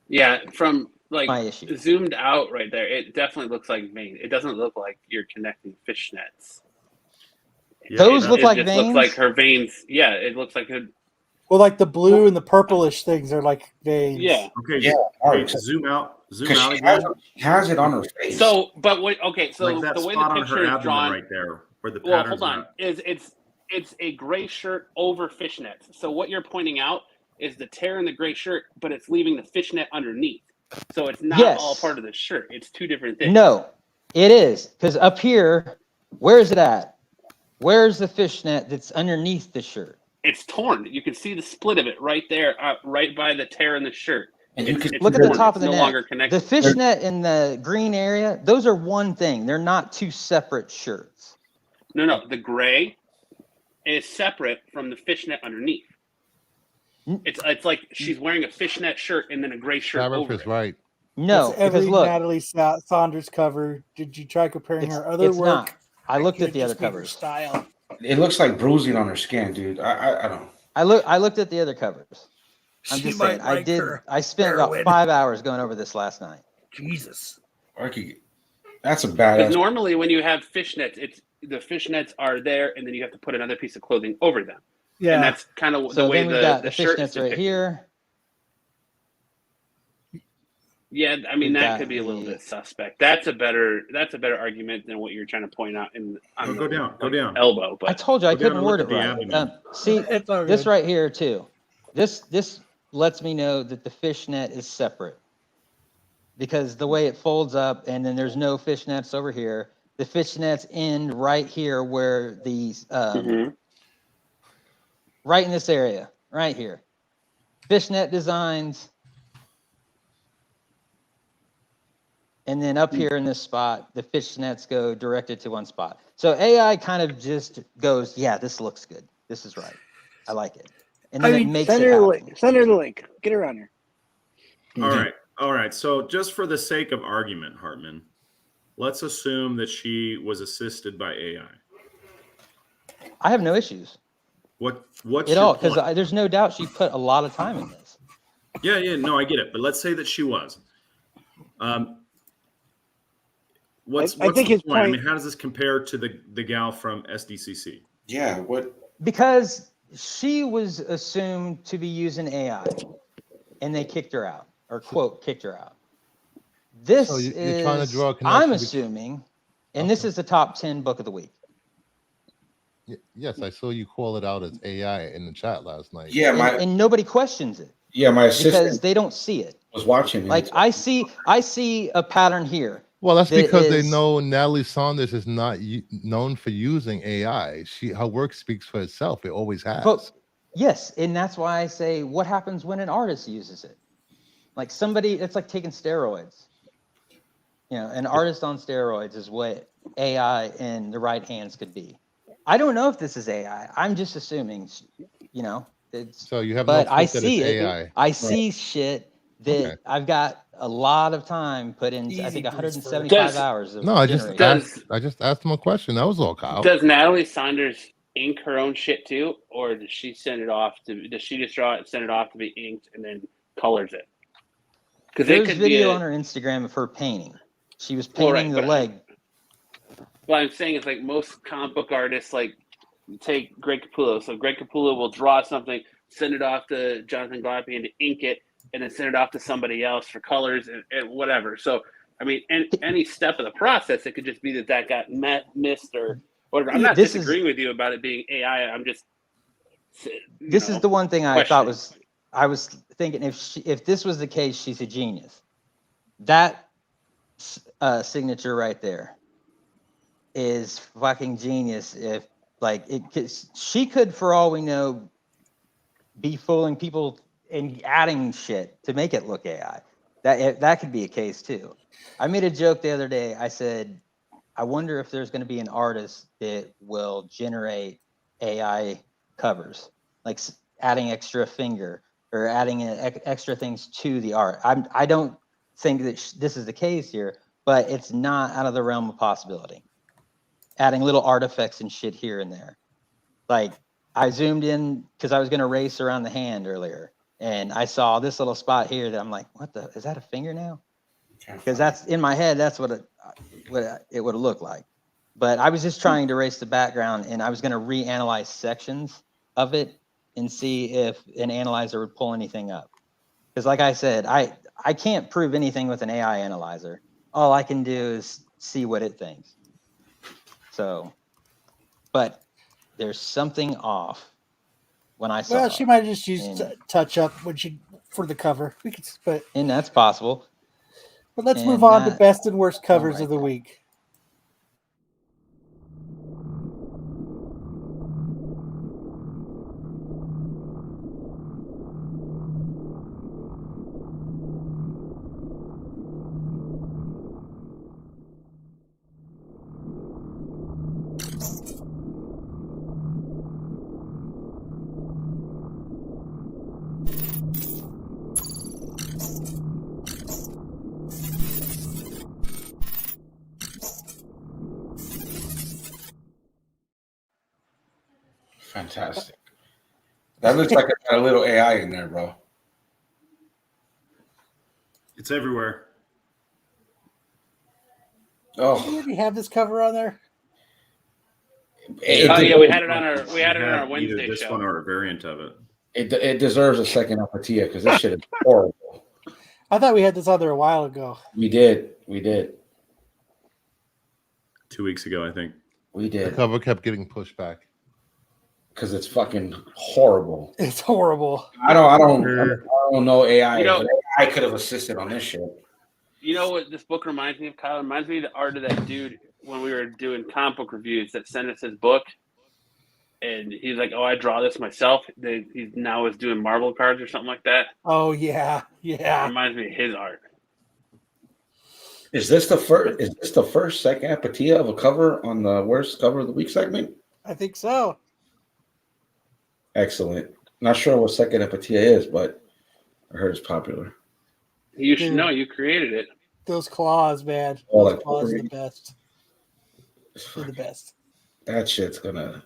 Speaker 4: Yeah, from like
Speaker 9: My issue.
Speaker 4: zoomed out right there, it definitely looks like vein. It doesn't look like you're connecting fishnets.
Speaker 2: Yeah,
Speaker 9: Those
Speaker 2: that-
Speaker 9: look
Speaker 4: It
Speaker 9: like
Speaker 4: just
Speaker 9: veins.
Speaker 4: looks like her veins. Yeah, it looks like a
Speaker 3: Well, like the blue and the purplish things are like veins.
Speaker 4: yeah.
Speaker 2: Okay,
Speaker 6: Yeah,
Speaker 2: wait, zoom out
Speaker 6: Because
Speaker 2: again.
Speaker 6: she has it on her face.
Speaker 4: So, but what? Okay, so
Speaker 2: Like that
Speaker 4: the way
Speaker 2: spot
Speaker 4: the
Speaker 2: on
Speaker 4: picture
Speaker 2: her
Speaker 4: is
Speaker 2: abdomen
Speaker 4: drawn.
Speaker 2: right there, where the
Speaker 4: Well,
Speaker 2: patterns
Speaker 4: hold on.
Speaker 2: are.
Speaker 4: It's a gray shirt over fishnets. So what you're pointing out is the tear in the gray shirt, but it's leaving the fishnet underneath. So it's not
Speaker 9: Yes.
Speaker 4: all part of the shirt. It's two different things.
Speaker 9: No, it is because up here, where is it at? Where's the fishnet that's underneath the shirt?
Speaker 4: It's torn. You can see the split of it right there, right by the tear in the shirt.
Speaker 6: And you
Speaker 4: It's-
Speaker 6: can
Speaker 4: it's
Speaker 9: Look at the
Speaker 4: torn.
Speaker 9: top
Speaker 4: It's
Speaker 9: of the
Speaker 4: no
Speaker 9: neck.
Speaker 4: longer connected.
Speaker 9: The fishnet in the green area, those are one thing. They're not two separate shirts.
Speaker 4: No. The gray is separate from the fishnet underneath. It's like she's wearing a fishnet shirt and then a gray shirt
Speaker 5: Sheriff
Speaker 4: over
Speaker 5: is
Speaker 4: it.
Speaker 5: right.
Speaker 9: No,
Speaker 3: That's every
Speaker 9: because look,
Speaker 3: Natalie Saunders cover. Did you try comparing her other
Speaker 9: it's
Speaker 3: work?
Speaker 9: not. I looked
Speaker 3: Could
Speaker 9: at the
Speaker 3: just
Speaker 9: other
Speaker 3: be her
Speaker 9: covers.
Speaker 3: Style.
Speaker 6: It looks like bruising on her skin, dude. I don't.
Speaker 9: I looked at the other covers. I'm
Speaker 3: She
Speaker 9: just
Speaker 3: might
Speaker 9: saying.
Speaker 3: like her
Speaker 9: I spent about
Speaker 3: heroin.
Speaker 9: 5 hours going over this last night.
Speaker 3: Jesus.
Speaker 6: That's a
Speaker 4: Because
Speaker 6: badass.
Speaker 4: normally when you have fishnets, it's the fishnets are there, and then you have to put another piece of clothing over them.
Speaker 3: Yeah.
Speaker 4: And that's kind of
Speaker 9: So
Speaker 4: the way
Speaker 9: then we've got
Speaker 4: the
Speaker 9: the
Speaker 4: shirt is
Speaker 9: fishnets right
Speaker 4: depicted.
Speaker 9: here.
Speaker 4: Yeah, I mean
Speaker 9: We've
Speaker 4: that
Speaker 9: got
Speaker 4: could be a little
Speaker 9: the-
Speaker 4: bit suspect. That's a better argument than what you're trying to point out on
Speaker 2: Go down.
Speaker 4: elbow.
Speaker 9: I
Speaker 4: But
Speaker 9: told you I
Speaker 2: Go down
Speaker 9: couldn't
Speaker 2: and
Speaker 9: word
Speaker 2: look
Speaker 9: it
Speaker 2: at the
Speaker 9: right.
Speaker 2: abdomen.
Speaker 9: See,
Speaker 3: It's all
Speaker 9: this
Speaker 3: good.
Speaker 9: right here too. This lets me know that the fishnet is separate because the way it folds up, and then there's no fishnets over here. The fishnets end right here where these right in this area, right here. Fishnet designs. And then up here in this spot, the fishnets go directed to one spot. So AI kind of just goes, yeah, this looks good. This is right. I like it. And then it makes
Speaker 8: Send
Speaker 9: it
Speaker 8: her the
Speaker 9: happen.
Speaker 8: link. Send her the link. Get her on here.
Speaker 2: All right. So just for the sake of argument, Hartman, let's assume that she was assisted by AI.
Speaker 9: I have no issues
Speaker 2: What's
Speaker 9: at
Speaker 2: your
Speaker 9: all because
Speaker 2: point?
Speaker 9: there's no doubt she put a lot of time in this.
Speaker 2: Yeah, no, I get it. But let's say that she was. What's
Speaker 8: I think
Speaker 2: the
Speaker 8: his
Speaker 2: point? I
Speaker 8: point-
Speaker 2: mean, how does this compare to the gal from SDCC?
Speaker 6: Yeah. What?
Speaker 9: Because she was assumed to be using AI, and they kicked her out, or quote, kicked her out. This
Speaker 5: So you're
Speaker 9: is,
Speaker 5: trying to draw a
Speaker 9: I'm
Speaker 5: connection
Speaker 9: assuming, and this is the top 10 book of the week.
Speaker 5: Yes, I saw you call it out as AI in the chat last night.
Speaker 6: Yeah,
Speaker 9: And nobody questions it
Speaker 6: my
Speaker 9: because
Speaker 6: assistant
Speaker 9: they don't see it.
Speaker 6: was watching.
Speaker 9: Like I see a pattern here.
Speaker 5: Well, that's
Speaker 9: that
Speaker 5: because they
Speaker 9: is-
Speaker 5: know Natalie Saunders is not known for using AI. Her work speaks for itself. It always has.
Speaker 9: But yes, and that's why I say, what happens when an artist uses it? Like somebody, it's like taking steroids. You know, an artist on steroids is what AI in the right hands could be. I don't know if this is AI. I'm just assuming, you know, it's.
Speaker 5: So you have
Speaker 9: But
Speaker 5: no
Speaker 9: I
Speaker 5: proof that
Speaker 9: see
Speaker 5: it's
Speaker 9: it.
Speaker 5: AI.
Speaker 9: I see shit that
Speaker 5: Okay.
Speaker 9: I've got a lot of time put in. I
Speaker 3: Easy
Speaker 9: think
Speaker 3: breeze
Speaker 9: 175
Speaker 4: Does-
Speaker 9: hours of
Speaker 5: No, I just
Speaker 9: generating.
Speaker 5: asked him a question. That was all, Kyle.
Speaker 4: does Natalie Saunders ink her own shit too, or does she send it off to? Does she just draw it, send it off to be inked, and then colors it? Because it
Speaker 9: There's
Speaker 4: could
Speaker 9: video
Speaker 4: be
Speaker 9: on her Instagram of her painting. She was
Speaker 4: Well,
Speaker 9: painting
Speaker 4: right,
Speaker 9: the
Speaker 4: but-
Speaker 9: leg.
Speaker 4: What I'm saying is, like, most comic book artists, like, take Greg Capullo. So Greg Capullo will draw something, send it off to Jonathan Glapian to ink it, and then send it off to somebody else for colors and whatever. So, I mean, any step of the process, it could just be that got missed or whatever. I'm not
Speaker 9: This is-
Speaker 4: disagreeing with you about it being AI. I'm just,
Speaker 9: This is the one thing I thought was I was thinking if this was the case, she's a genius. That signature right there is fucking genius. If like she could, for all we know, be fooling people and adding shit to make it look AI. That could be a case too. I made a joke the other day. I said, I wonder if there's going to be an artist that will generate AI covers, like adding extra finger or adding extra things to the art. I don't think that this is the case here, but it's not out of the realm of possibility. Adding little artifacts and shit here and there. Like I zoomed in because I was going to race around the hand earlier, and I saw this little spot here that I'm like, what the, is that a fingernail? Because that's in my head, that's what it would look like. But I was just trying to erase the background, and I was going to reanalyze sections of it and see if an analyzer would pull anything up. Because like I said, I can't prove anything with an AI analyzer. All I can do is see what it thinks. So, but there's something off when I saw.
Speaker 3: Well, she might have just used touch up when she for the cover. We could,
Speaker 9: and that's possible.
Speaker 3: But let's move on to best and worst covers of the week.
Speaker 6: Fantastic. That looks like it got a little AI in there, bro.
Speaker 2: It's everywhere.
Speaker 3: Oh, do we have this cover on there?
Speaker 4: Yeah, we had it on our Wednesday
Speaker 2: either this
Speaker 4: show.
Speaker 2: one or a variant of it.
Speaker 6: It deserves a second Apatia because this shit is horrible.
Speaker 3: I thought we had this on there a while ago.
Speaker 6: We did.
Speaker 2: 2 weeks ago, I think.
Speaker 6: We did.
Speaker 5: The cover kept getting pushed back
Speaker 6: because it's fucking horrible.
Speaker 3: It's horrible.
Speaker 6: I don't know AI.
Speaker 4: You know,
Speaker 6: AI could have assisted on this shit.
Speaker 4: You know what this book reminds me of, Kyle? It reminds me of the art of that dude when we were doing comic book reviews that sent us his book. And he's like, "Oh, I draw this myself." He now is doing Marvel cards or something like that.
Speaker 3: Oh yeah.
Speaker 4: It reminds me of his art.
Speaker 6: Is this the first second Apatia of a cover on the worst cover of the week segment?
Speaker 3: I think so.
Speaker 6: Excellent. Not sure what second Apatia is, but I heard it's popular.
Speaker 4: You should know. You created it.
Speaker 3: Those claws, man.
Speaker 6: Oh,
Speaker 3: Those claws are the best. They're the best.
Speaker 6: That shit's gonna.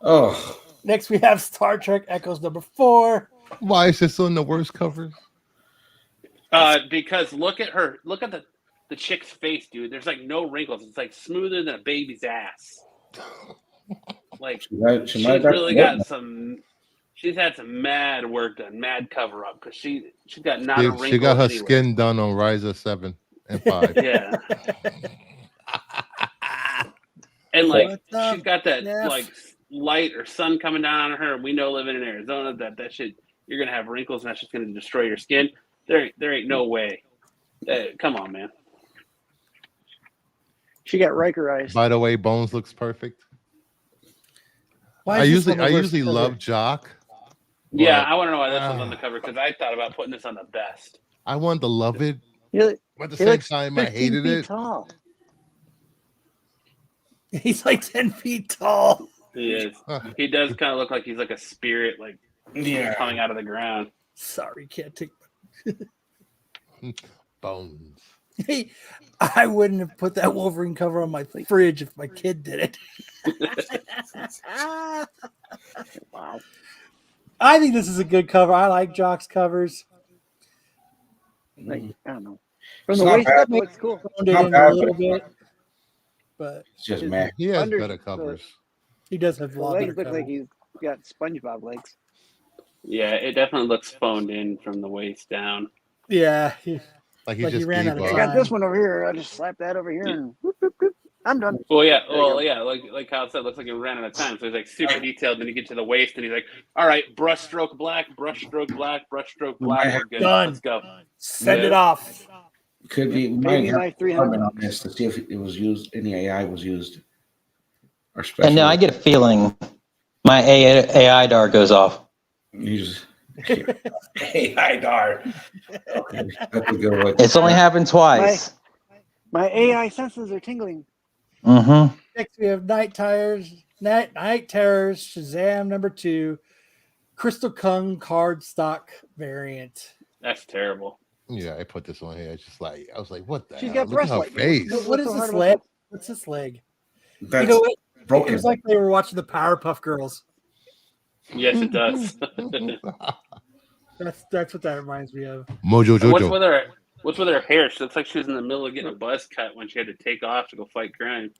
Speaker 6: Oh.
Speaker 3: Next, we have Star Trek Echoes #4.
Speaker 5: Why is this on the worst covers?
Speaker 4: Because look at her. Look at the chick's face, dude. There's like no wrinkles. It's like smoother than a baby's ass. Like she's really got some. She's had some mad work done, mad cover up because she's got not a wrinkle.
Speaker 5: She got her
Speaker 4: anywhere.
Speaker 5: skin done on Riser 7 and 5.
Speaker 4: Yeah. And like she's got that like light or sun coming down on her. We know living in Arizona that shit, you're gonna have wrinkles and that's just gonna destroy your skin. There ain't no way. Come on, man.
Speaker 8: She got Rikerized.
Speaker 5: By the way, Bones looks perfect.
Speaker 3: Why
Speaker 5: I usually love Jock.
Speaker 4: Yeah, I want to know why this was on the cover because I thought about putting this on the best.
Speaker 5: I wanted to love it,
Speaker 8: but
Speaker 5: at the same time, I hated it.
Speaker 8: Tall.
Speaker 3: He's like 10 feet tall.
Speaker 4: He is. He does kind of look like he's like a spirit, like coming out of the ground.
Speaker 3: Sorry, can't take
Speaker 5: Bones.
Speaker 3: Hey, I wouldn't have put that Wolverine cover on my fridge if my kid did it.
Speaker 8: Wow.
Speaker 3: I think this is a good cover. I like Jock's covers.
Speaker 8: Like, I don't know. From the waist up, it looks cool.
Speaker 3: It in a little bit, but
Speaker 6: it's just mad.
Speaker 5: He has better covers.
Speaker 3: He does have a lot better
Speaker 8: legs look
Speaker 3: covers.
Speaker 8: like he's got SpongeBob legs.
Speaker 4: Yeah, it definitely looks phoned in from the waist down.
Speaker 3: Yeah,
Speaker 5: like
Speaker 3: he ran out of
Speaker 8: I
Speaker 3: time.
Speaker 8: got this one over here. I just slap that over here and whoop, whoop, whoop. I'm done.
Speaker 4: Well, yeah,
Speaker 8: There you go.
Speaker 4: like Kyle said, looks like he ran out of time. So he's like super detailed. Then you get to the waist, and he's like, "All right, brushstroke black, brushstroke black, brushstroke black. We're good.
Speaker 3: Done.
Speaker 4: Let's go."
Speaker 3: Send
Speaker 4: Yeah.
Speaker 3: it off.
Speaker 6: Could be we
Speaker 8: Maybe
Speaker 6: might
Speaker 8: my
Speaker 6: have
Speaker 8: 300
Speaker 6: on this to see if it was used. Any AI was used. Or
Speaker 9: And
Speaker 6: special.
Speaker 9: now I get a feeling my AI dart goes off.
Speaker 6: Use AI dart. Okay, that's a good one.
Speaker 9: It's only happened twice.
Speaker 8: My AI senses are tingling.
Speaker 9: Mm-hmm.
Speaker 3: Next, we have Night Terrors, Shazam #2, Crystal Kung card stock variant.
Speaker 4: That's terrible.
Speaker 5: Yeah, I put this on here. It's just like I was like, what the
Speaker 8: She's
Speaker 5: hell?
Speaker 8: got
Speaker 5: Look at
Speaker 8: breast
Speaker 5: her
Speaker 8: light.
Speaker 5: face.
Speaker 3: What is
Speaker 8: so hard
Speaker 3: this
Speaker 8: about
Speaker 3: leg?
Speaker 8: that?
Speaker 3: What's this leg?
Speaker 6: That's
Speaker 3: You know what?
Speaker 6: broken.
Speaker 3: It was like they were watching the Powerpuff Girls.
Speaker 4: Yes, it does.
Speaker 3: That's what that reminds me of.
Speaker 5: Mojo Jojo.
Speaker 4: What's with her hair? She looks like she was in the middle of getting a buzz cut when she had to take off to go fight crime.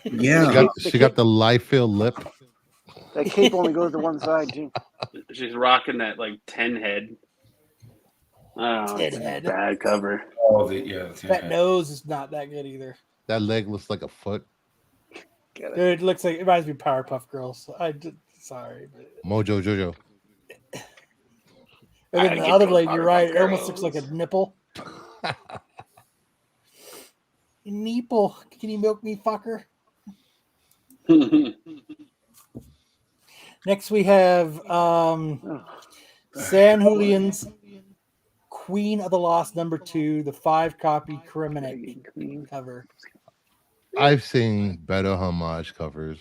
Speaker 6: Yeah.
Speaker 5: She got the life-filled lip.
Speaker 8: That cape only goes to one side too.
Speaker 4: She's rocking that like 10 head. Oh,
Speaker 3: 10
Speaker 4: it's a
Speaker 3: head.
Speaker 4: bad cover.
Speaker 6: Oh, yeah.
Speaker 3: That nose is not that good either.
Speaker 5: That leg looks like a foot.
Speaker 8: Get it.
Speaker 3: Dude, it looks like it reminds me of Powerpuff Girls. Sorry. But...
Speaker 5: Mojo Jojo.
Speaker 3: And then the other leg, you're right. It almost looks like a nipple. Nipple. Can you milk me, fucker? Next, we have San Julian's Queen of the Lost #2, the 5-copy Criminate cover.
Speaker 5: I've seen better homage covers.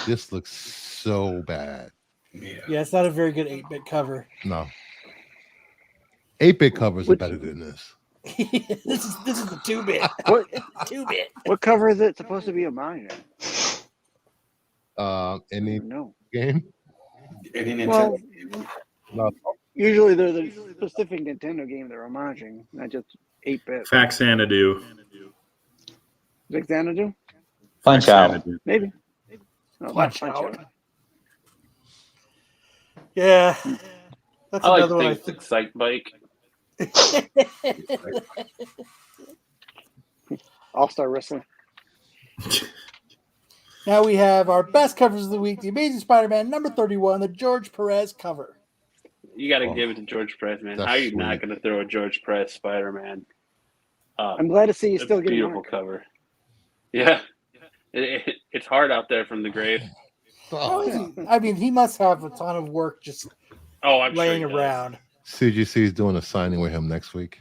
Speaker 5: This looks so bad.
Speaker 3: Yeah, it's not a very good 8-bit cover.
Speaker 5: No. 8-bit covers are better than this.
Speaker 3: This is the 2-bit.
Speaker 8: What
Speaker 3: 2-bit.
Speaker 8: What cover is it supposed to be of mine?
Speaker 5: Any
Speaker 8: No.
Speaker 5: game?
Speaker 6: Any Nintendo
Speaker 8: Well,
Speaker 6: game.
Speaker 5: No.
Speaker 8: usually they're the specific Nintendo game they're homaging, not just 8-bit.
Speaker 2: Fact Xanadu.
Speaker 8: Like Xanadu?
Speaker 9: Punch out.
Speaker 2: Xanadu.
Speaker 8: Maybe. No,
Speaker 3: Punch
Speaker 8: not
Speaker 3: Out. Yeah. That's
Speaker 4: I like
Speaker 3: another one I
Speaker 4: things Excite Bike.
Speaker 8: All-Star Wrestling.
Speaker 3: Now we have our best covers of the week: The Amazing Spider-Man #31, the George Perez cover.
Speaker 4: You got to give it to George Perez, man.
Speaker 5: That's
Speaker 4: How are you
Speaker 5: sweet.
Speaker 4: not going to throw a George Perez Spider-Man?
Speaker 8: I'm glad to see you
Speaker 4: A
Speaker 8: still getting
Speaker 4: beautiful
Speaker 8: work.
Speaker 4: cover. Yeah. It's hard out there from the grave.
Speaker 3: How is he? I mean, he must have a ton of work just
Speaker 4: Oh, I'm
Speaker 3: laying
Speaker 4: sure he
Speaker 3: around.
Speaker 5: CGC is doing a signing with him next week.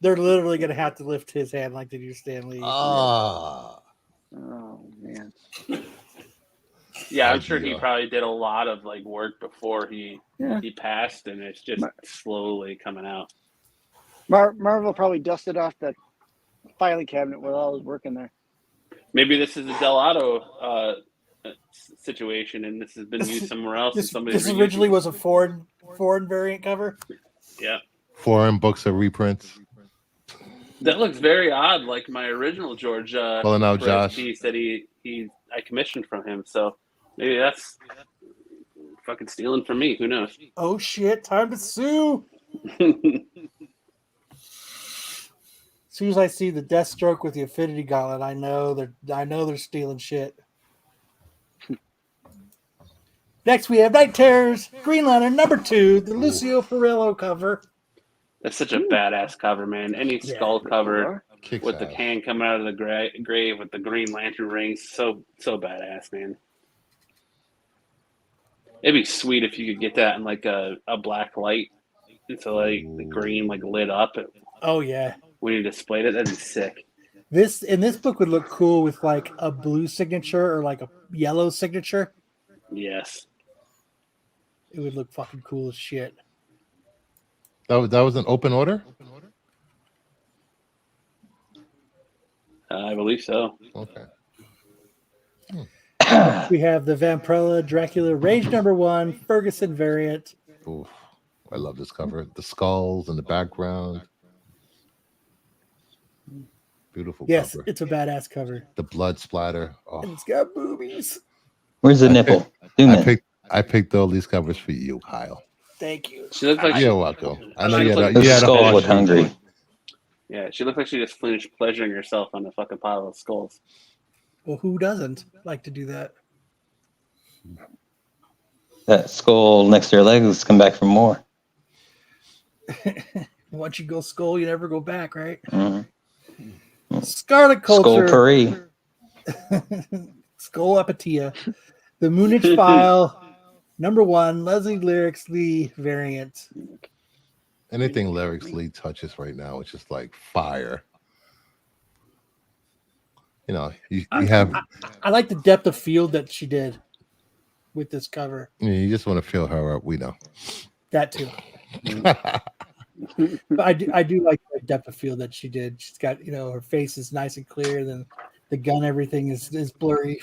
Speaker 3: They're literally going to have to lift his hand like they do Stan Lee.
Speaker 5: Ah.
Speaker 8: Oh, man.
Speaker 4: Yeah, I'm sure he
Speaker 5: Idea.
Speaker 4: probably did a lot of like work before he
Speaker 8: Yeah.
Speaker 4: passed, and it's just slowly coming out.
Speaker 8: Marvel probably dusted off the filing cabinet with all his work in there.
Speaker 4: Maybe this is a Delato situation, and this has been used somewhere else.
Speaker 3: This,
Speaker 4: and somebody's
Speaker 3: this
Speaker 4: reusing
Speaker 3: originally
Speaker 4: it.
Speaker 3: was a foreign variant cover.
Speaker 4: Yeah,
Speaker 5: Foreign books are reprints.
Speaker 4: that looks very odd. Like my original George
Speaker 5: Pulling out
Speaker 4: Perez
Speaker 5: Josh.
Speaker 4: piece that I commissioned from him. So maybe that's fucking stealing from me. Who knows?
Speaker 3: Oh shit! Time to sue. As soon as I see the Deathstroke with the Affinity Gauntlet, I know they're stealing shit. Next, we have Night Terrors, Green Lantern #2, the Lucio Perillo cover.
Speaker 4: That's such a badass cover, man. Any skull cover
Speaker 5: Kicks
Speaker 4: with the
Speaker 5: ass.
Speaker 4: can coming out of the grave with the Green Lantern rings, so badass, man. It'd be sweet if you could get that in like a black light, and so like the green like lit up
Speaker 3: Oh yeah,
Speaker 4: when you displayed it. That'd be sick.
Speaker 3: this book would look cool with like a blue signature or like a yellow signature.
Speaker 4: Yes.
Speaker 3: It would look fucking cool as shit.
Speaker 5: That was an open order?
Speaker 4: I believe so.
Speaker 5: Okay.
Speaker 3: We have the Vampirella Dracula Rage #1 Ferguson variant.
Speaker 5: Oof. I love this cover. The skulls in the background. Beautiful
Speaker 3: Yes,
Speaker 5: cover.
Speaker 3: it's a badass cover.
Speaker 5: The blood splatter. Oh.
Speaker 3: And it's got boobies.
Speaker 9: Where's the nipple? Zoom in.
Speaker 5: I picked all these covers for you, Kyle.
Speaker 3: Thank you.
Speaker 4: She looks like
Speaker 5: You're welcome. I know
Speaker 4: She
Speaker 5: you
Speaker 4: looks
Speaker 5: had
Speaker 4: like
Speaker 5: a
Speaker 9: Those
Speaker 5: hard
Speaker 9: skulls look
Speaker 5: streak.
Speaker 9: hungry.
Speaker 4: Yeah, she looked like she just finished pleasuring herself on a fucking pile of skulls.
Speaker 3: Well, who doesn't like to do that?
Speaker 9: That skull next to her legs come back for more.
Speaker 3: Once you go skull, you never go back, right?
Speaker 9: Mm-hmm.
Speaker 3: Scarlet
Speaker 9: Skull
Speaker 3: Culture.
Speaker 9: curry.
Speaker 3: Skull Apatia. The Moonage File. #1, Leslie Lyrics Lee variant.
Speaker 5: Anything Lyrics Lee touches right now, it's just like fire. You know, you have.
Speaker 3: I like the depth of field that she did with this cover.
Speaker 5: You just want to fill her up. We know.
Speaker 3: That too. But I do like the depth of field that she did. She's got, her face is nice and clear. Then the gun, everything is blurry.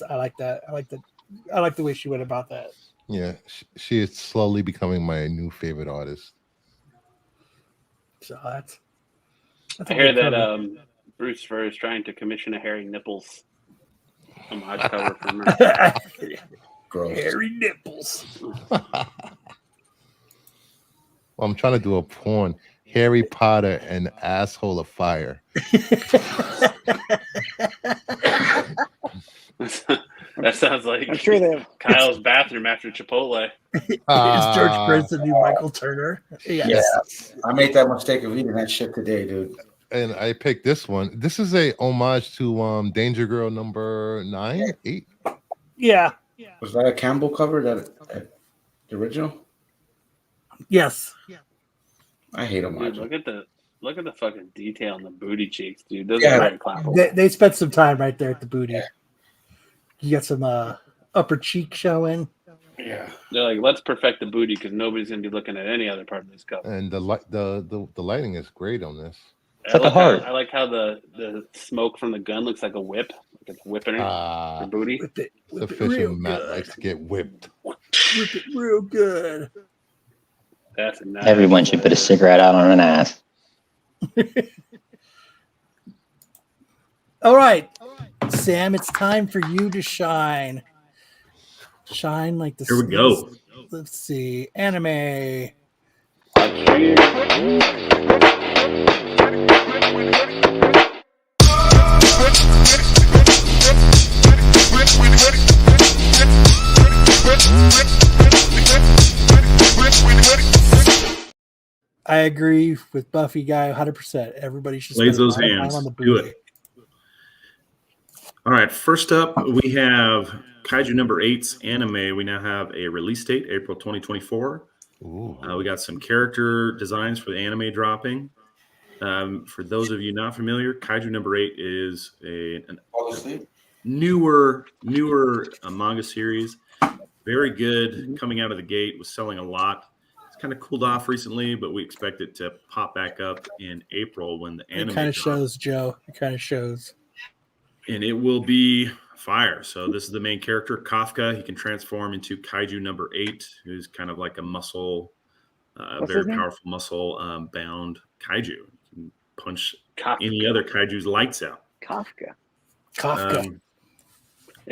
Speaker 3: I like that. I like the way she went about that.
Speaker 5: Yeah, she is slowly becoming my new favorite artist.
Speaker 3: So that's
Speaker 4: I hear that Bruce Fur is trying to commission a hairy nipples homage cover from her.
Speaker 6: Gross.
Speaker 3: Hairy nipples.
Speaker 5: Well, I'm trying to do a porn. Harry Potter and Asshole of Fire.
Speaker 4: That sounds like
Speaker 8: I'm sure they have.
Speaker 4: Kyle's bathroom after Chipotle.
Speaker 3: Is George Prince the new Michael Turner? Yes.
Speaker 6: Yeah, I made that mistake of reading that shit today, dude.
Speaker 5: And I picked this one. This is a homage to Danger Girl number 8.
Speaker 3: Yeah.
Speaker 6: Was that a Campbell cover? That the original?
Speaker 3: Yes.
Speaker 6: I hate them.
Speaker 4: Dude, look at the fucking detail on the booty cheeks, dude. Those are very clappable.
Speaker 3: They spent some time right there at the booty. Yeah. You got some upper cheek showing.
Speaker 6: Yeah.
Speaker 4: They're like, let's perfect the booty because nobody's gonna be looking at any other part of this cover.
Speaker 5: And the lighting is great on this.
Speaker 9: It's like a heart.
Speaker 4: I like how the smoke from the gun looks like a whip, like it's whipping her booty.
Speaker 5: Sufficient Matt likes to get whipped.
Speaker 3: Whip it real good.
Speaker 4: That's a nice.
Speaker 9: Everyone should put a cigarette out on an ass.
Speaker 3: All right, Sam, it's time for you to shine. Shine like the.
Speaker 2: Here we go.
Speaker 3: Let's see, anime. I agree with Buffy guy 100%. Everybody should
Speaker 2: raise
Speaker 3: spend
Speaker 2: those
Speaker 3: a lot of
Speaker 2: hands.
Speaker 3: time on the
Speaker 2: Do
Speaker 3: booty.
Speaker 2: it. All right. First up, we have Kaiju number 8's anime. We now have a release date, April 2024. We got some character designs for the anime dropping. For those of you not familiar, Kaiju number 8 is a newer manga series. Very good coming out of the gate, was selling a lot. It's kind of cooled off recently, but we expect it to pop back up in April when the anime
Speaker 3: It kind of
Speaker 2: drops.
Speaker 3: shows, Joe. It kind of shows.
Speaker 2: And it will be fire. So this is the main character, Kafka. He can transform into Kaiju number 8, who's kind of like a muscle, very powerful muscle bound Kaiju. He can punch any other Kaiju's lights out.
Speaker 8: Kafka.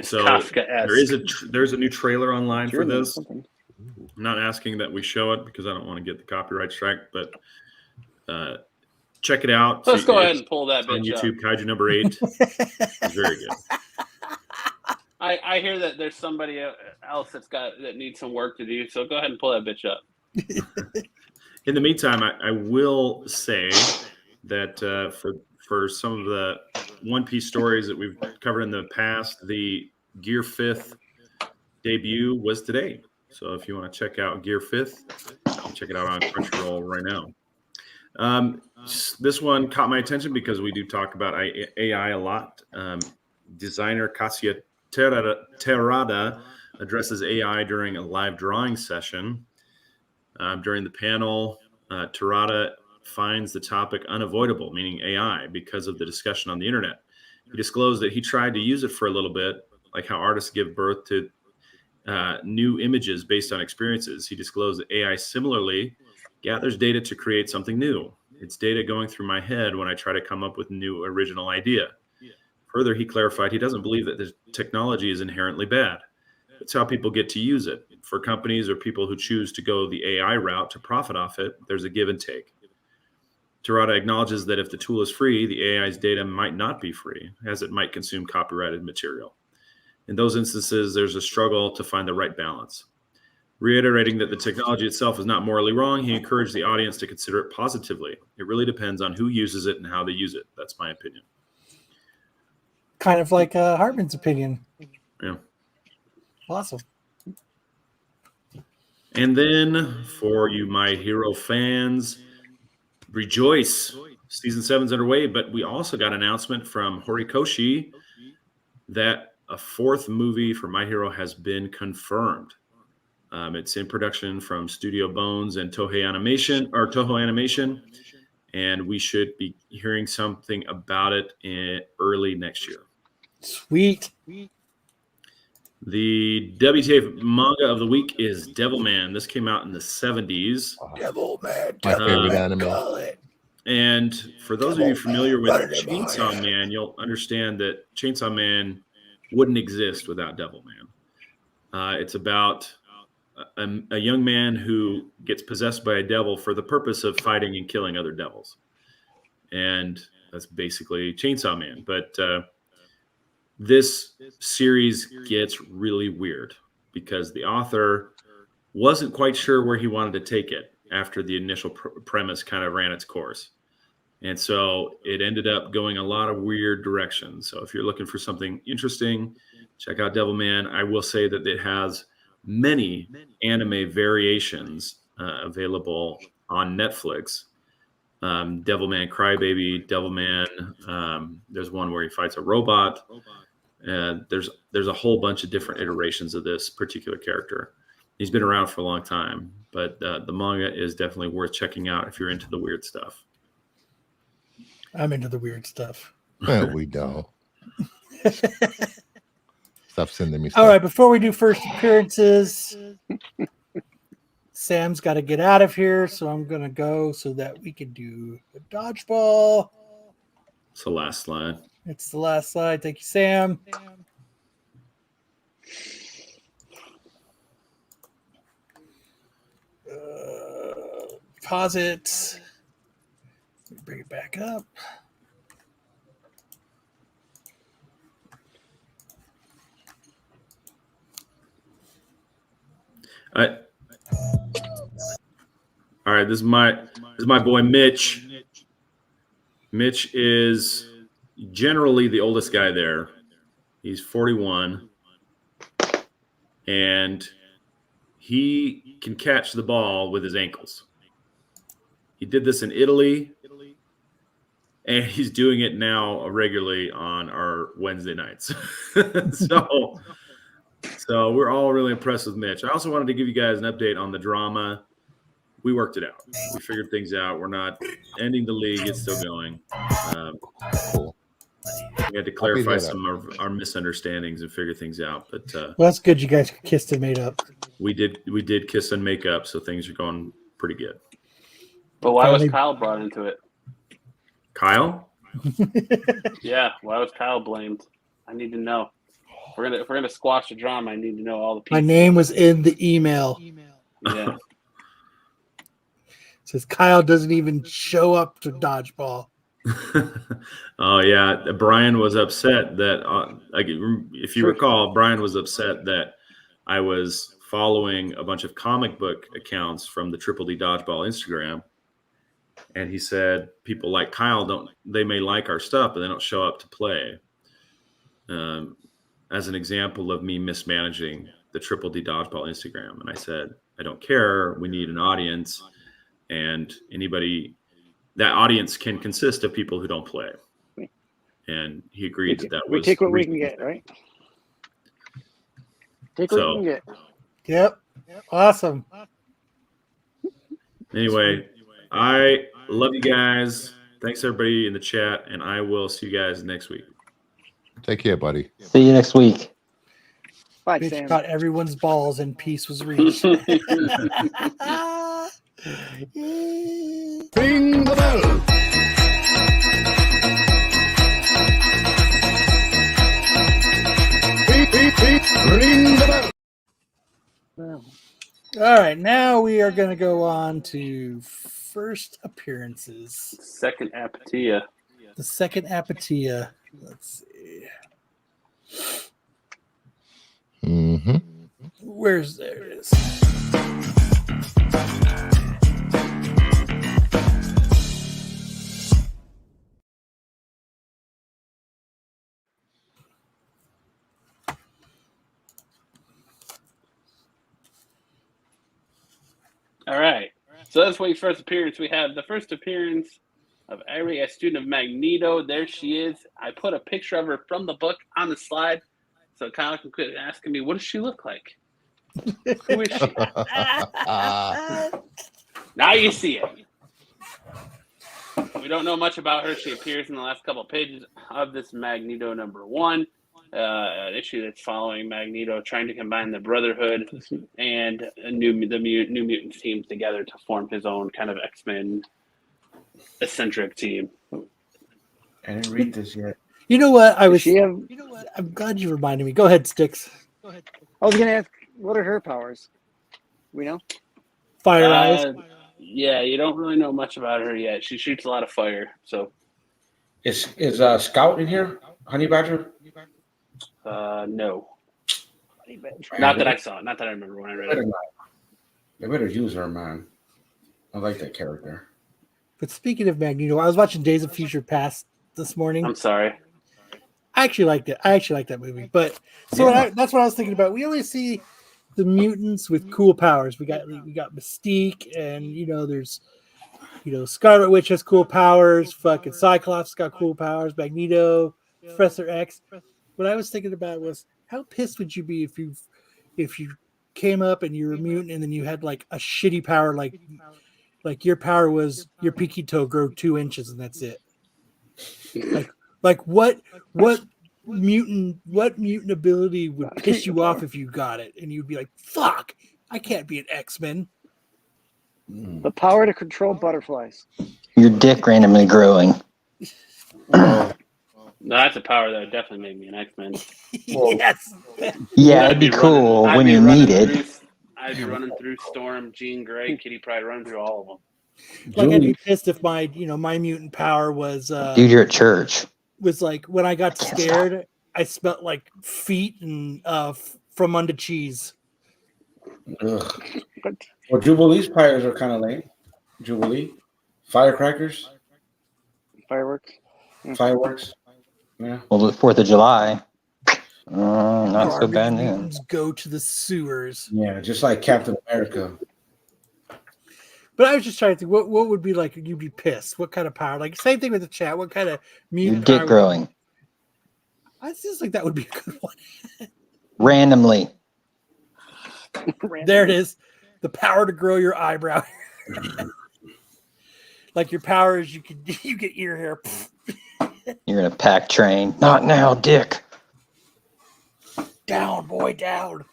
Speaker 2: So
Speaker 4: Kafka-esque.
Speaker 2: there's a new trailer online for this. I'm not asking that we show it because I don't want to get the copyright strike, but check it out.
Speaker 4: Let's go ahead and pull that
Speaker 2: on
Speaker 4: bitch
Speaker 2: YouTube.
Speaker 4: up.
Speaker 2: Kaiju number 8 is very good.
Speaker 4: I hear that there's somebody else that needs some work to do, so go ahead and pull that bitch up.
Speaker 2: In the meantime, I will say that for some of the One Piece stories that we've covered in the past, the Gear 5th debut was today. So if you want to check out Gear 5th, check it out on Crunchyroll right now. This one caught my attention because we do talk about AI a lot. Designer Katsuya Terada addresses AI during a live drawing session. During the panel, Terada finds the topic unavoidable, meaning AI, because of the discussion on the internet. He disclosed that he tried to use it for a little bit, like how artists give birth to new images based on experiences. He disclosed that AI similarly gathers data to create something new. It's data going through my head when I try to come up with a new original idea. Further, he clarified he doesn't believe that this technology is inherently bad. It's how people get to use it. For companies or people who choose to go the AI route to profit off it, there's a give and take. Terada acknowledges that if the tool is free, the AI's data might not be free, as it might consume copyrighted material. In those instances, there's a struggle to find the right balance. Reiterating that the technology itself is not morally wrong, he encouraged the audience to consider it positively. It really depends on who uses it and how they use it. That's my opinion.
Speaker 3: Kind of like Hartman's opinion.
Speaker 2: Yeah.
Speaker 3: Awesome.
Speaker 2: And then for you My Hero fans, rejoice. Season 7's underway, but we also got an announcement from Horikoshi that a 4th movie for My Hero has been confirmed. It's in production from Studio Bones and Toho Animation, and we should be hearing something about it in early next year.
Speaker 3: Sweet.
Speaker 2: The WTF manga of the week is Devilman. This came out in the 70s.
Speaker 3: Devilman.
Speaker 5: My favorite anime.
Speaker 2: And for those of you familiar with Chainsaw Man, you'll understand that Chainsaw Man wouldn't exist without Devilman. It's about a young man who gets possessed by a devil for the purpose of fighting and killing other devils. And that's basically Chainsaw Man. But this series gets really weird because the author wasn't quite sure where he wanted to take it after the initial premise kind of ran its course. And so it ended up going a lot of weird directions. So if you're looking for something interesting, check out Devilman. I will say that it has many anime variations available on Netflix. Devilman Crybaby, Devilman. There's one where he fights a robot. There's a whole bunch of different iterations of this particular character. He's been around for a long time, but the manga is definitely worth checking out if you're into the weird stuff.
Speaker 3: I'm into the weird stuff.
Speaker 5: Well, we don't. Stop sending me stuff.
Speaker 3: All right, before we do first appearances, Sam's got to get out of here, so I'm going to go so that we can do the dodgeball.
Speaker 2: It's the last slide.
Speaker 3: It's the last slide. Thank you, Sam. Pause it. Bring it back up.
Speaker 2: All right, this is my boy Mitch. Mitch is generally the oldest guy there. He's 41, and he can catch the ball with his ankles. He did this in Italy, and he's doing it now regularly on our Wednesday nights. So we're all really impressed with Mitch. I also wanted to give you guys an update on the drama. We worked it out. We figured things out. We're not ending the league. It's still going.
Speaker 5: Cool.
Speaker 2: We had to clarify some of our misunderstandings and figure things out. But
Speaker 3: Well, that's good. You guys kissed and made up.
Speaker 2: we did kiss and make up, so things are going pretty good.
Speaker 4: But why was Kyle brought into it?
Speaker 2: Kyle?
Speaker 4: Yeah, why was Kyle blamed? I need to know. If we're gonna squash the drama, I need to know all the people.
Speaker 3: My name was in the email.
Speaker 4: Yeah.
Speaker 3: It says Kyle doesn't even show up to dodgeball.
Speaker 2: Oh yeah, Brian was upset that if you recall, Brian was upset that I was following a bunch of comic book accounts from the Triple D Dodgeball Instagram, and he said people like Kyle they may like our stuff, but they don't show up to play. As an example of me mismanaging the Triple D Dodgeball Instagram, and I said I don't care. We need an audience, and that audience can consist of people who don't play. And he agreed that was.
Speaker 8: We take what we can get, right? Take what we can get.
Speaker 3: Yep. Awesome.
Speaker 2: Anyway, I love you guys. Thanks everybody in the chat, and I will see you guys next week.
Speaker 5: Take care, buddy.
Speaker 9: See you next week.
Speaker 8: Bye,
Speaker 3: Bitch
Speaker 8: Sam.
Speaker 3: caught everyone's balls and peace was reached.
Speaker 10: Ring the bell. Ring the bell.
Speaker 8: Well,
Speaker 3: All right, now we are going to go on to first appearances.
Speaker 4: Second Apatia.
Speaker 3: The second Apatia. Let's see.
Speaker 5: Mm-hmm.
Speaker 3: Where's there it is?
Speaker 4: All right. So that's week's first appearance. We have the first appearance of Ari, a student of Magneto. There she is. I put a picture of her from the book on the slide, so Kyle can quit asking me, what does she look like? Who is she? Now you see it. We don't know much about her. She appears in the last couple of pages of this Magneto #1, an issue that's following Magneto trying to combine the Brotherhood and New Mutants team together to form his own kind of X-Men eccentric team.
Speaker 6: I didn't read this yet.
Speaker 3: You know what?
Speaker 8: You know what?
Speaker 3: I'm glad you reminded me. Go ahead, Sticks.
Speaker 8: I was gonna ask, what are her powers? We know.
Speaker 3: Fire eyes.
Speaker 4: Yeah, you don't really know much about her yet. She shoots a lot of fire. So
Speaker 6: Is Scout in here? Honey Badger?
Speaker 4: no. Not that I saw. Not that I remember when I read it.
Speaker 6: They better use her, man. I like that character.
Speaker 3: But speaking of Magneto, I was watching Days of Future Past this morning.
Speaker 4: I'm sorry.
Speaker 3: I actually liked it. I actually liked that movie. But so that's what I was thinking about. We only see the mutants with cool powers. We got Mystique, and there's Scarlet Witch has cool powers. Fucking Cyclops got cool powers. Magneto, Professor X. What I was thinking about was how pissed would you be if you came up and you were a mutant and then you had like a shitty power like your power was your pinky toe grow 2 inches and that's it. Like what mutant ability would piss you off if you got it and you'd be like, fuck, I can't be an X-Men.
Speaker 8: The power to control butterflies.
Speaker 9: Your dick randomly growing.
Speaker 4: No, that's a power that would definitely make me an X-Men.
Speaker 3: Yes.
Speaker 9: Yeah, it'd be cool when you need it.
Speaker 4: I'd be running through Storm, Jean Grey, Kitty Pryde, running through all of them.
Speaker 3: Like I'd be pissed if my mutant power was
Speaker 9: dude, you're at church.
Speaker 3: Was like when I got scared, I smelled like feet and from under cheese.
Speaker 6: Ugh. Well, Jubilee's powers are kind of lame. Jubilee, firecrackers,
Speaker 8: fireworks.
Speaker 6: Yeah.
Speaker 9: Well, the 4th of July. Not so bad now.
Speaker 3: Go to the sewers.
Speaker 6: Yeah, just like Captain America.
Speaker 3: But I was just trying to think, what would be like? You'd be pissed. What kind of power? Like same thing with the chat. What kind of mutant
Speaker 9: your dick growing?
Speaker 3: I just like that would be a good one.
Speaker 9: Randomly.
Speaker 3: There it is. The power to grow your eyebrow. Like your power is you get ear hair.
Speaker 9: You're in a pack train. Not now, dick.
Speaker 3: Down, boy, down.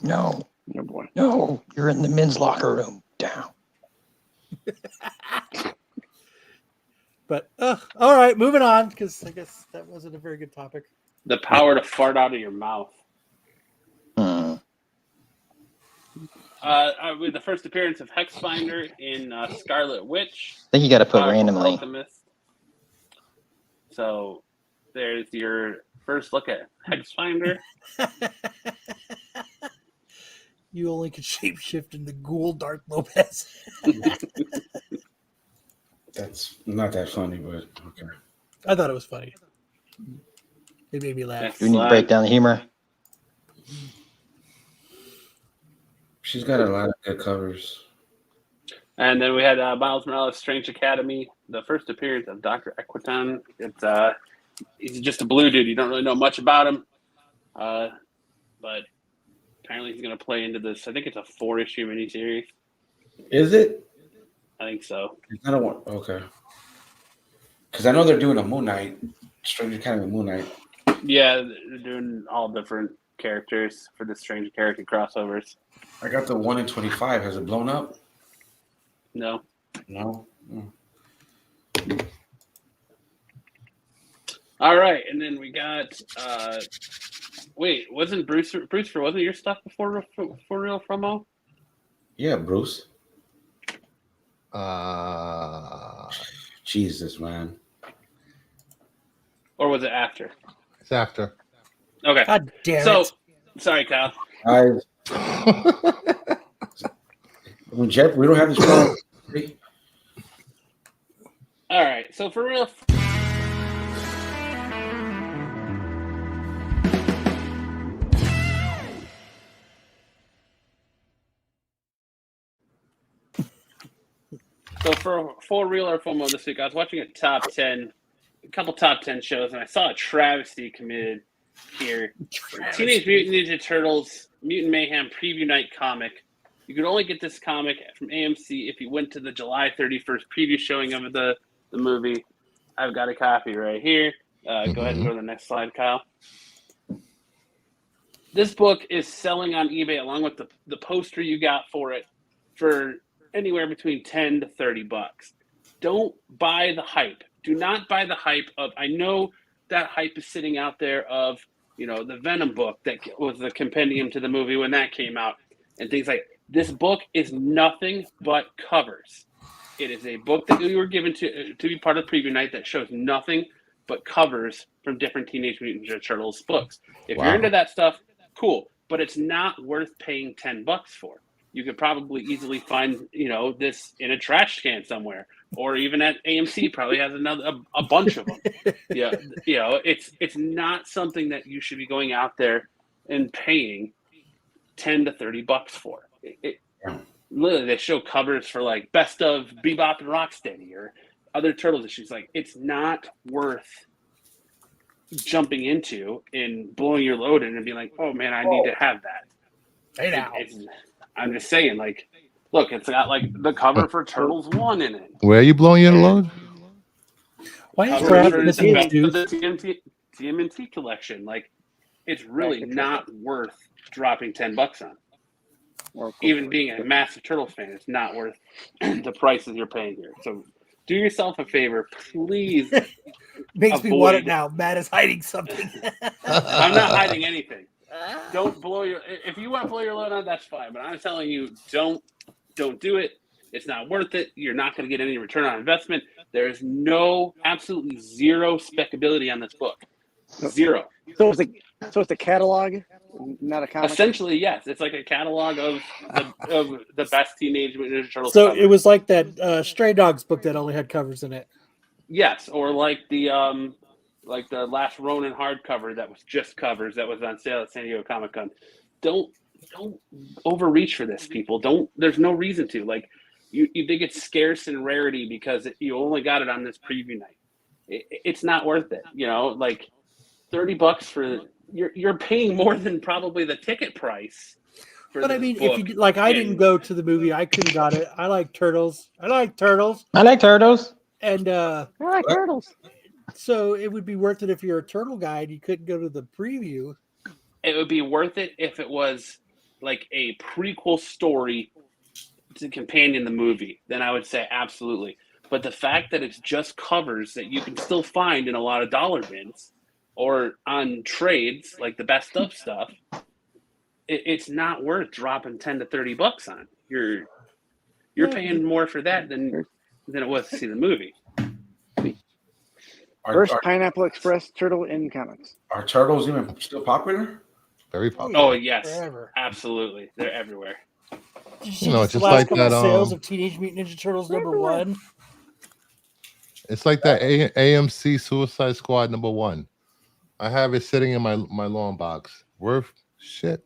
Speaker 9: No.
Speaker 8: No, boy.
Speaker 9: No, you're in the men's locker room. Down.
Speaker 3: But all right, moving on because I guess that wasn't a very good topic.
Speaker 4: The power to fart out of your mouth. With the first appearance of Hexfinder in Scarlet Witch.
Speaker 9: I think you got to put randomly.
Speaker 4: Alchemist. So there's your first look at Hexfinder.
Speaker 3: You only can shapeshift into Ghoul Darth Lopez.
Speaker 6: That's not that funny, but okay.
Speaker 3: I thought it was funny. It made me laugh.
Speaker 9: Do you need to break down the humor?
Speaker 6: She's got a lot of good covers.
Speaker 4: And then we had Miles Morales' Strange Academy, the first appearance of Dr. Equiton. He's just a blue dude. You don't really know much about him. But apparently he's going to play into this. I think it's a 4-issue miniseries.
Speaker 6: Is it?
Speaker 4: I think so.
Speaker 6: I don't want. Okay. Because I know they're doing a Moon Knight, Strange Academy Moon Knight.
Speaker 4: Yeah, they're doing all different characters for the Strange Character crossovers.
Speaker 6: I got the 1 in 25. Has it blown up?
Speaker 4: No.
Speaker 6: No.
Speaker 4: All right, and then we got. Wait, wasn't Bruce? Wasn't your stuff before real promo?
Speaker 6: Yeah, Bruce. Jesus, man.
Speaker 4: Or was it after?
Speaker 5: It's after.
Speaker 4: Okay.
Speaker 3: God damn
Speaker 4: So,
Speaker 3: it.
Speaker 4: sorry, Kyle.
Speaker 6: I mean, Jeff, we don't have this problem.
Speaker 4: All right. So for real. So for real or FOMO this week, I was watching a couple top 10 shows, and I saw a travesty committed here. Teenage Mutant Ninja Turtles Mutant Mayhem Preview Night comic. You could only get this comic from AMC if you went to the July 31st preview showing of the movie. I've got a copy right here. Go ahead and go to the next slide, Kyle. This book is selling on eBay along with the poster you got for it for anywhere between 10 to 30 bucks. Don't buy the hype. Do not buy the hype of, I know that hype is sitting out there of, the Venom book that was the compendium to the movie when that came out and things like this book is nothing but covers. It is a book that we were given to be part of the preview night that shows nothing but covers from different Teenage Mutant Ninja Turtles books. If you're into that stuff, cool, but it's not worth paying $10 for. You could probably easily find, this in a trash can somewhere, or even at AMC probably has a bunch of them. Yeah, it's not something that you should be going out there and paying $10 to $30 for. Literally, they show covers for like best of Bebop and Rocksteady or other Turtles issues. Like, it's not worth jumping into and blowing your load in and being like, oh man, I need to have that.
Speaker 3: Hey now.
Speaker 4: I'm just saying, like, look, it's got like the cover for Turtles 1 in it.
Speaker 5: Where are you blowing your load?
Speaker 3: Why is
Speaker 4: Cover
Speaker 3: Brad
Speaker 4: for
Speaker 3: missing his
Speaker 4: the
Speaker 3: tooth?
Speaker 4: TMNT collection. Like, it's really not worth dropping $10 on. Even being a massive Turtle fan, it's not worth the prices you're paying here. So do yourself a favor, please.
Speaker 3: Makes me want it now. Matt is hiding something.
Speaker 4: I'm not hiding anything. Don't blow your. If you want to blow your load on, that's fine. But I'm telling you, don't do it. It's not worth it. You're not going to get any return on investment. There is absolutely zero specability on this book. Zero.
Speaker 8: So it's a catalog, not a comic.
Speaker 4: Essentially, yes. It's like a catalog of the best Teenage Mutant Ninja Turtles.
Speaker 3: So
Speaker 4: covers.
Speaker 3: it was like that Stray Dogs book that only had covers in it.
Speaker 4: Yes, or like the last Ronin hardcover that was just covers that was on sale at San Diego Comic-Con. Don't overreach for this, people. There's no reason to. Like, you think it's scarce and rarity because you only got it on this preview night. It's not worth it. Like $30 for you're paying more than probably the ticket price.
Speaker 3: But I mean, if you I didn't go to the movie, I couldn't got it. I like turtles.
Speaker 9: I like turtles.
Speaker 3: And
Speaker 8: I like turtles.
Speaker 3: So it would be worth it if you're a turtle guy and you couldn't go to the preview.
Speaker 4: It would be worth it if it was like a prequel story to companion the movie. Then I would say absolutely. But the fact that it's just covers that you can still find in a lot of dollar bins or on trades, like the best of stuff, it's not worth dropping $10 to $30 on. You're paying more for that than it was to see the movie.
Speaker 8: First Pineapple Express turtle in comics.
Speaker 6: Are turtles even still popular?
Speaker 5: Very popular.
Speaker 4: Oh yes,
Speaker 3: Forever.
Speaker 4: Absolutely, they're everywhere.
Speaker 5: Just
Speaker 3: the
Speaker 5: like
Speaker 3: last couple
Speaker 5: that.
Speaker 3: Sales of Teenage Mutant Ninja Turtles #1.
Speaker 5: It's like that AMC Suicide Squad #1. I have it sitting in my lawn box. Worth shit.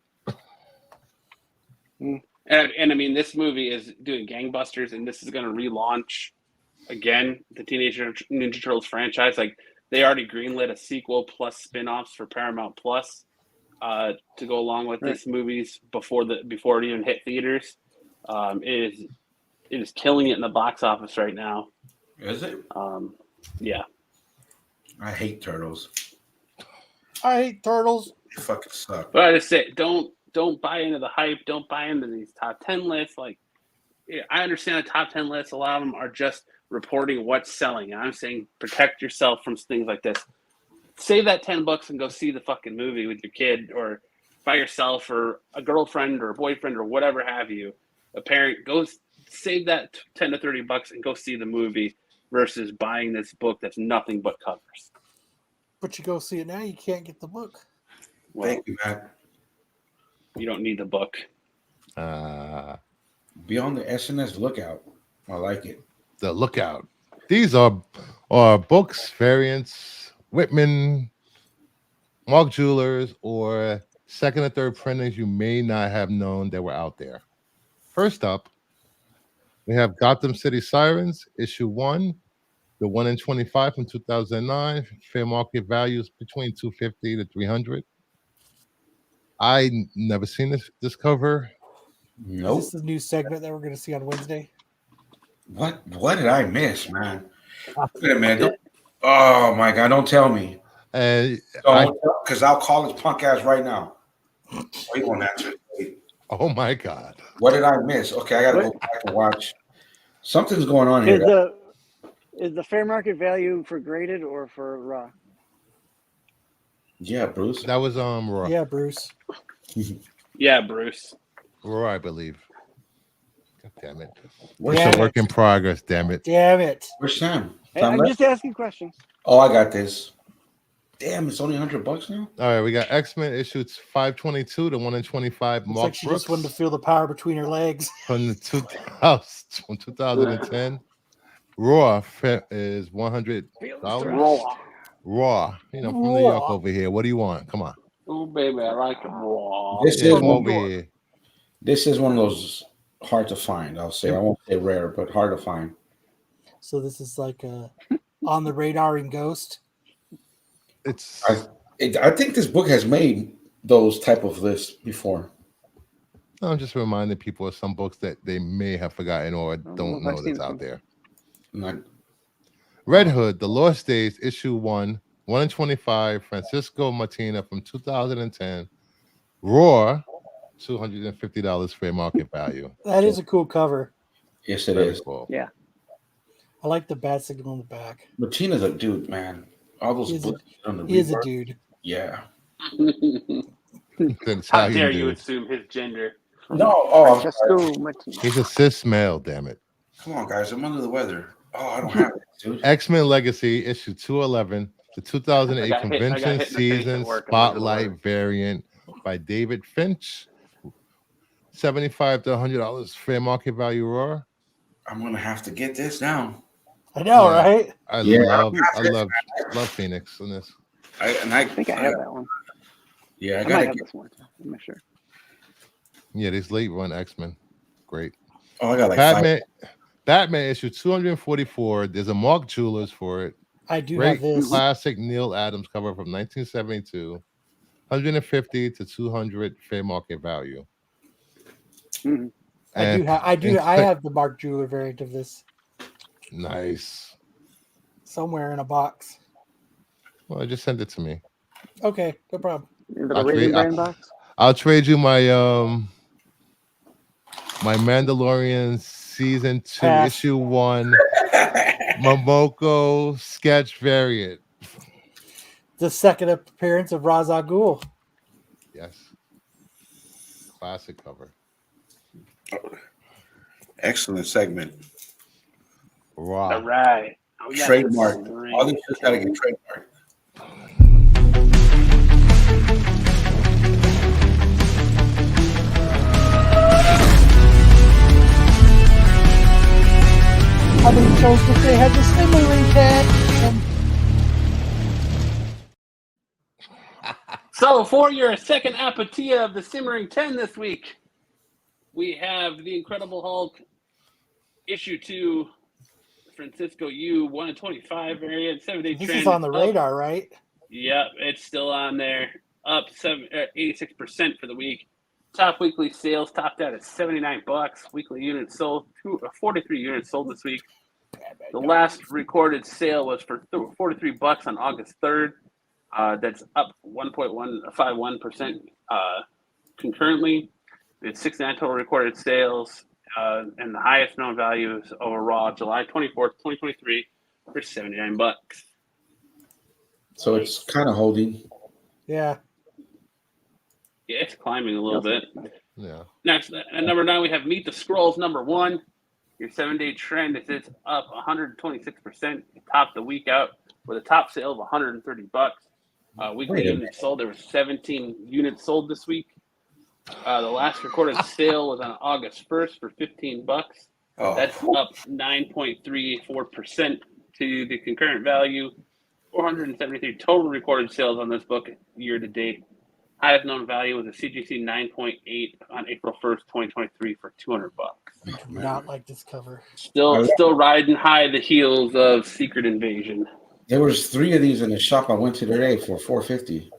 Speaker 4: And I mean, this movie is doing gangbusters, and this is going to relaunch again the Teenage Ninja Turtles franchise. Like, they already greenlit a sequel plus spin-offs for Paramount Plus to go along with these movies before it even hit theaters. It is killing it in the box office right now.
Speaker 6: Is it?
Speaker 4: Yeah.
Speaker 6: I hate turtles.
Speaker 3: I hate turtles.
Speaker 6: They fucking suck.
Speaker 4: But I just say, don't buy into the hype. Don't buy into these top 10 lists. Like, I understand the top 10 lists. A lot of them are just reporting what's selling. And I'm saying protect yourself from things like this. Save that $10 and go see the fucking movie with your kid or by yourself or a girlfriend or a boyfriend or whatever have you. a parent, go save that 10 to 30 bucks and go see the movie versus buying this book that's nothing but covers.
Speaker 3: But you go see it now, you can't get the book.
Speaker 4: Well,
Speaker 6: Thank you, Matt.
Speaker 4: you don't need the book.
Speaker 6: Be on the SNS lookout. I like it.
Speaker 5: The Lookout. These are books, variants, Whitman, Mark Jewelers, or second or third printings you may not have known that were out there. First up, we have Gotham City Sirens, issue 1, the 1 in 25 from 2009. Fair market values between $250 to $300. I never seen this cover.
Speaker 6: Nope.
Speaker 3: Is this the new segment that we're going to see on Wednesday?
Speaker 6: What did I miss, man? Wait a minute. Oh my God! Don't tell me. Because I'll call his punk ass right now. He won't answer.
Speaker 5: Oh my God!
Speaker 6: What did I miss? Okay, I gotta go back and watch. Something's going on here.
Speaker 8: Is the fair market value for graded or for raw?
Speaker 6: Yeah, Bruce.
Speaker 5: That was raw.
Speaker 3: Yeah, Bruce.
Speaker 4: Yeah, Bruce.
Speaker 5: Raw, I believe. God damn it!
Speaker 6: Where's
Speaker 5: It's a work in progress. Damn it!
Speaker 3: Damn it!
Speaker 6: Where's Sam?
Speaker 8: Hey, I'm just asking questions.
Speaker 6: Oh, I got this. Damn, it's only $100 now.
Speaker 5: All right, we got X-Men issues 522 to 1 in 25.
Speaker 3: Looks
Speaker 5: Mark
Speaker 3: like she
Speaker 5: Brooks
Speaker 3: just wanted to feel the power between her legs.
Speaker 5: from the 2010. Raw is $100. Raw, from New York over here. What do you want? Come on.
Speaker 4: Oh baby, I like it raw.
Speaker 6: This is
Speaker 5: over here.
Speaker 6: This is one of those hard to find. I'll say. I won't say rare, but hard to find.
Speaker 3: So this is like a on the radar in Ghost.
Speaker 6: I think this book has made those type of lists before.
Speaker 5: I'm just reminding people of some books that they may have forgotten or don't know that's out there. Red Hood, The Lost Days, issue 1, 1 in 25, Francisco Martina from 2010. Raw, $250 fair market value.
Speaker 3: That is a cool cover.
Speaker 6: Yes, it is.
Speaker 5: Cool.
Speaker 8: Yeah.
Speaker 3: I like the bat signal in the back.
Speaker 6: Martina's a dude, man. All those books on the
Speaker 3: He is a
Speaker 6: reverb.
Speaker 3: dude.
Speaker 6: Yeah.
Speaker 4: How dare you assume his gender?
Speaker 6: No,
Speaker 5: He's a cis male, damn it.
Speaker 6: Come on, guys. I'm under the weather. Oh, I don't have it, dude.
Speaker 5: X-Men Legacy, issue 211, the 2008
Speaker 4: I got hit in
Speaker 5: Convention
Speaker 4: the face
Speaker 5: Season
Speaker 4: at work.
Speaker 5: Spotlight variant by David Finch. $75 to $100 fair market value raw.
Speaker 6: I'm gonna have to get this now.
Speaker 3: I know, right?
Speaker 5: I love Phoenix in this.
Speaker 8: I think I have that one.
Speaker 6: Yeah, I
Speaker 8: might
Speaker 6: gotta
Speaker 8: have
Speaker 6: get
Speaker 8: this one. I'm not sure.
Speaker 5: Yeah, these late run X-Men. Great.
Speaker 6: Oh, I got like
Speaker 5: Batman issue 244. There's a Mark Jewelers for it.
Speaker 3: I do
Speaker 5: Great
Speaker 3: have this.
Speaker 5: classic Neil Adams cover from 1972. 150 to 200 fair market value.
Speaker 8: Mm-hmm.
Speaker 3: I have the Mark Jeweler variant of this.
Speaker 5: Nice.
Speaker 3: Somewhere in a box.
Speaker 5: Well, just send it to me.
Speaker 3: Okay, no problem.
Speaker 5: I'll trade you my my Mandalorian season 2 issue 1 Momoko sketch variant.
Speaker 3: The second appearance of Ra's al Ghul.
Speaker 5: Yes. Classic cover.
Speaker 6: Excellent segment.
Speaker 5: Wow.
Speaker 4: All right.
Speaker 6: Trademark. All these shit's gotta get trademarked.
Speaker 3: How many shows did they have the simmering tag?
Speaker 4: So for your second appetit of the Simmering 10 this week, we have the Incredible Hulk issue 2, Francisco U 1 in 25 variant, 7-day trend.
Speaker 3: This is on the radar, right?
Speaker 4: Yep, it's still on there. Up 86% for the week. Top weekly sales topped out at $79. Weekly units sold, 43 units sold this week. The last recorded sale was for $43 on August 3rd. That's up 1.151% concurrently. It's 69 total recorded sales, and the highest known value is overall July 24th, 2023, for $79.
Speaker 6: So it's kind of holding.
Speaker 3: Yeah.
Speaker 4: Yeah, it's climbing a little bit.
Speaker 5: Yeah.
Speaker 4: Next, at number 9, we have Meet the Scrolls number 1. Your 7-day trend is it's up 126%. It topped the week out with a top sale of $130. Weekly
Speaker 6: Wait a
Speaker 4: units sold. There were 17 units sold this week. The last recorded sale was on August 1st for $15.
Speaker 6: Oh,
Speaker 4: That's up 9.34% to the concurrent value. 473 total recorded sales on this book year to date. Highest known value was a CGC 9.8 on April 1st, 2023 for $200.
Speaker 3: I do not like this cover.
Speaker 4: Still riding high the heels of Secret Invasion.
Speaker 6: there was 3 of these in the shop I went to today for $4.50.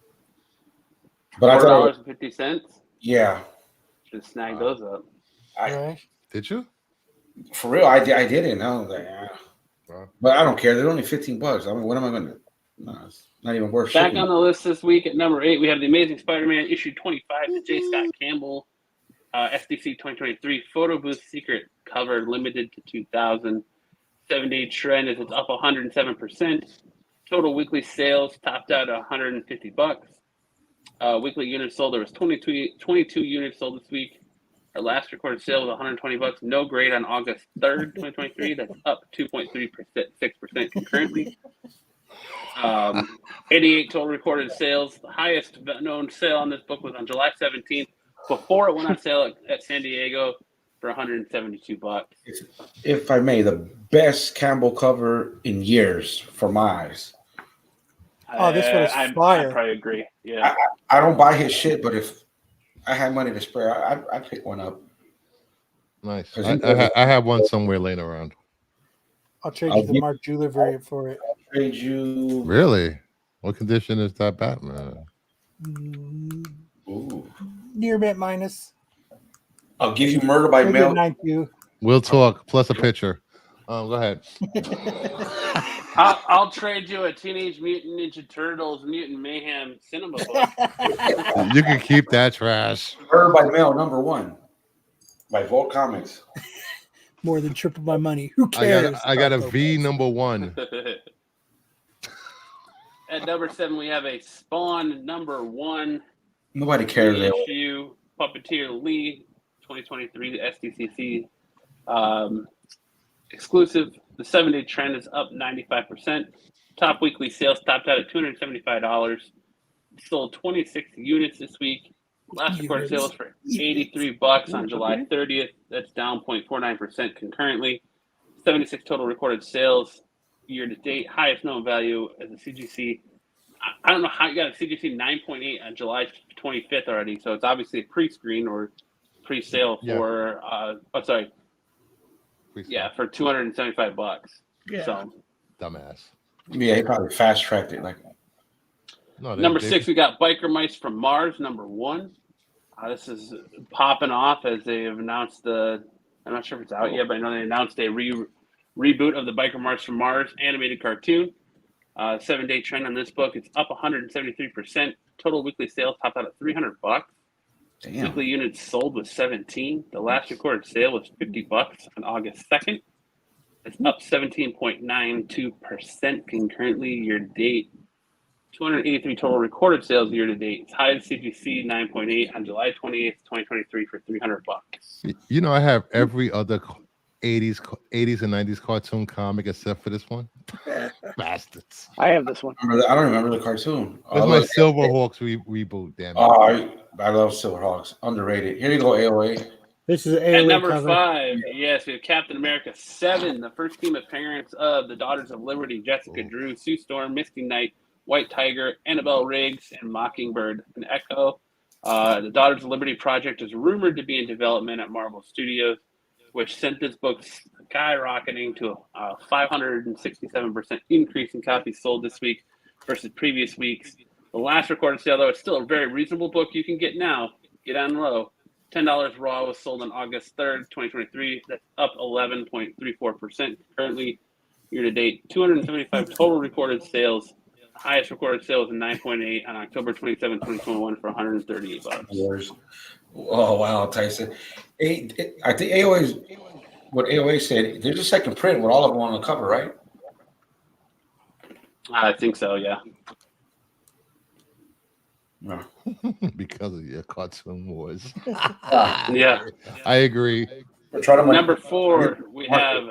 Speaker 6: But I thought,
Speaker 4: $4.50.
Speaker 6: yeah,
Speaker 4: Should snag those up.
Speaker 3: Right?
Speaker 5: Did you?
Speaker 6: for real, I didn't. I was like, yeah.
Speaker 5: Wow.
Speaker 6: But I don't care. They're only $15. I mean, what am I going to? No, it's not even worth
Speaker 4: Back
Speaker 6: shipping.
Speaker 4: on the list this week at number 8, we have The Amazing Spider-Man issue 25, the J. Scott Campbell SDC 2023 photo booth secret cover limited to 2,000. 7-day trend is it's up 107%. Total weekly sales topped out at $150. Weekly units sold. There was 22 units sold this week. Our last recorded sale was $120. No grade on August 3rd, 2023. That's up 2.36% concurrently. 88 total recorded sales. The highest known sale on this book was on July 17th before it went on sale at San Diego for $172.
Speaker 6: If I may, the best Campbell cover in years for my eyes.
Speaker 3: Oh, this one is fire.
Speaker 4: I probably agree. Yeah.
Speaker 6: I don't buy his shit, but if I had money to spare, I'd pick one up.
Speaker 5: Nice.
Speaker 6: 'Cause
Speaker 5: I have one somewhere laying around.
Speaker 3: I'll trade you the Mark Jeweler variant for it.
Speaker 6: Trade you.
Speaker 5: Really? What condition is that Batman?
Speaker 6: Ooh.
Speaker 3: Near mint minus.
Speaker 6: I'll give you Murder by Mail.
Speaker 3: 92.
Speaker 5: We'll talk. Plus a picture. Go ahead.
Speaker 4: I'll trade you a Teenage Mutant Ninja Turtles Mutant Mayhem cinema book.
Speaker 5: You can keep that trash.
Speaker 6: Murder by Mail #1 by Vault Comics.
Speaker 3: More than triple my money. Who cares?
Speaker 5: I got a V #1.
Speaker 4: At number 7, we have a Spawn #1.
Speaker 6: Nobody cares.
Speaker 4: Issue Puppeteer Lee 2023 SDCC exclusive. The 7-day trend is up 95%. Top weekly sales topped out at $275. Sold 26 units this week. Last recorded sales for $83 on July 30th. That's down 0.49% concurrently. 76 total recorded sales year to date. Highest known value as a CGC. I don't know how you got a CGC 9.8 on July 25th already. So it's obviously a pre-screen or pre-sale for for $275.
Speaker 3: Yeah.
Speaker 4: So
Speaker 5: dumbass.
Speaker 6: Yeah, he probably fast tracked it. Like
Speaker 4: number 6, we got Biker Mice from Mars #1. This is popping off as they have announced I'm not sure if it's out yet, but I know they announced a reboot of the Biker Mice from Mars animated cartoon. 7-day trend on this book, it's up 173%. Total weekly sales topped out at $300.
Speaker 6: damn.
Speaker 4: Weekly units sold was 17. The last recorded sale was $50 on August 2nd. It's up 17.92% concurrently year to date. 283 total recorded sales year to date. It's high as CGC 9.8 on July 28th, 2023 for $300.
Speaker 5: You know, I have every other 80s and 90s cartoon comic except for this one. Bastards.
Speaker 8: I have this one.
Speaker 6: I don't remember the cartoon.
Speaker 5: That's my Silverhawks reboot, damn it.
Speaker 6: Oh, I love Silverhawks. Underrated. Here you go, AOA.
Speaker 3: This is an
Speaker 4: At
Speaker 3: AOA
Speaker 4: number
Speaker 3: cover.
Speaker 4: 5, yes, we have Captain America 7, the first team appearance of the Daughters of Liberty, Jessica Drew, Sue Storm, Misty Knight, White Tiger, Annabelle Riggs, and Mockingbird. An Echo. The Daughters of Liberty project is rumored to be in development at Marvel Studios, which sent this book skyrocketing to a 567% increase in copies sold this week versus previous weeks. The last recorded sale, though, it's still a very reasonable book you can get now. Get on low. $10 raw was sold on August 3rd, 2023. That's up 11.34% currently year to date. 275 total recorded sales. Highest recorded sales in 9.8 on October 27, 2021 for $138.
Speaker 6: Oh, wow, Tyson. I think AOA, what AOA said, there's a second print with all of them on the cover, right?
Speaker 4: I think so, yeah.
Speaker 6: No.
Speaker 5: because of your cartoon wars.
Speaker 4: Yeah.
Speaker 5: I agree.
Speaker 6: Try to
Speaker 4: Number 4, we have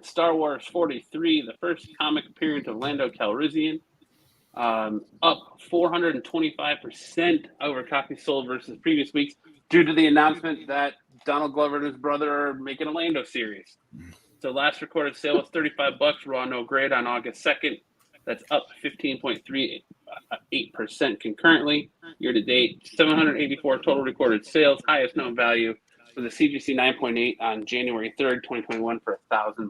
Speaker 4: Star Wars 43, the first comic appearance of Lando Calrissian, up 425% over copies sold versus previous weeks due to the announcement that Donald Glover and his brother are making a Lando series. So last recorded sale was $35, raw no grade on August 2nd. That's up 15.38% concurrently. Year to date, 784 total recorded sales, highest known value for the CGC 9.8 on January 3rd, 2021 for $1,000.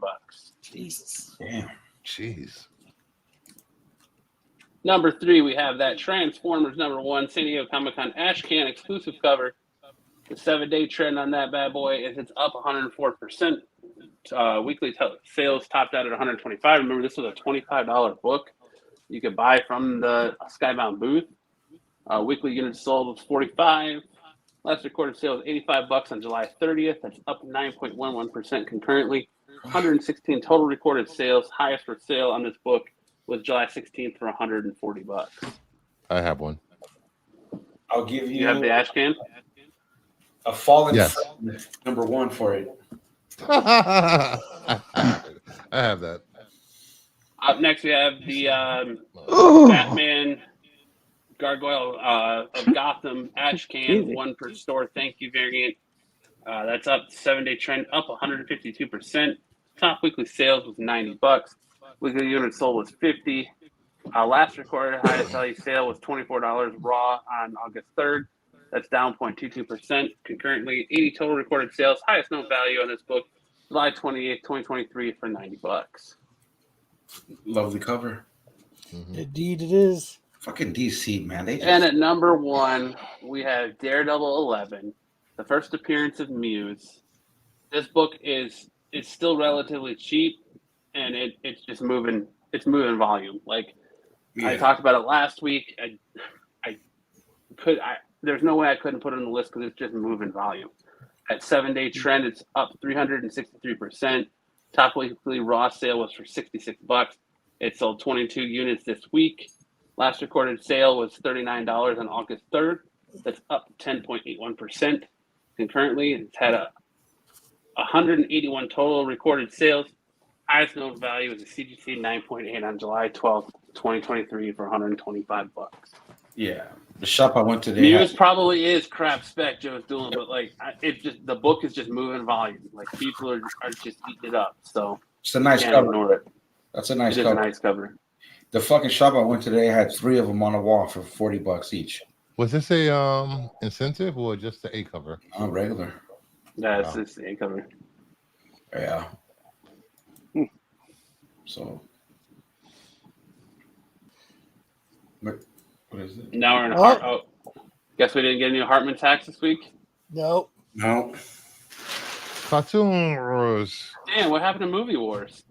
Speaker 6: Jesus. Damn.
Speaker 5: Jeez.
Speaker 4: Number 3, we have that Transformers #1 San Diego Comic-Con Ashcan exclusive cover. The 7-day trend on that bad boy is it's up 104%. Weekly sales topped out at 125. Remember, this was a $25 book you could buy from the Skybound booth. Weekly units sold was 45. Last recorded sale was $85 on July 30th. That's up 9.11% concurrently. 116 total recorded sales. Highest for sale on this book was July 16th for $140.
Speaker 5: I have one.
Speaker 6: I'll give you.
Speaker 4: You have the Ashcan?
Speaker 6: A fallen
Speaker 5: Yes.
Speaker 6: friend, #1 for it.
Speaker 5: I have that.
Speaker 4: Up next, we have the Batman Gargoyle of Gotham Ashcan 1 per store thank you variant. That's up 7-day trend, up 152%. Top weekly sales was $90. Weekly unit sold was 50. Last recorded highest value sale was $24 raw on August 3rd. That's down 0.22%. Concurrently, 80 total recorded sales. Highest known value on this book, July 28th, 2023 for $90.
Speaker 6: Lovely cover.
Speaker 3: Indeed, it is.
Speaker 6: Fucking DC, man. They just...
Speaker 4: And at number 1, we have Daredevil 11, the first appearance of Muse. This book is still relatively cheap, and it's just moving. It's moving volume. Like I talked about it last week. There's no way I couldn't put it on the list because it's just moving volume. At 7-day trend, it's up 363%. Top weekly raw sale was for $66. It sold 22 units this week. Last recorded sale was $39 on August 3rd. That's up 10.81%. Concurrently, it's had 181 total recorded sales. Highest known value is a CGC 9.8 on July 12th, 2023 for $125.
Speaker 6: Yeah. The shop I went to, they
Speaker 4: Muse
Speaker 6: had...
Speaker 4: probably is crap spec Joe's doing, but like the book is just moving volume. Like people are just eating it up. So
Speaker 6: It's a nice
Speaker 4: can't
Speaker 6: cover.
Speaker 4: ignore it.
Speaker 6: That's a nice
Speaker 4: It is
Speaker 6: cover.
Speaker 4: a nice cover.
Speaker 6: The fucking shop I went to, they had 3 of them on the wall for $40 each.
Speaker 5: Was this a incentive or just the A cover?
Speaker 6: Oh, regular.
Speaker 4: Yeah, it's the A cover.
Speaker 6: Yeah. So, what is it?
Speaker 4: Now we're in guess we didn't get any Hartman tax this week?
Speaker 3: Nope.
Speaker 6: No.
Speaker 5: Cartoon Wars.
Speaker 4: Damn, what happened to Movie Wars?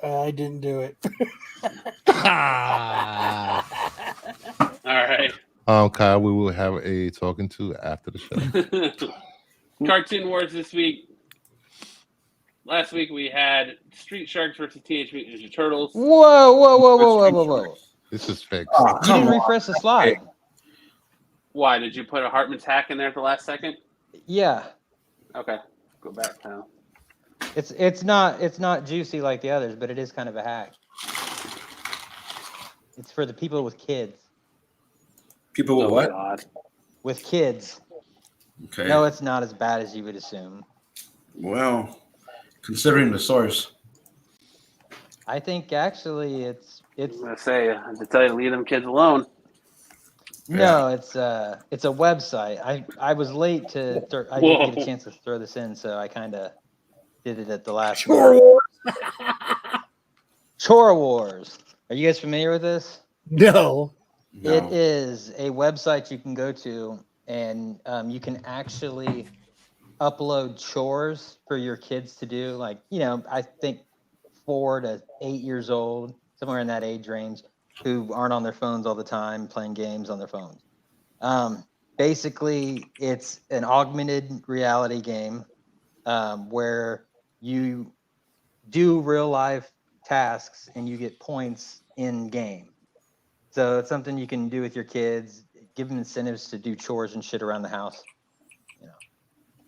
Speaker 3: I didn't do it.
Speaker 4: All right.
Speaker 5: Kyle, we will have a talking to after the show.
Speaker 4: Cartoon Wars this week. Last week we had Street Sharks versus Teenage Mutant Ninja Turtles.
Speaker 9: Whoa.
Speaker 5: This is fixed.
Speaker 6: Oh,
Speaker 9: You didn't refresh the slide.
Speaker 4: Why did you put a Hartman's hack in there at the last second?
Speaker 9: Yeah.
Speaker 4: Okay, go back now.
Speaker 9: It's not juicy like the others, but it is kind of a hack. It's for the people with kids.
Speaker 6: People with what?
Speaker 4: God.
Speaker 9: With kids.
Speaker 6: Okay.
Speaker 9: No, it's not as bad as you would assume.
Speaker 6: Well, considering the source.
Speaker 9: I think actually it's
Speaker 4: I'm gonna say I have to tell you to leave them kids alone.
Speaker 9: no, it's a website. I was late to I didn't get a chance to throw this in, so I kind of did it at the last.
Speaker 3: Chore Wars.
Speaker 9: Chore Wars. Are you guys familiar with this?
Speaker 3: No.
Speaker 9: It is a website you can go to, and you can actually upload chores for your kids to do. Like, I think 4 to 8 years old, somewhere in that age range, who aren't on their phones all the time, playing games on their phones. Basically, it's an augmented reality game where you do real life tasks and you get points in game. So it's something you can do with your kids. give them incentives to do chores and shit around the house. You know,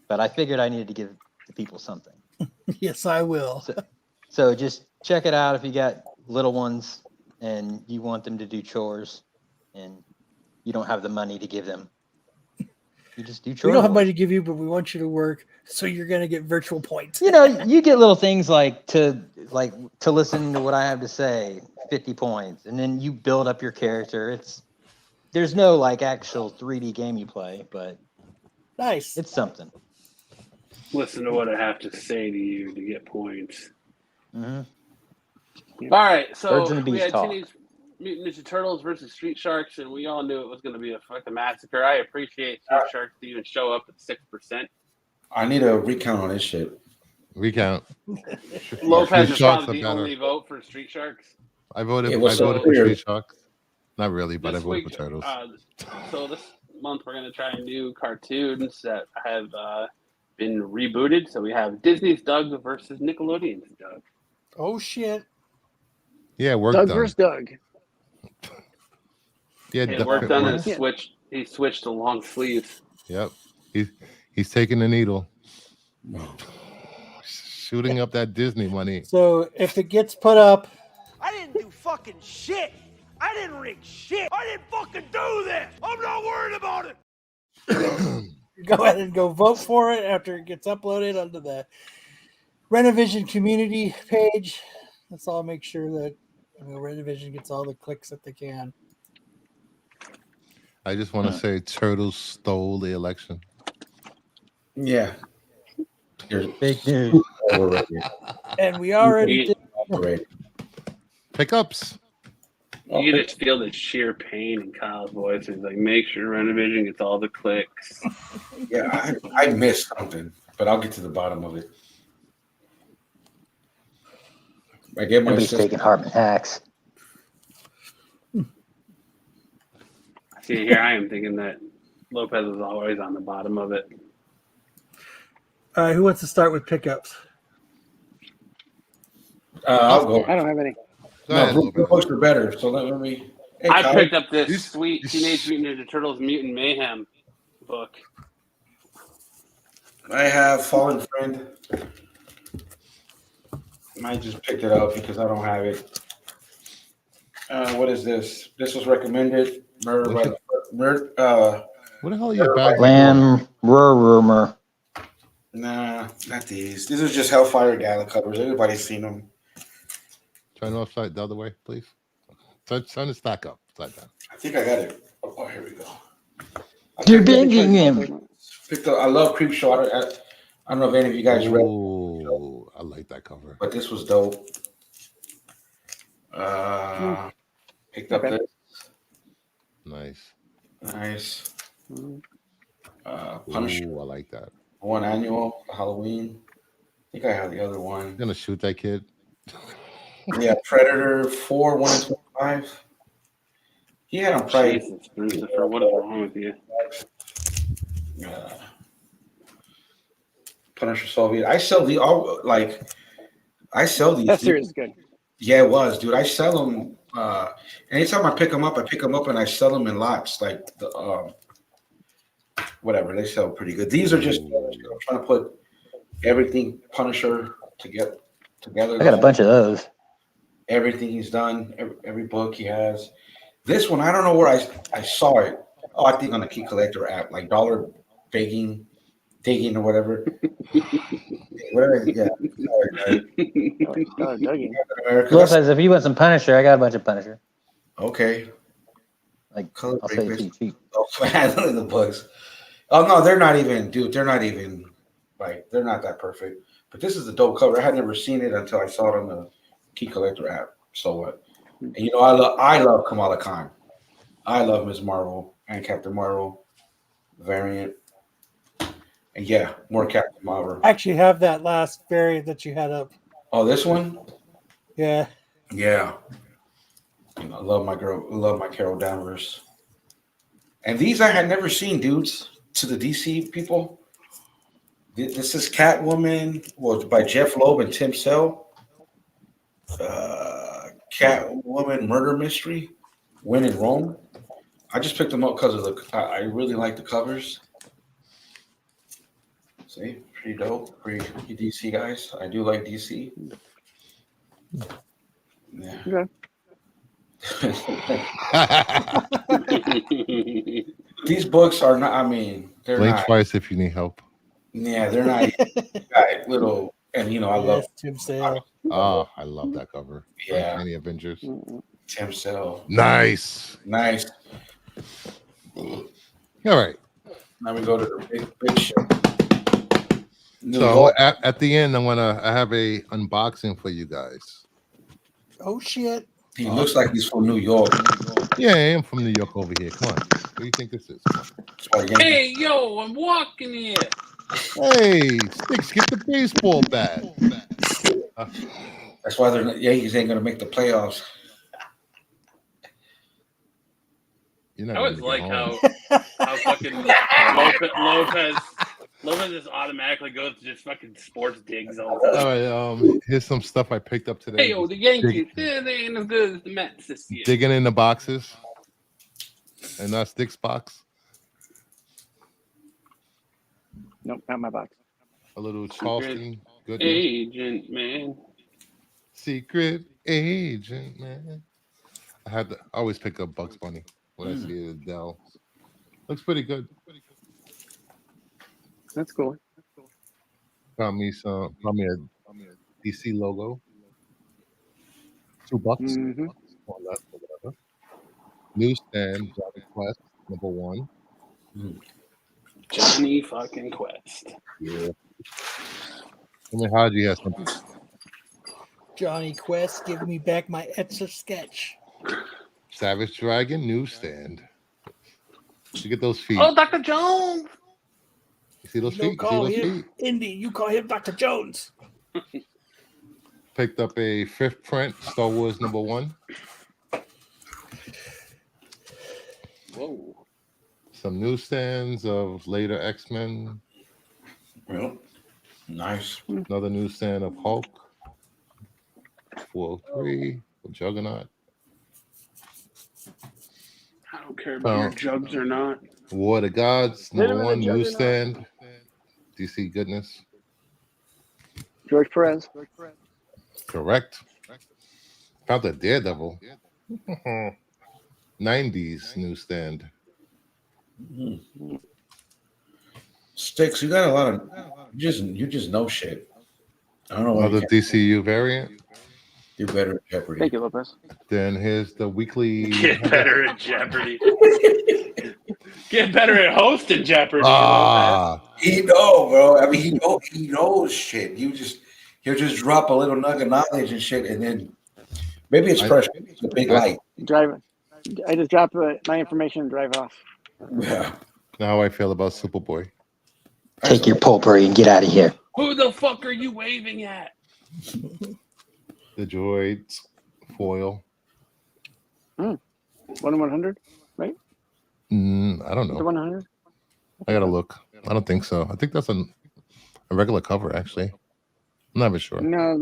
Speaker 9: but I figured I needed to give the people something.
Speaker 3: Yes, I will.
Speaker 9: So just check it out if you got little ones and you want them to do chores and you don't have the money to give them. You just do chores.
Speaker 3: We don't have money to give you, but we want you to work, so you're gonna get virtual points.
Speaker 9: You know, you get little things like to listen to what I have to say, 50 points, and then you build up your character. There's no like actual 3D game you play, but
Speaker 3: Nice.
Speaker 9: it's something.
Speaker 4: Listen to what I have to say to you to get points.
Speaker 9: Mm-hmm.
Speaker 4: All right, so
Speaker 9: Birds and the
Speaker 4: we
Speaker 9: Bees
Speaker 4: had
Speaker 9: talk.
Speaker 4: Teenage Mutant Ninja Turtles versus Street Sharks, and we all knew it was going to be a fucking massacre. I appreciate Street Sharks to even show up at 6%.
Speaker 6: I need a recount on this shit.
Speaker 5: Recount.
Speaker 4: Lopez
Speaker 5: Street
Speaker 4: is
Speaker 5: Sharks
Speaker 4: probably
Speaker 5: are
Speaker 4: the
Speaker 5: better.
Speaker 4: only vote for Street Sharks.
Speaker 5: I voted
Speaker 6: It was
Speaker 5: for
Speaker 6: weird.
Speaker 5: Street Sharks. Not really, but I
Speaker 4: This
Speaker 5: voted
Speaker 4: week,
Speaker 5: for Turtles.
Speaker 4: So this month we're going to try new cartoons that have been rebooted. So we have Disney's Doug versus Nickelodeon's Doug.
Speaker 3: Oh shit.
Speaker 5: Yeah, work
Speaker 8: Doug
Speaker 5: done.
Speaker 8: versus Doug.
Speaker 5: Yeah,
Speaker 4: Yeah, work done
Speaker 5: work.
Speaker 4: and he switched to long sleeves.
Speaker 5: Yep. He's taking the needle. Shooting up that Disney money.
Speaker 3: So if it gets put up,
Speaker 11: I didn't do fucking shit. I didn't rig shit. I didn't fucking do this. I'm not worried about it.
Speaker 3: go ahead and go vote for it after it gets uploaded onto the Renovision community page. Let's all make sure that Renovision gets all the clicks that they can.
Speaker 5: I just want to say Turtles stole the election.
Speaker 6: Yeah.
Speaker 9: Fake news.
Speaker 3: And we already did.
Speaker 6: Overrated.
Speaker 5: Pickups.
Speaker 4: You can just feel the sheer pain in Kyle's voice. He's like, make sure Renovision gets all the clicks.
Speaker 6: Yeah, I missed something, but I'll get to the bottom of it. I get my
Speaker 9: Nobody's taking Hartman hacks.
Speaker 4: See, here I am thinking that Lopez is always on the bottom of it.
Speaker 3: All right, who wants to start with pickups?
Speaker 6: I'll go.
Speaker 8: I don't have any.
Speaker 5: Go ahead,
Speaker 6: No,
Speaker 5: Lopez.
Speaker 6: books are better. So let me. Hey,
Speaker 4: I
Speaker 6: Kyle.
Speaker 4: picked up this
Speaker 5: You-
Speaker 4: sweet
Speaker 5: you-
Speaker 4: Teenage Mutant Ninja Turtles Mutant Mayhem book.
Speaker 6: I have Fallen Friend. I just picked it up because I don't have it. What is this? This was recommended.
Speaker 5: What the hell are your bags?
Speaker 9: Lamb rumor.
Speaker 6: Nah, not these. These are just Hellfire Gala covers. Everybody's seen them.
Speaker 5: Turn upside the other way, please. Turn the stack up. Upside down.
Speaker 6: I think I got it. Oh, here we go.
Speaker 9: You're banging him.
Speaker 6: Picked up, I love Creep Show. I don't know if any of you guys read,
Speaker 5: Oh, I like that cover.
Speaker 6: but this was dope. Picked up
Speaker 8: Okay.
Speaker 6: this.
Speaker 5: Nice.
Speaker 6: Nice. Punisher
Speaker 5: Ooh, I like that.
Speaker 6: 1 annual Halloween. I think I have the other one.
Speaker 5: You're gonna shoot that kid.
Speaker 6: Yeah, Predator 4, 1 and 25. He had him probably.
Speaker 4: Jesus, Lucifer, what is wrong with you?
Speaker 6: Punisher Soviet. I sell the all I sell these.
Speaker 8: That series is good.
Speaker 6: Yeah, it was, dude. I sell them. Anytime I pick them up and I sell them in lots. Like the whatever, they sell pretty good. These are just I'm trying to put everything Punisher to get together.
Speaker 9: I got a bunch of those.
Speaker 6: Everything he's done, every book he has. This one, I don't know where I saw it. Oh, I think on the Key Collector app, like Dollar Digging or whatever. Whatever, yeah.
Speaker 8: Dougie.
Speaker 9: Lopez, if you want some Punisher, I got a bunch of Punisher.
Speaker 6: Okay.
Speaker 9: Like,
Speaker 6: Color
Speaker 9: I'll say
Speaker 6: papers.
Speaker 9: cheap.
Speaker 6: Oh, man, look at the books. Oh no, they're not even, dude. They're not even like they're not that perfect. But this is the dope cover. I had never seen it until I saw it on the Key Collector app. So what? And you know, I love Kamala Khan. I love Ms. Marvel and Captain Marvel variant. And yeah, more Captain Marvel.
Speaker 3: I actually have that last variant that you had up.
Speaker 6: Oh, this one?
Speaker 3: Yeah.
Speaker 6: Yeah. You know, I love my Carol Danvers. And these I had never seen, dudes. To the DC people. This is Catwoman, by Jeff Loeb and Tim Sell. Catwoman Murder Mystery, When in Rome. I just picked them up because of I really like the covers. See, pretty dope. Pretty DC guys. I do like DC. Yeah.
Speaker 8: Okay.
Speaker 6: These books are not. I mean, they're
Speaker 5: Blink
Speaker 6: not.
Speaker 5: twice if you need help.
Speaker 6: Yeah, they're not. Got little, and you know, I love
Speaker 3: Tim Sale.
Speaker 5: Oh, I love that cover.
Speaker 6: Yeah.
Speaker 5: Any Avengers.
Speaker 6: Tim Sale.
Speaker 5: Nice. All right.
Speaker 6: Now we go to the big show.
Speaker 5: So at the end, I have a unboxing for you guys.
Speaker 3: Oh shit!
Speaker 6: He looks like he's from New York.
Speaker 5: Yeah, I am from New York over here. Come on. What do you think this is?
Speaker 4: Hey, yo, I'm walking here.
Speaker 5: Hey, Sticks, get the baseball bat.
Speaker 6: That's why the Yankees ain't gonna make the playoffs.
Speaker 4: I always like how fucking Lopez just automatically goes to just fucking sports digs all the time.
Speaker 5: All right, here's some stuff I picked up today.
Speaker 4: Hey, yo, the Yankees, they ain't as good as the Mets this year.
Speaker 5: Digging in the boxes. And not Sticks box.
Speaker 8: Nope, not my box.
Speaker 5: A little Charleston. Good
Speaker 4: agent, man.
Speaker 5: Secret agent, man. I always pick up Bugs Bunny when I see Adele. Looks pretty good.
Speaker 8: That's cool.
Speaker 5: Got me a DC logo. $2.
Speaker 8: Mm-hmm.
Speaker 5: Or less, or whatever. Newsstand, Johnny Quest, #1.
Speaker 4: Johnny fucking Quest.
Speaker 5: Yeah. I mean, how do you have something?
Speaker 3: Johnny Quest, give me back my Etch-a-Sketch.
Speaker 5: Savage Dragon newsstand. You get those feet.
Speaker 4: Oh, Dr. Jones.
Speaker 5: You see those
Speaker 3: Don't
Speaker 5: feet?
Speaker 3: call
Speaker 5: You see those
Speaker 3: him
Speaker 5: feet?
Speaker 3: Indy. You call him Dr. Jones.
Speaker 5: Picked up a 5th print, Star Wars #1.
Speaker 4: Whoa.
Speaker 5: Some newsstands of later X-Men.
Speaker 6: Well, nice.
Speaker 5: Another newsstand of Hulk. 403, Juggernaut.
Speaker 4: I don't care about your jugs or not.
Speaker 5: War of the Gods,
Speaker 8: Hit him in the
Speaker 5: #1
Speaker 8: Juggernaut.
Speaker 5: newsstand. DC Goodness.
Speaker 8: George Perez.
Speaker 5: Correct. Found the Daredevil. 90s newsstand.
Speaker 6: Sticks, you got a lot of you just know shit. I don't know why.
Speaker 5: Another DCU variant.
Speaker 6: Do better at Jeopardy.
Speaker 8: Thank you, Lopez.
Speaker 5: Then here's the weekly.
Speaker 4: Get better at Jeopardy. Get better at hosting Jeopardy.
Speaker 6: He know, bro. I mean, he knows shit. He'll just drop a little nugget of knowledge and shit, and then maybe it's pressure. It's a big light.
Speaker 8: I just dropped my information and drive off.
Speaker 6: Yeah.
Speaker 5: Now how I feel about Superboy.
Speaker 12: Take your potpourri and get out of here.
Speaker 4: Who the fuck are you waving at?
Speaker 5: The droids foil.
Speaker 8: 1/100, right?
Speaker 5: I don't know.
Speaker 8: The 100.
Speaker 5: I gotta look. I don't think so. I think that's a regular cover, actually. I'm not even sure.
Speaker 8: No,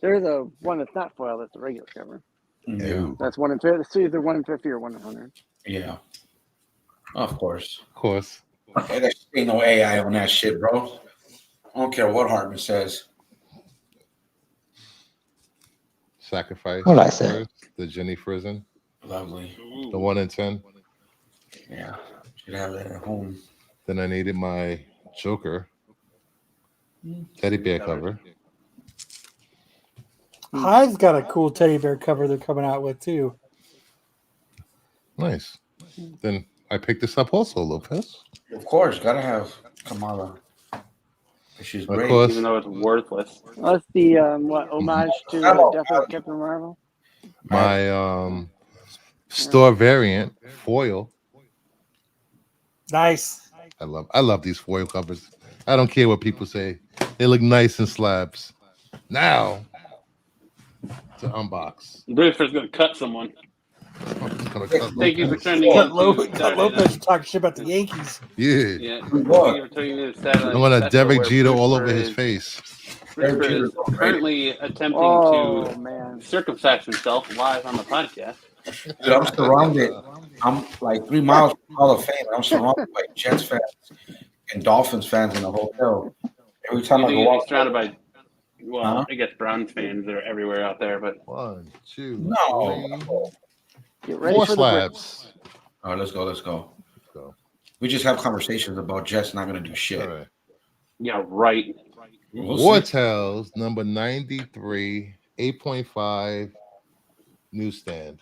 Speaker 8: there's a one that's not foil. That's a regular cover.
Speaker 6: Yeah.
Speaker 8: That's 1 in 50. It's either 1 in 50 or 1 in 100.
Speaker 6: Yeah. Of course.
Speaker 5: Of course.
Speaker 6: Hey, there ain't no AI on that shit, bro. I don't care what Hartman says.
Speaker 5: Sacrifice.
Speaker 12: What'd I say?
Speaker 5: The Jenny Frizen.
Speaker 6: Lovely.
Speaker 5: The 1 in 10.
Speaker 6: Yeah. Should have that at home.
Speaker 5: Then I needed my Joker teddy bear cover.
Speaker 3: Hive's got a cool teddy bear cover they're coming out with too.
Speaker 5: Nice. Then I picked this up also, Lopez.
Speaker 6: Of course, gotta have Kamala. She's
Speaker 5: Of
Speaker 6: great.
Speaker 5: course.
Speaker 4: Even though it's worthless.
Speaker 8: That's the homage to the Death of Captain Marvel.
Speaker 5: My store variant foil.
Speaker 3: Nice.
Speaker 5: I love these foil covers. I don't care what people say. They look nice in slabs. Now to unbox.
Speaker 4: British gonna cut someone. Thank you for turning
Speaker 3: Cut
Speaker 4: into
Speaker 3: Lopez talking shit about the Yankees.
Speaker 5: Yeah.
Speaker 4: Yeah. Thank you for turning into Saturday
Speaker 5: I'm gonna
Speaker 4: Night
Speaker 5: Derek
Speaker 4: Special,
Speaker 5: Jeter
Speaker 4: where
Speaker 5: all
Speaker 4: Bruce
Speaker 5: over his
Speaker 4: is-
Speaker 5: face.
Speaker 4: Bruce is currently attempting to circumcise himself live on the podcast.
Speaker 6: Dude, I'm surrounded. I'm like 3 miles from Hall of Fame. And I'm surrounded by Jets fans and Dolphins fans in the hotel. Every time I go
Speaker 4: He's
Speaker 6: out,
Speaker 4: surrounded by, well,
Speaker 6: huh?
Speaker 4: I guess Browns fans. They're everywhere out there, but
Speaker 5: 1, 2,
Speaker 6: No.
Speaker 5: 3,
Speaker 8: Get ready
Speaker 5: 4
Speaker 8: for the break.
Speaker 5: slabs.
Speaker 6: All right, let's go.
Speaker 5: Let's go.
Speaker 6: We just have conversations about Jets not going to do shit.
Speaker 5: All right.
Speaker 4: yeah, right.
Speaker 6: We'll see.
Speaker 5: Wartels, number 93, 8.5, newsstand.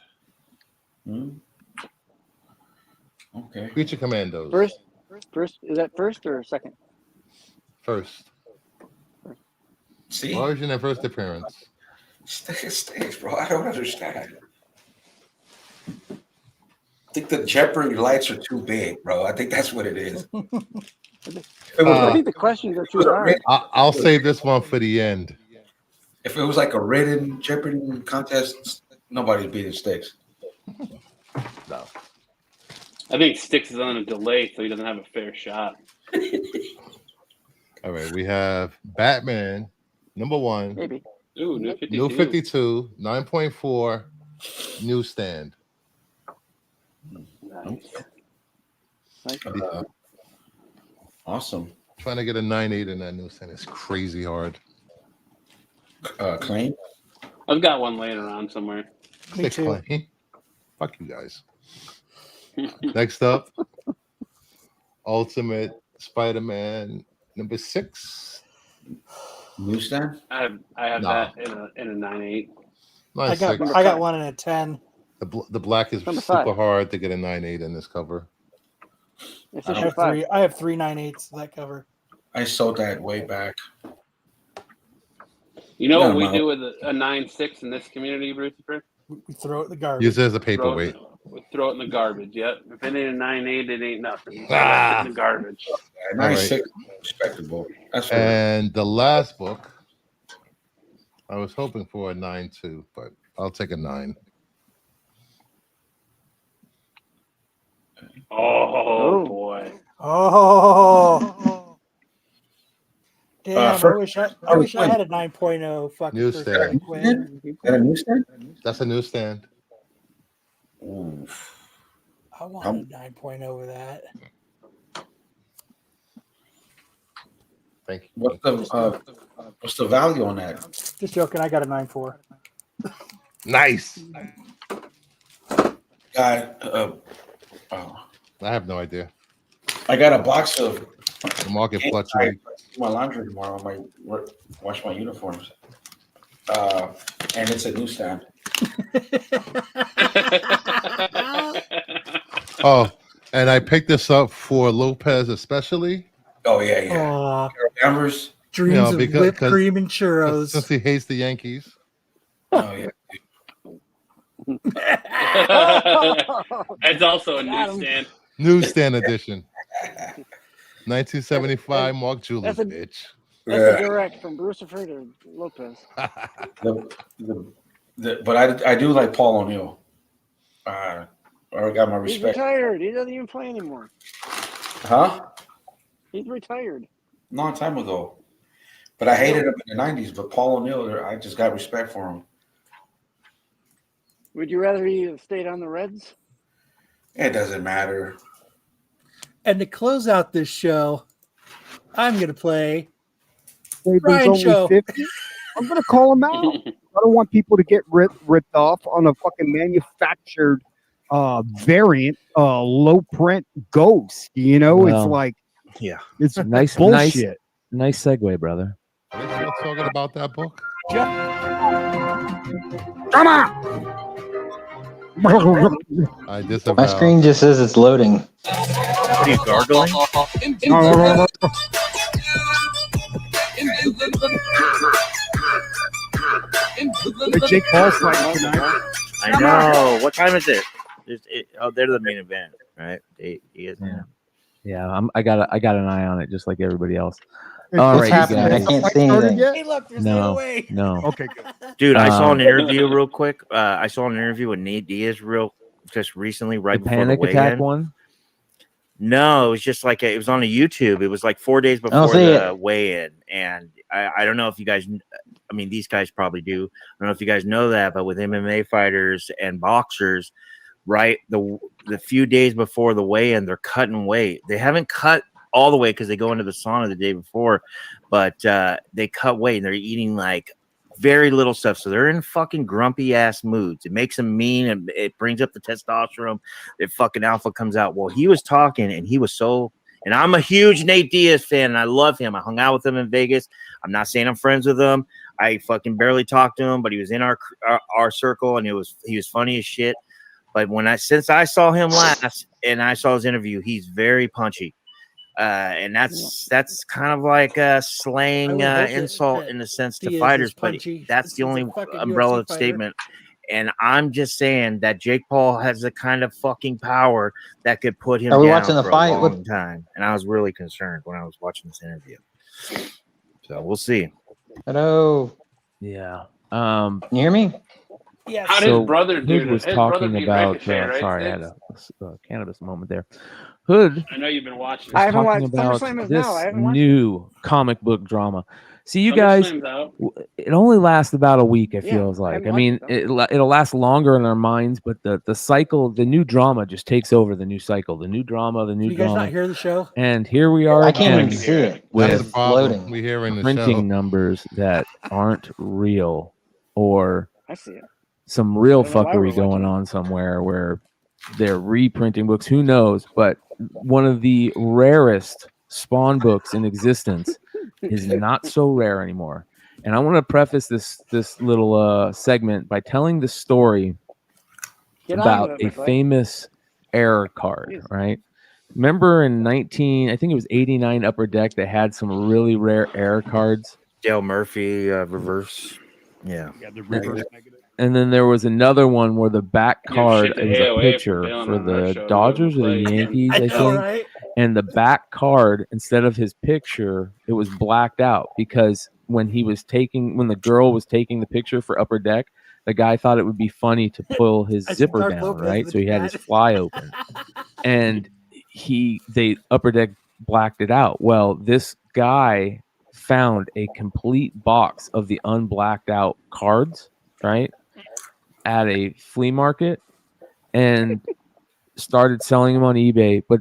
Speaker 6: Okay.
Speaker 5: Creature Commandos.
Speaker 8: First, is that first or second?
Speaker 5: First.
Speaker 6: See?
Speaker 5: Origin and first appearance.
Speaker 6: Sticks, bro. I don't understand. I think the Jeopardy lights are too big, bro. I think that's what it is.
Speaker 8: I think the questions are too hard.
Speaker 5: I'll save this one for the end.
Speaker 6: If it was like a written Jeopardy contest, nobody's beating Sticks.
Speaker 5: No.
Speaker 4: I think Sticks is on a delay, so he doesn't have a fair shot.
Speaker 5: All right, we have Batman, number 1.
Speaker 8: Maybe.
Speaker 4: Ooh, new 52.
Speaker 5: New 52, 9.4, newsstand.
Speaker 4: Nice.
Speaker 6: Awesome.
Speaker 5: Trying to get a 9.8 in that newsstand is crazy hard.
Speaker 6: Claim?
Speaker 4: I've got one laying around somewhere.
Speaker 3: Me too.
Speaker 5: Claim. Fuck you guys. Next up, Ultimate Spider-Man, number 6.
Speaker 6: Newsstand?
Speaker 4: I have
Speaker 5: Nah.
Speaker 4: that in a 9.8.
Speaker 3: I got one in a 10.
Speaker 5: The black is
Speaker 8: Number
Speaker 5: super
Speaker 8: 5.
Speaker 5: hard to get a 9.8 in this cover.
Speaker 8: It's
Speaker 3: I
Speaker 8: issue
Speaker 3: have
Speaker 8: 5.
Speaker 3: I have 3 9/8 that cover.
Speaker 6: I sold that way back.
Speaker 4: You know
Speaker 6: Yeah,
Speaker 4: what we
Speaker 6: man.
Speaker 4: do with a 9.6 in this community, Brucifer?
Speaker 3: We throw it in the garbage.
Speaker 5: Use it as a
Speaker 4: Throw
Speaker 5: paperweight.
Speaker 4: we throw it in the garbage. Yep. If it ain't a 9.8, it ain't nothing.
Speaker 5: Ah.
Speaker 4: It's in the garbage.
Speaker 6: Yeah, 96 respectable. That's what
Speaker 5: And the last book, I was hoping for a 9.2, but I'll take a 9.
Speaker 4: Oh boy.
Speaker 3: Oh. Damn,
Speaker 6: first-
Speaker 3: I wish I had a 9.0 fucking
Speaker 5: Newsstand.
Speaker 3: first Quinn.
Speaker 6: Is that a newsstand?
Speaker 5: That's a newsstand.
Speaker 6: Oof.
Speaker 3: I want a 9.0 with that.
Speaker 5: Thank you.
Speaker 6: What's the value on that?
Speaker 3: Just joking, I got a 9.4.
Speaker 5: Nice.
Speaker 6: Guy,
Speaker 5: I have no idea.
Speaker 6: I got a box of
Speaker 5: The market
Speaker 6: I
Speaker 5: fluctuates.
Speaker 6: do my laundry tomorrow. I might wash my uniforms. And it's a newsstand.
Speaker 5: Oh, and I picked this up for Lopez especially.
Speaker 6: Oh yeah.
Speaker 3: Aw,
Speaker 6: Remembers?
Speaker 3: dreams
Speaker 5: You know,
Speaker 3: of
Speaker 5: because-
Speaker 3: whipped
Speaker 5: 'cause-
Speaker 3: cream and churros.
Speaker 5: Since he hates the Yankees.
Speaker 6: Oh yeah.
Speaker 4: It's also a
Speaker 8: Got him.
Speaker 4: newsstand.
Speaker 5: Newsstand edition. 1975 Mark Julius,
Speaker 8: That's a-
Speaker 5: bitch.
Speaker 8: That's a direct from Brucifer to Lopez.
Speaker 6: But I do like Paul O'Neill. I got my
Speaker 8: He's
Speaker 6: respect.
Speaker 8: retired. He doesn't even play anymore.
Speaker 6: Huh?
Speaker 8: He's retired.
Speaker 6: Long time ago. But I hated him in the 90s. But Paul O'Neill, I just got respect for him.
Speaker 8: Would you rather he have stayed on the Reds?
Speaker 6: It doesn't matter.
Speaker 3: And to close out this show, I'm going to play
Speaker 13: There's
Speaker 3: Ryan
Speaker 13: only
Speaker 3: Show.
Speaker 13: 50. I'm gonna call him out. I don't want people to get ripped off on a fucking manufactured variant, low print Ghost. You know,
Speaker 14: Well,
Speaker 13: it's like,
Speaker 14: yeah,
Speaker 13: it's
Speaker 14: nice,
Speaker 13: bullshit.
Speaker 14: nice segue, brother.
Speaker 5: Are we still talking about that book?
Speaker 13: Come on.
Speaker 5: I disavow.
Speaker 9: My screen just says it's loading.
Speaker 15: What are you gargling?
Speaker 13: Jake Paul's fighting tonight.
Speaker 15: I know. What time is it? They're the main event, right?
Speaker 14: Yeah, I got an eye on it, just like everybody else.
Speaker 13: Is
Speaker 14: All
Speaker 13: this
Speaker 14: right,
Speaker 13: happening?
Speaker 14: you
Speaker 13: Has
Speaker 14: guys.
Speaker 13: the fight started yet?
Speaker 3: Hey, look, there's no
Speaker 14: No,
Speaker 3: way.
Speaker 14: no.
Speaker 13: Okay, good.
Speaker 15: Dude, I saw an interview real quick. I saw an interview with Nate Diaz just recently, right
Speaker 14: The
Speaker 15: before
Speaker 14: panic
Speaker 15: the
Speaker 14: attack
Speaker 15: weigh-in.
Speaker 14: one.
Speaker 15: No, it was just like it was on a YouTube. It was like 4 days before
Speaker 9: see
Speaker 15: the
Speaker 9: it.
Speaker 15: weigh-in, and I don't know if you guys, I mean, these guys probably do. I don't know if you guys know that, but with MMA fighters and boxers, right, the few days before the weigh-in, they're cutting weight. They haven't cut all the way because they go into the sauna the day before, but they cut weight and they're eating like very little stuff. So they're in fucking grumpy ass moods. It makes them mean and it brings up the testosterone. Their fucking alpha comes out. Well, he was talking and he was so, and I'm a huge Nate Diaz fan and I love him. I hung out with him in Vegas. I'm not saying I'm friends with him. I fucking barely talked to him, but he was in our circle and he was funny as shit. But since I saw him last and I saw his interview, he's very punchy. And that's kind of like a slang insult in a sense to fighters, but that's the only umbrella statement. And I'm just saying that Jake Paul has the kind of fucking power that could put him down
Speaker 9: watching the
Speaker 15: for
Speaker 9: fight
Speaker 15: a long time. And I was really concerned when I was watching this interview. So we'll see.
Speaker 9: Hello.
Speaker 14: Yeah.
Speaker 9: Can you hear me?
Speaker 3: Yes.
Speaker 4: How did
Speaker 14: So
Speaker 4: his brother do?
Speaker 14: Hood was
Speaker 4: His brother
Speaker 14: talking
Speaker 4: beat
Speaker 14: about.
Speaker 4: Ricochet, right?
Speaker 14: Sorry, I had a cannabis moment there. Hood
Speaker 4: I know you've been watching.
Speaker 14: was
Speaker 8: I haven't
Speaker 14: talking
Speaker 8: watched
Speaker 14: about
Speaker 8: SummerSlam is now. I
Speaker 14: this
Speaker 8: haven't watched
Speaker 14: new comic book drama. See, you guys,
Speaker 4: SummerSlam's out.
Speaker 14: it only lasts about a week. It
Speaker 8: Yeah,
Speaker 14: feels
Speaker 8: I
Speaker 14: like.
Speaker 8: haven't
Speaker 14: I
Speaker 8: watched
Speaker 14: mean,
Speaker 8: it, though.
Speaker 14: it'll last longer in our minds, but the cycle, the new drama, just takes over the new cycle. The new drama, the new
Speaker 3: Can you guys
Speaker 14: drama.
Speaker 3: not hear the show?
Speaker 14: And here we are
Speaker 9: I can't
Speaker 14: again
Speaker 9: even see it.
Speaker 5: That's
Speaker 14: with
Speaker 5: the problem.
Speaker 9: Loading.
Speaker 5: We hearing the
Speaker 14: printing
Speaker 5: show.
Speaker 14: numbers that aren't real, or
Speaker 8: I see it.
Speaker 14: some real
Speaker 8: I don't know why we're
Speaker 14: fuckery going
Speaker 8: watching it.
Speaker 14: on somewhere where they're reprinting books. Who knows? But one of the rarest Spawn books in existence is not so rare anymore. And I want to preface this little segment by telling the story
Speaker 8: Get
Speaker 14: about
Speaker 8: on to
Speaker 14: a
Speaker 8: it, McLean.
Speaker 14: famous error card, right? Remember in I think it was 89 Upper Deck, they had some really rare error cards.
Speaker 15: Dale Murphy reverse. Yeah.
Speaker 13: The reverse
Speaker 14: And then there was another one where the back
Speaker 4: Give
Speaker 14: card
Speaker 4: shit to
Speaker 14: it was a
Speaker 4: AOA for
Speaker 14: picture
Speaker 4: bailing
Speaker 14: for
Speaker 4: on our
Speaker 14: the
Speaker 4: show.
Speaker 14: Dodgers or the
Speaker 4: Play again.
Speaker 14: Yankees,
Speaker 3: I
Speaker 14: I
Speaker 3: know,
Speaker 14: think.
Speaker 3: right?
Speaker 14: And the back card, instead of his picture, it was blacked out because when the girl was taking the picture for Upper Deck, the guy thought it would be funny to pull his
Speaker 3: I see
Speaker 14: zipper
Speaker 3: Dark
Speaker 14: down,
Speaker 3: Lopez
Speaker 14: right?
Speaker 3: with
Speaker 14: So he had
Speaker 3: that.
Speaker 14: his fly open, and they Upper Deck blacked it out. Well, this guy found a complete box of the unblacked out cards, right, at a flea market, and started selling them on eBay. But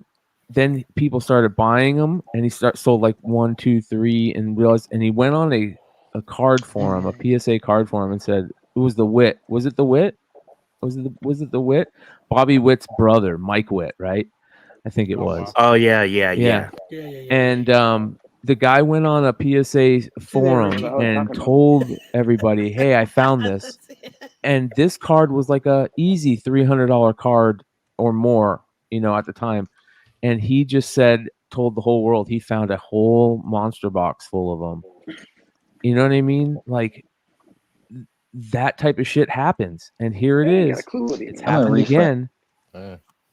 Speaker 14: then people started buying them, and he sold like 1, 2, 3, and realized. And he went on a card forum, a PSA card forum, and said it was the Wit. Was it the Wit? Was it the Wit? Bobby Witt's brother, Mike Witt, right? I think it was.
Speaker 15: Oh yeah.
Speaker 14: And the guy went on a PSA forum and told everybody, "Hey, I found this." And this card was like a easy $300 card or more, at the time. And he just told the whole world he found a whole monster box full of them. You know what I mean? Like that type of shit happens. And here it
Speaker 8: I got a
Speaker 14: is.
Speaker 8: clue what he
Speaker 14: It's
Speaker 8: did.
Speaker 14: happened again.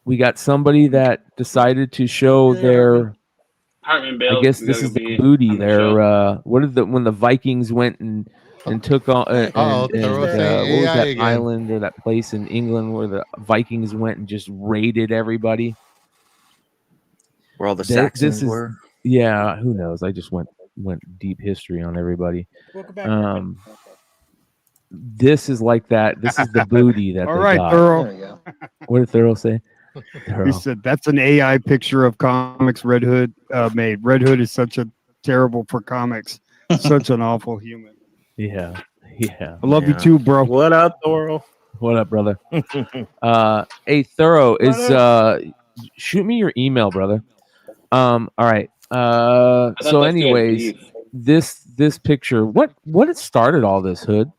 Speaker 14: We got somebody that decided to show their,
Speaker 4: Hartman
Speaker 14: I
Speaker 4: Bale's
Speaker 14: guess this
Speaker 4: gonna
Speaker 14: is
Speaker 4: be
Speaker 14: the booty.
Speaker 4: on the
Speaker 14: Their
Speaker 4: show.
Speaker 14: when the Vikings went and took on
Speaker 5: Thorough saying
Speaker 14: what was
Speaker 5: AI
Speaker 14: that
Speaker 5: again.
Speaker 14: island or that place in England where the Vikings went and just raided everybody?
Speaker 15: Where all the
Speaker 14: This
Speaker 15: Saxons
Speaker 14: is,
Speaker 15: were.
Speaker 14: yeah, who knows? I just went deep history on everybody.
Speaker 3: Welcome back.
Speaker 14: This is like that. This is the booty that
Speaker 13: All
Speaker 14: they
Speaker 13: right,
Speaker 14: got.
Speaker 13: Thorough.
Speaker 9: There we go.
Speaker 14: What did Thorough say?
Speaker 13: He
Speaker 14: Thorough.
Speaker 13: said that's an AI picture of comics Red Hood made. Red Hood is such a terrible for comics. Such an awful human.
Speaker 14: Yeah.
Speaker 13: I love you too, bro.
Speaker 15: What up, Thorough?
Speaker 14: What up, brother? Hey, Thorough is shoot me your email, brother. All right. So
Speaker 4: this guy had
Speaker 14: anyways,
Speaker 4: beef.
Speaker 14: this picture, what it started all this, Hood?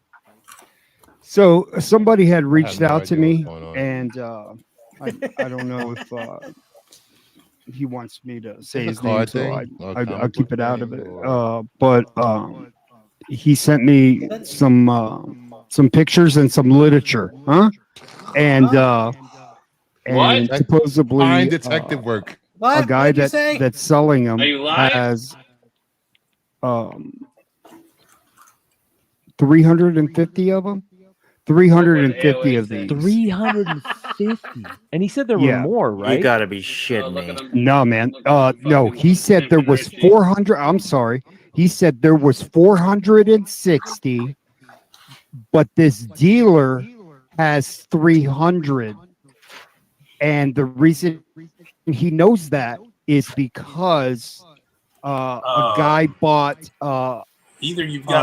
Speaker 13: So somebody had reached
Speaker 5: no
Speaker 13: out to
Speaker 5: idea
Speaker 13: me,
Speaker 5: what's going on.
Speaker 13: and I don't know if he wants me to say
Speaker 5: It's a
Speaker 13: his name,
Speaker 5: card
Speaker 13: so
Speaker 5: thing, or a
Speaker 13: I'll
Speaker 5: comic
Speaker 13: keep
Speaker 5: book
Speaker 13: it out of
Speaker 5: thing,
Speaker 13: it.
Speaker 5: or-
Speaker 13: But he sent me some pictures and some literature, huh? And
Speaker 4: What?
Speaker 13: supposedly
Speaker 5: Fine detective work.
Speaker 3: What?
Speaker 13: a guy
Speaker 3: What'd you say?
Speaker 13: that's selling them
Speaker 4: Are you live?
Speaker 13: has 350 of them. 350 of these.
Speaker 14: 350. And he said there were
Speaker 13: Yeah.
Speaker 14: more, right?
Speaker 15: You gotta be shitting me.
Speaker 13: No, man. No, he said there was 400. I'm sorry. He said there was 460, but this dealer has 300. And the reason he knows that is because a guy bought
Speaker 16: either you've got